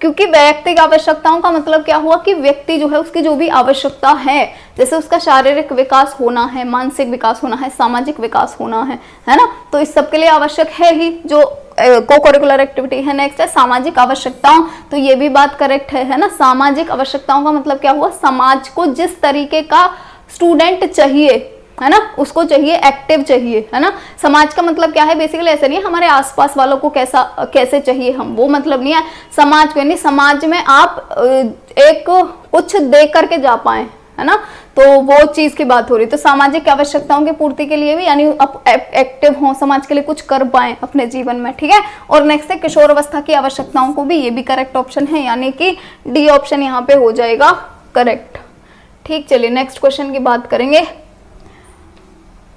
क्योंकि वैयक्तिक आवश्यकताओं का मतलब क्या हुआ कि व्यक्ति जो है उसकी जो भी आवश्यकता है, जैसे उसका शारीरिक विकास होना है, मानसिक विकास होना है, सामाजिक विकास होना है ना, तो इस सब के लिए आवश्यक है ही जो को करिकुलर एक्टिविटी है। नेक्स्ट है सामाजिक आवश्यकताओं, तो ये भी बात करेक्ट है ना। सामाजिक आवश्यकताओं का मतलब क्या हुआ, समाज को जिस तरीके का स्टूडेंट चाहिए, है ना, उसको चाहिए, एक्टिव चाहिए, है ना। समाज का मतलब क्या है, बेसिकली ऐसा नहीं है हमारे आसपास वालों को कैसे चाहिए हम, वो मतलब नहीं है। समाज को यानी समाज में आप एक कुछ दे करके जा पाए, है ना, तो वो चीज की बात हो रही। तो सामाजिक आवश्यकताओं की पूर्ति के लिए भी यानी आप एक्टिव हो, समाज के लिए कुछ कर पाए अपने जीवन में, ठीक है। और नेक्स्ट है किशोर अवस्था की आवश्यकताओं को भी, ये भी करेक्ट ऑप्शन है, यानी कि डी ऑप्शन यहाँ पे हो जाएगा करेक्ट, ठीक। चलिए नेक्स्ट क्वेश्चन की बात करेंगे।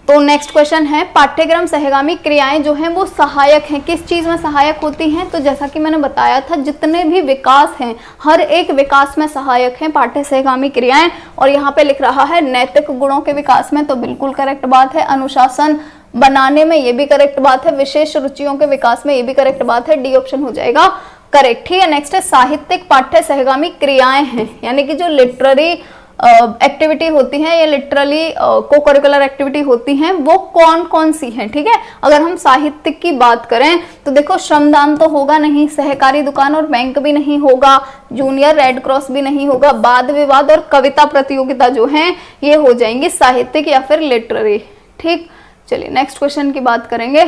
तो नेक्स्ट क्वेश्चन है, पाठ्यक्रम सहगामी क्रियाएं जो हैं वो सहायक हैं, किस चीज में सहायक होती हैं? तो जैसा कि मैंने बताया था, जितने भी विकास हैं हर एक विकास में सहायक हैं पाठ्य सहगामी क्रियाएं। और यहाँ पे लिख रहा है नैतिक गुणों के विकास में, तो बिल्कुल करेक्ट बात है। अनुशासन बनाने में, ये भी करेक्ट बात है। विशेष रुचियों के विकास में, ये भी करेक्ट बात है। डी ऑप्शन हो जाएगा करेक्ट। ठीक है, नेक्स्ट है साहित्यिक पाठ्य सहगामी क्रियाएं हैं, यानी कि जो लिटरेरी एक्टिविटी होती है या लिटरली को करिकुलर एक्टिविटी होती हैं वो कौन कौन सी हैं। ठीक है, अगर हम साहित्य की बात करें तो देखो श्रमदान तो होगा नहीं, सहकारी दुकान और बैंक भी नहीं होगा, जूनियर रेड क्रॉस भी नहीं होगा, वाद विवाद और कविता प्रतियोगिता जो हैं ये हो जाएंगी साहित्यिक या फिर लिटरेरी। ठीक, चलिए नेक्स्ट क्वेश्चन की बात करेंगे।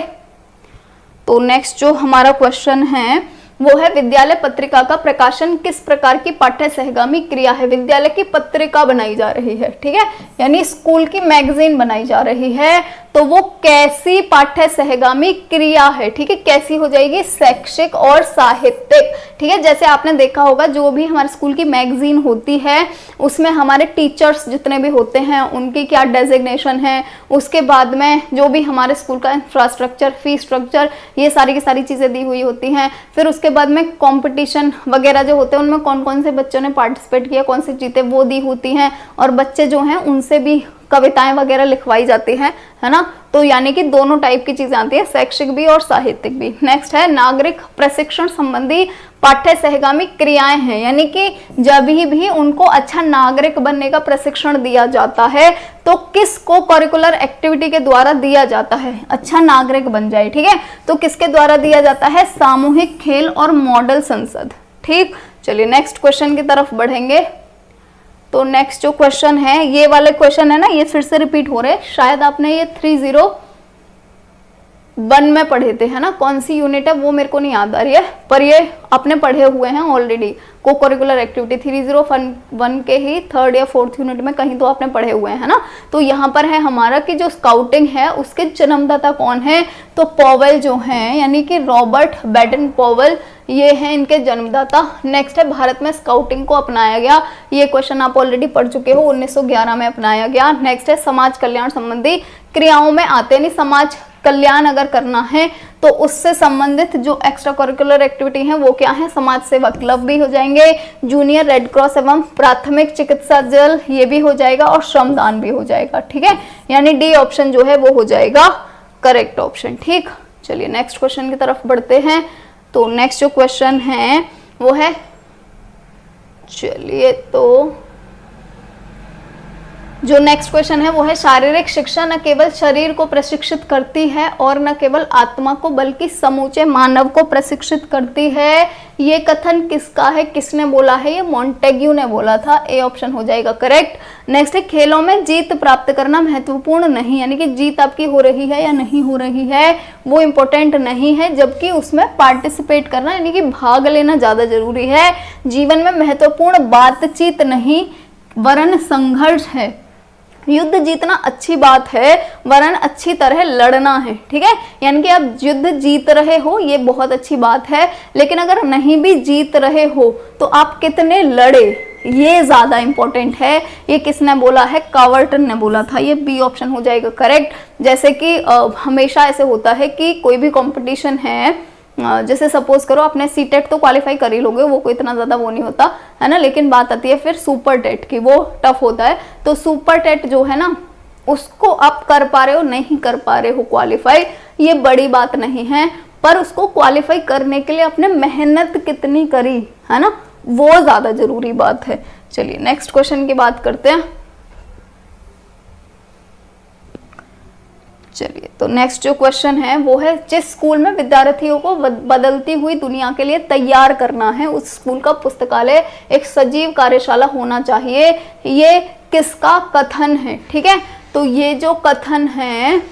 तो नेक्स्ट जो हमारा क्वेश्चन है वो है, विद्यालय पत्रिका का प्रकाशन किस प्रकार की पाठ्य सहगामी क्रिया है? विद्यालय की पत्रिका बनाई जा रही है, ठीक है, यानी स्कूल की मैगजीन बनाई जा रही है, तो वो कैसी पाठ्य सहगामी क्रिया है? ठीक है, कैसी हो जाएगी? शैक्षिक और साहित्यिक। ठीक है, जैसे आपने देखा होगा जो भी हमारे स्कूल की मैगजीन होती है उसमें हमारे टीचर्स जितने भी होते हैं उनकी क्या डेजिग्नेशन है, उसके बाद में जो भी हमारे स्कूल का इंफ्रास्ट्रक्चर, फी स्ट्रक्चर, ये सारी की सारी चीजें दी हुई होती हैं। फिर उसके बाद में कंपटीशन वगैरह जो होते हैं उनमें कौन कौन से बच्चों ने पार्टिसिपेट किया, कौन से जीते, वो दी होती हैं। और बच्चे जो हैं उनसे भी कविताएं वगैरह लिखवाई जाती हैं, है ना। तो यानी कि दोनों टाइप की चीजें आती है, शैक्षिक भी और साहित्यिक भी। नेक्स्ट है, नागरिक प्रशिक्षण संबंधी पाठ्य सहगामी क्रियाएं हैं, यानी कि जब भी उनको अच्छा नागरिक बनने का प्रशिक्षण दिया जाता है तो किस को करिकुलर एक्टिविटी के द्वारा दिया जाता है, अच्छा नागरिक बन जाए। ठीक है, तो किसके द्वारा दिया जाता है? सामूहिक खेल और मॉडल संसद। ठीक, चलिए नेक्स्ट क्वेश्चन की तरफ बढ़ेंगे। तो नेक्स्ट जो क्वेश्चन है, ये वाले क्वेश्चन है ना, ये फिर से रिपीट हो रहे हैं, शायद आपने ये 301 में पढ़े थे, है ना। कौन सी यूनिट है वो मेरे को नहीं याद आ रही है, पर ये आपने पढ़े हुए हैं ऑलरेडी। को करिकुलर एक्टिविटी 301 के ही 3rd या 4th यूनिट में कहीं तो आपने पढ़े हुए हैं, है ना। तो यहाँ पर है हमारा कि जो स्काउटिंग है उसके जन्मदाता कौन है? तो पॉवेल जो हैं, यानी कि रॉबर्ट बैडन पॉवेल, ये हैं इनके जन्मदाता। नेक्स्ट है, भारत में स्काउटिंग को अपनाया गया, ये क्वेश्चन आप ऑलरेडी पढ़ चुके हो, 1911 में अपनाया गया। नेक्स्ट है, समाज कल्याण संबंधी क्रियाओं में आते हैं, समाज कल्याण अगर करना है तो उससे संबंधित जो एक्स्ट्रा करिकुलर एक्टिविटी है वो क्या है? समाज सेवा क्लब भी हो जाएंगे, जूनियर रेड क्रॉस एवं प्राथमिक चिकित्सा दल ये भी हो जाएगा, और श्रमदान भी हो जाएगा। ठीक है, यानी डी ऑप्शन जो है वो हो जाएगा करेक्ट ऑप्शन। ठीक, चलिए नेक्स्ट क्वेश्चन की तरफ बढ़ते हैं। तो नेक्स्ट जो क्वेश्चन है वो है, चलिए तो जो नेक्स्ट क्वेश्चन है वो है, शारीरिक शिक्षा न केवल शरीर को प्रशिक्षित करती है और न केवल आत्मा को बल्कि समूचे मानव को प्रशिक्षित करती है, ये कथन किसका है, किसने बोला है? ये मॉन्टेग्यू ने बोला था, ए ऑप्शन हो जाएगा करेक्ट। नेक्स्ट है, खेलों में जीत प्राप्त करना महत्वपूर्ण नहीं, यानी कि जीत आपकी हो रही है या नहीं हो रही है वो इंपॉर्टेंट नहीं है, जबकि उसमें पार्टिसिपेट करना यानी कि भाग लेना ज्यादा जरूरी है। जीवन में महत्वपूर्ण बातचीत नहीं वरन संघर्ष है। युद्ध जीतना अच्छी बात है वरन अच्छी तरह लड़ना है। ठीक है, यानी कि आप युद्ध जीत रहे हो ये बहुत अच्छी बात है, लेकिन अगर नहीं भी जीत रहे हो तो आप कितने लड़े ये ज्यादा इंपॉर्टेंट है। ये किसने बोला है? कावर्टन ने बोला था, ये बी ऑप्शन हो जाएगा करेक्ट। जैसे कि हमेशा ऐसे होता है कि कोई भी कंपटीशन है, जैसे सपोज करो आपने सीटेट तो क्वालिफाई कर ही लोगे, वो कोई इतना ज्यादा वो नहीं होता है ना, लेकिन बात आती है फिर सुपर टेट की, वो टफ होता है। तो सुपर टेट जो है ना उसको आप कर पा रहे हो नहीं कर पा रहे हो क्वालिफाई, ये बड़ी बात नहीं है, पर उसको क्वालिफाई करने के लिए आपने मेहनत कितनी करी है ना, वो ज्यादा जरूरी बात है। चलिए नेक्स्ट क्वेश्चन की बात करते हैं। चलिए तो नेक्स्ट जो क्वेश्चन है वो है, जिस स्कूल में विद्यार्थियों को बदलती हुई दुनिया के लिए तैयार करना है उस स्कूल का पुस्तकालय एक सजीव कार्यशाला होना चाहिए, ये किसका कथन है? ठीक है, तो ये जो कथन है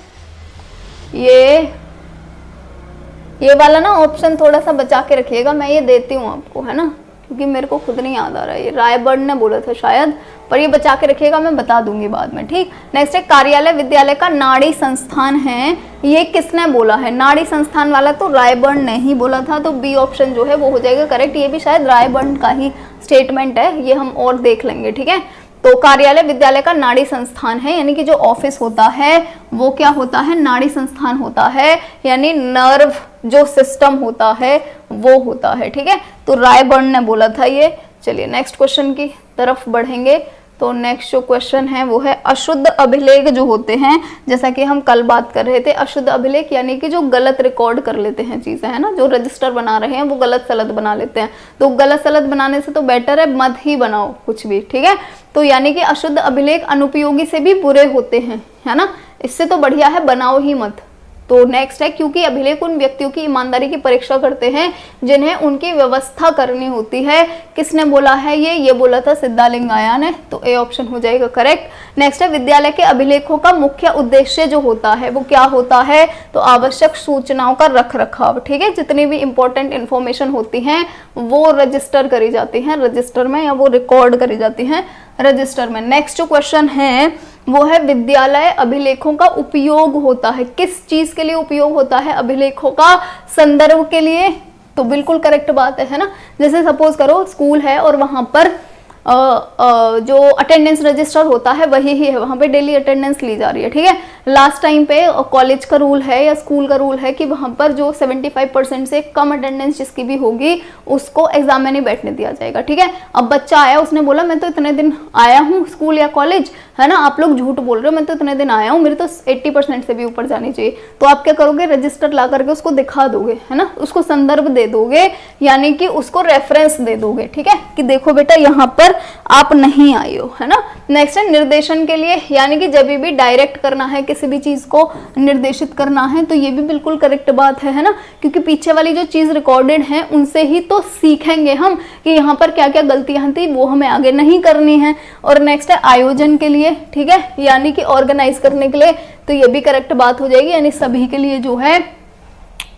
ये वाला ना ऑप्शन थोड़ा सा बचा के रखिएगा, मैं ये देती हूँ आपको, है ना, क्योंकि मेरे को खुद नहीं याद आ रहा है। ये रायबर्ड ने बोला था शायद, पर ये बचा के रखिएगा, मैं बता दूंगी बाद में। ठीक, नेक्स्ट है, कार्यालय विद्यालय का नाड़ी संस्थान है, ये किसने बोला है? नाड़ी संस्थान वाला तो रायबर्ड ने ही बोला था, तो बी ऑप्शन जो है वो हो जाएगा करेक्ट। ये भी शायद रायबर्ड का ही स्टेटमेंट है, ये हम और देख लेंगे। ठीक है, तो कार्यालय विद्यालय का नाड़ी संस्थान है, यानी कि जो ऑफिस होता है वो क्या होता है, नाड़ी संस्थान होता है, यानी नर्व जो सिस्टम होता है वो होता है। ठीक है, तो रायबर्न ने बोला था ये। चलिए नेक्स्ट क्वेश्चन की तरफ बढ़ेंगे। तो नेक्स्ट जो क्वेश्चन है वो है अशुद्ध अभिलेख जो होते हैं, जैसा कि हम कल बात कर रहे थे, अशुद्ध अभिलेख यानी कि जो गलत रिकॉर्ड कर लेते हैं चीजें, है ना, जो रजिस्टर बना रहे हैं वो गलत सलत बना लेते हैं। तो गलत सलत बनाने से तो बेटर है मत ही बनाओ कुछ भी। ठीक है, तो यानी कि अशुद्ध अभिलेख अनुपयोगी से भी बुरे होते हैं, है ना, इससे तो बढ़िया है बनाओ ही मत। तो नेक्स्ट है क्योंकि अभिलेख उन व्यक्तियों की ईमानदारी की परीक्षा करते हैं जिन्हें उनकी व्यवस्था करनी होती है। किसने बोला है ये बोला था सिद्धालिंगाया ने, तो ए ऑप्शन हो जाएगा करेक्ट। नेक्स्ट है विद्यालय के अभिलेखों का मुख्य उद्देश्य जो होता है वो क्या होता है, तो आवश्यक सूचनाओं का रख रखाव। ठीक है, जितनी भी इंपॉर्टेंट इंफॉर्मेशन होती हैं वो रजिस्टर करी जाती हैं रजिस्टर में, या वो रिकॉर्ड करी जाती हैं रजिस्टर में। नेक्स्ट जो क्वेश्चन है वो है विद्यालय अभिलेखों का उपयोग होता है, किस चीज के लिए उपयोग होता है, अभिलेखों का संदर्भ के लिए। तो बिल्कुल करेक्ट बात है ना। जैसे सपोज करो स्कूल है और वहां पर जो अटेंडेंस रजिस्टर होता है वही ही है, वहां पे डेली अटेंडेंस ली जा रही है। ठीक है, लास्ट टाइम पे कॉलेज का रूल है या स्कूल का रूल है कि वहां पर जो 75% से कम अटेंडेंस जिसकी भी होगी उसको एग्जाम में नहीं बैठने दिया जाएगा। ठीक है, अब बच्चा आया, उसने बोला मैं तो इतने दिन आया हूँ स्कूल या कॉलेज, है ना, आप लोग झूठ बोल रहे हो, मैं तो इतने दिन आया हूँ, मेरी तो 80% से भी ऊपर जानी चाहिए। तो आप क्या करोगे, रजिस्टर ला करके उसको दिखा दोगे, है ना, उसको संदर्भ दे दोगे, यानी कि उसको रेफरेंस दे दोगे। ठीक है, कि देखो बेटा यहाँ पर आप नहीं आए हो, है ना। नेक्स्ट है निर्देशन के लिए, यानी कि जब भी डायरेक्ट करना है किसी भी चीज को निर्देशित करना है, तो ये भी बिल्कुल करेक्ट बात है ना, क्योंकि पीछे वाली जो चीज रिकॉर्डेड है उनसे ही तो सीखेंगे हम कि यहाँ पर क्या क्या गलतियां थी वो हमें आगे नहीं करनी है। और नेक्स्ट है आयोजन के लिए, ठीक है, यानी कि ऑर्गेनाइज करने के लिए, तो ये भी करेक्ट बात हो जाएगी, यानी सभी के लिए जो है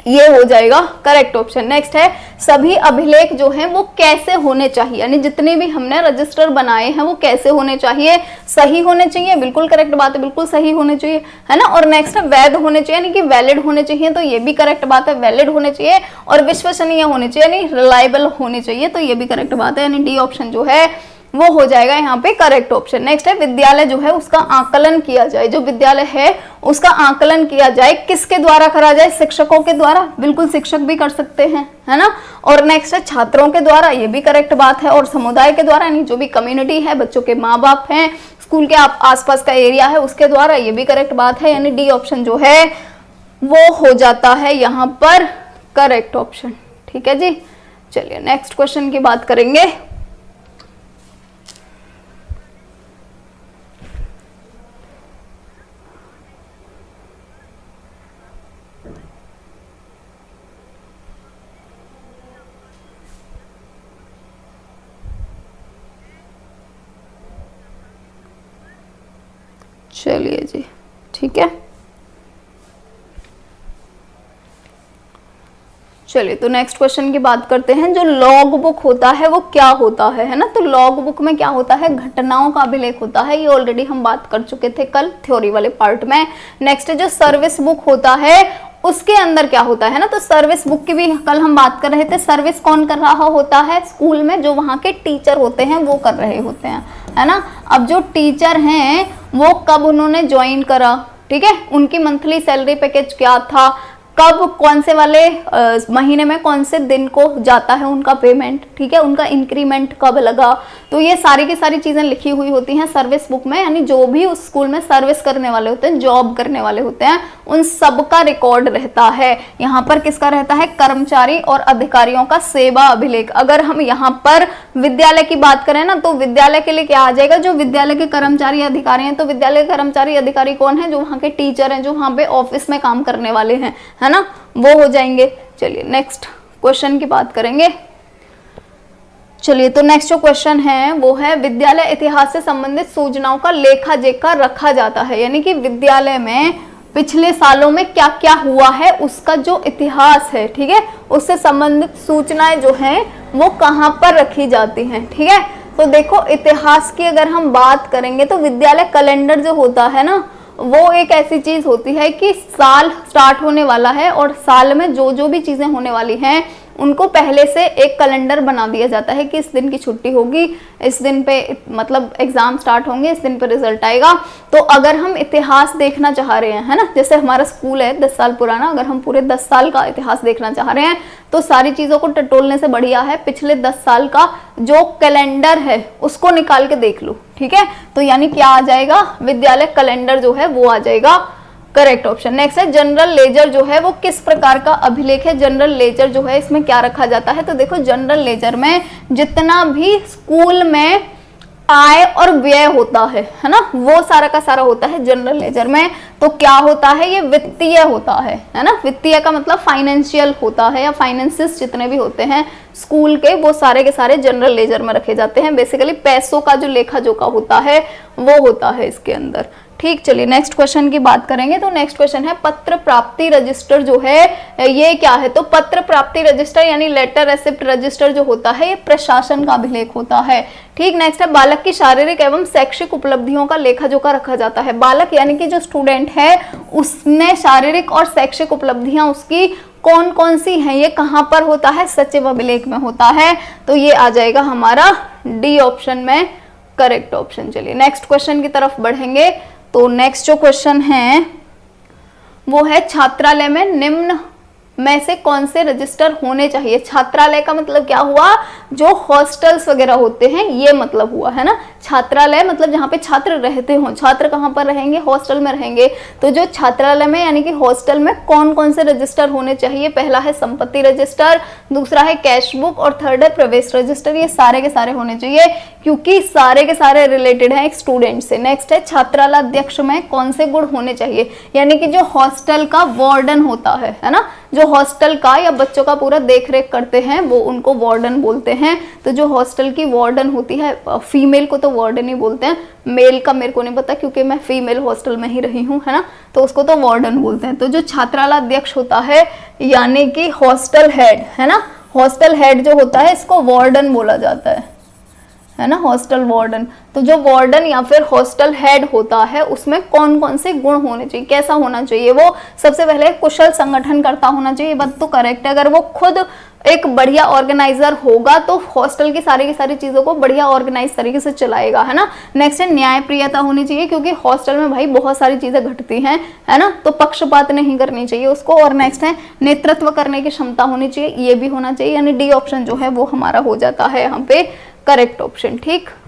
ये हो जाएगा करेक्ट ऑप्शन। नेक्स्ट है सभी अभिलेख जो हैं वो कैसे होने चाहिए, यानी जितने भी हमने रजिस्टर बनाए हैं वो कैसे होने चाहिए, सही होने चाहिए, बिल्कुल करेक्ट बात है, बिल्कुल सही होने चाहिए, है ना। और नेक्स्ट है वैध होने चाहिए, यानी कि वैलिड होने चाहिए, तो ये भी करेक्ट बात है, वैलिड होने चाहिए। और विश्वसनीय होने चाहिए, यानी रिलायबल होने चाहिए, तो ये भी करेक्ट बात है, यानी डी ऑप्शन जो है वो हो जाएगा यहाँ पे करेक्ट ऑप्शन। नेक्स्ट है विद्यालय जो है उसका आकलन किया जाए, जो विद्यालय है उसका आकलन किया जाए, किसके द्वारा करा जाए, शिक्षकों के द्वारा, बिल्कुल शिक्षक भी कर सकते हैं, है ना। और नेक्स्ट है छात्रों के द्वारा, ये भी करेक्ट बात है। और समुदाय के द्वारा, यानी जो भी कम्युनिटी है, बच्चों के माँ बाप हैं, स्कूल के आसपास का एरिया है उसके द्वारा, ये भी करेक्ट बात है, यानी डी ऑप्शन जो है वो हो जाता है यहाँ पर करेक्ट ऑप्शन। ठीक है जी, चलिए नेक्स्ट क्वेश्चन की बात करेंगे। चलिए जी, ठीक है, चलिए तो नेक्स्ट क्वेश्चन की बात करते हैं। जो लॉग बुक होता है वो क्या होता है ना। तो लॉग बुक में क्या होता है, घटनाओं का अभिलेख होता है, ये ऑलरेडी हम बात कर चुके थे कल थ्योरी वाले पार्ट में। नेक्स्ट जो सर्विस बुक होता है उसके अंदर क्या होता है ना, तो सर्विस बुक की भी कल हम बात कर रहे थे। सर्विस कौन कर रहा होता है, स्कूल में जो वहाँ के टीचर होते हैं वो कर रहे होते हैं, है ना। अब जो टीचर हैं वो कब उन्होंने ज्वाइन करा, ठीक है, उनकी मंथली सैलरी पैकेज क्या था, कब कौन से वाले महीने में कौन से दिन को जाता है उनका पेमेंट, ठीक है, उनका इंक्रीमेंट कब लगा, तो ये सारी की सारी चीजें लिखी हुई होती हैं सर्विस बुक में। यानी जो भी उस स्कूल में सर्विस करने वाले होते हैं, जॉब करने वाले होते हैं, उन सब का रिकॉर्ड रहता है। यहाँ पर किसका रहता है, कर्मचारी और अधिकारियों का सेवा अभिलेख। अगर हम यहाँ पर विद्यालय की बात करें ना, तो विद्यालय के लिए क्या आ जाएगा, जो विद्यालय के कर्मचारी अधिकारी हैं, तो विद्यालय के कर्मचारी अधिकारी कौन है, जो वहाँ के टीचर हैं, जो वहाँ पे ऑफिस में काम करने वाले हैं, है ना, वो हो जाएंगे। चलिए नेक्स्ट क्वेश्चन की बात करेंगे। चलिए तो नेक्स्ट जो क्वेश्चन है वो है विद्यालय इतिहास से संबंधित सूचनाओं का लेखा जोखा रखा जाता है, यानी कि विद्यालय में पिछले सालों में क्या क्या हुआ है उसका जो इतिहास है, ठीक है, उससे संबंधित सूचनाएं जो हैं वो कहाँ पर रखी जाती हैं, ठीक है। तो देखो इतिहास की अगर हम बात करेंगे तो विद्यालय कैलेंडर जो होता है ना, वो एक ऐसी चीज होती है कि साल स्टार्ट होने वाला है और साल में जो जो भी चीजें होने वाली हैं उनको पहले से एक कैलेंडर बना दिया जाता है कि इस दिन की छुट्टी होगी, इस दिन पे मतलब एग्जाम स्टार्ट होंगे, इस दिन पे रिजल्ट आएगा। तो अगर हम इतिहास देखना चाह रहे हैं, है ना, जैसे हमारा स्कूल है 10 साल पुराना, अगर हम पूरे 10 साल का इतिहास देखना चाह रहे हैं तो सारी चीजों को टटोलने से बढ़िया है पिछले 10 साल का जो कैलेंडर है उसको निकाल के देख लो, ठीक है। तो यानी क्या आ जाएगा, विद्यालय कैलेंडर जो है वो आ जाएगा करेक्ट ऑप्शन। नेक्स्ट है जनरल लेजर जो है वो किस प्रकार का अभिलेख है। जनरल लेजर जो है इसमें क्या रखा जाता है, तो देखो जनरल लेजर में जितना भी स्कूल में आय और व्यय होता है ना, वो सारा का सारा होता है जनरल लेजर में। तो क्या होता है, ये वित्तीय होता है ना, वित्तीय का मतलब फाइनेंशियल होता है, या फाइनेंसिस जितने भी होते हैं स्कूल के वो सारे के सारे जनरल लेजर में रखे जाते हैं। बेसिकली पैसों का जो लेखा जोखा होता है वो होता है इसके अंदर, ठीक। चलिए नेक्स्ट क्वेश्चन की बात करेंगे। तो नेक्स्ट क्वेश्चन है पत्र प्राप्ति रजिस्टर जो है ये क्या है, तो पत्र प्राप्ति रजिस्टर यानी लेटर रेसिप्ट रजिस्टर जो होता है ये प्रशासन का अभिलेख होता है, ठीक। नेक्स्ट है बालक की शारीरिक एवं शैक्षिक उपलब्धियों का लेखा जोखा रखा जाता है। बालक यानी कि जो स्टूडेंट है उसने शारीरिक और शैक्षिक उपलब्धियां उसकी कौन कौन सी हैं, ये कहां पर होता है, सचिव अभिलेख में होता है। तो ये आ जाएगा हमारा डी ऑप्शन में करेक्ट ऑप्शन। चलिए नेक्स्ट क्वेश्चन की तरफ बढ़ेंगे। तो नेक्स्ट जो क्वेश्चन है वो है छात्रालय में निम्न में से कौन से रजिस्टर होने चाहिए। छात्रालय का मतलब क्या हुआ, जो हॉस्टल्स वगैरह होते हैं ये मतलब हुआ, है ना। छात्रालय मतलब जहाँ पे छात्र रहते हो, छात्र कहाँ पर रहेंगे, हॉस्टल में रहेंगे। तो जो छात्रालय में यानी कि हॉस्टल में कौन कौन से रजिस्टर होने चाहिए, पहला है संपत्ति रजिस्टर, दूसरा है कैश बुक और थर्ड है प्रवेश रजिस्टर। ये सारे के सारे होने चाहिए क्योंकि सारे के सारे रिलेटेड हैं एक स्टूडेंट से। नेक्स्ट है छात्रालय अध्यक्ष में कौन से गुण होने चाहिए, यानी कि जो हॉस्टल का वार्डन होता है ना, जो हॉस्टल का या बच्चों का पूरा देख रेख करते हैं वो उनको वार्डन बोलते हैं। तो जो हॉस्टल की वार्डन होती है, फीमेल को तो वार्डन ही बोलते हैं, मेल का मेरे को नहीं पता क्योंकि मैं फीमेल हॉस्टल में ही रही हूँ, है ना, तो उसको तो वार्डन बोलते हैं। तो जो छात्रालय अध्यक्ष होता है यानी कि हॉस्टल हेड, है ना, हॉस्टल हेड जो होता है इसको वार्डन बोला जाता है ना, हॉस्टल वार्डन। तो जो वार्डन या फिर हॉस्टल हेड होता है उसमें कौन कौन से गुण होने चाहिए, कैसा होना चाहिए, वो सबसे पहले कुशल संगठन करता होना चाहिए, बात तो करेक्ट है। अगर वो खुद एक बढ़िया ऑर्गेनाइजर होगा तो हॉस्टल की सारी चीजों को बढ़िया ऑर्गेनाइज तरीके से चलाएगा, है ना। नेक्स्ट है न्यायप्रियता होनी चाहिए क्योंकि हॉस्टल में भाई बहुत सारी चीजें घटती हैं, है ना, तो पक्षपात नहीं करनी चाहिए उसको। और नेक्स्ट है नेतृत्व करने की क्षमता होनी चाहिए, ये भी होना चाहिए, यानी डी ऑप्शन जो है वो हमारा हो जाता है यहाँ पे करेक्ट ऑप्शन, ठीक।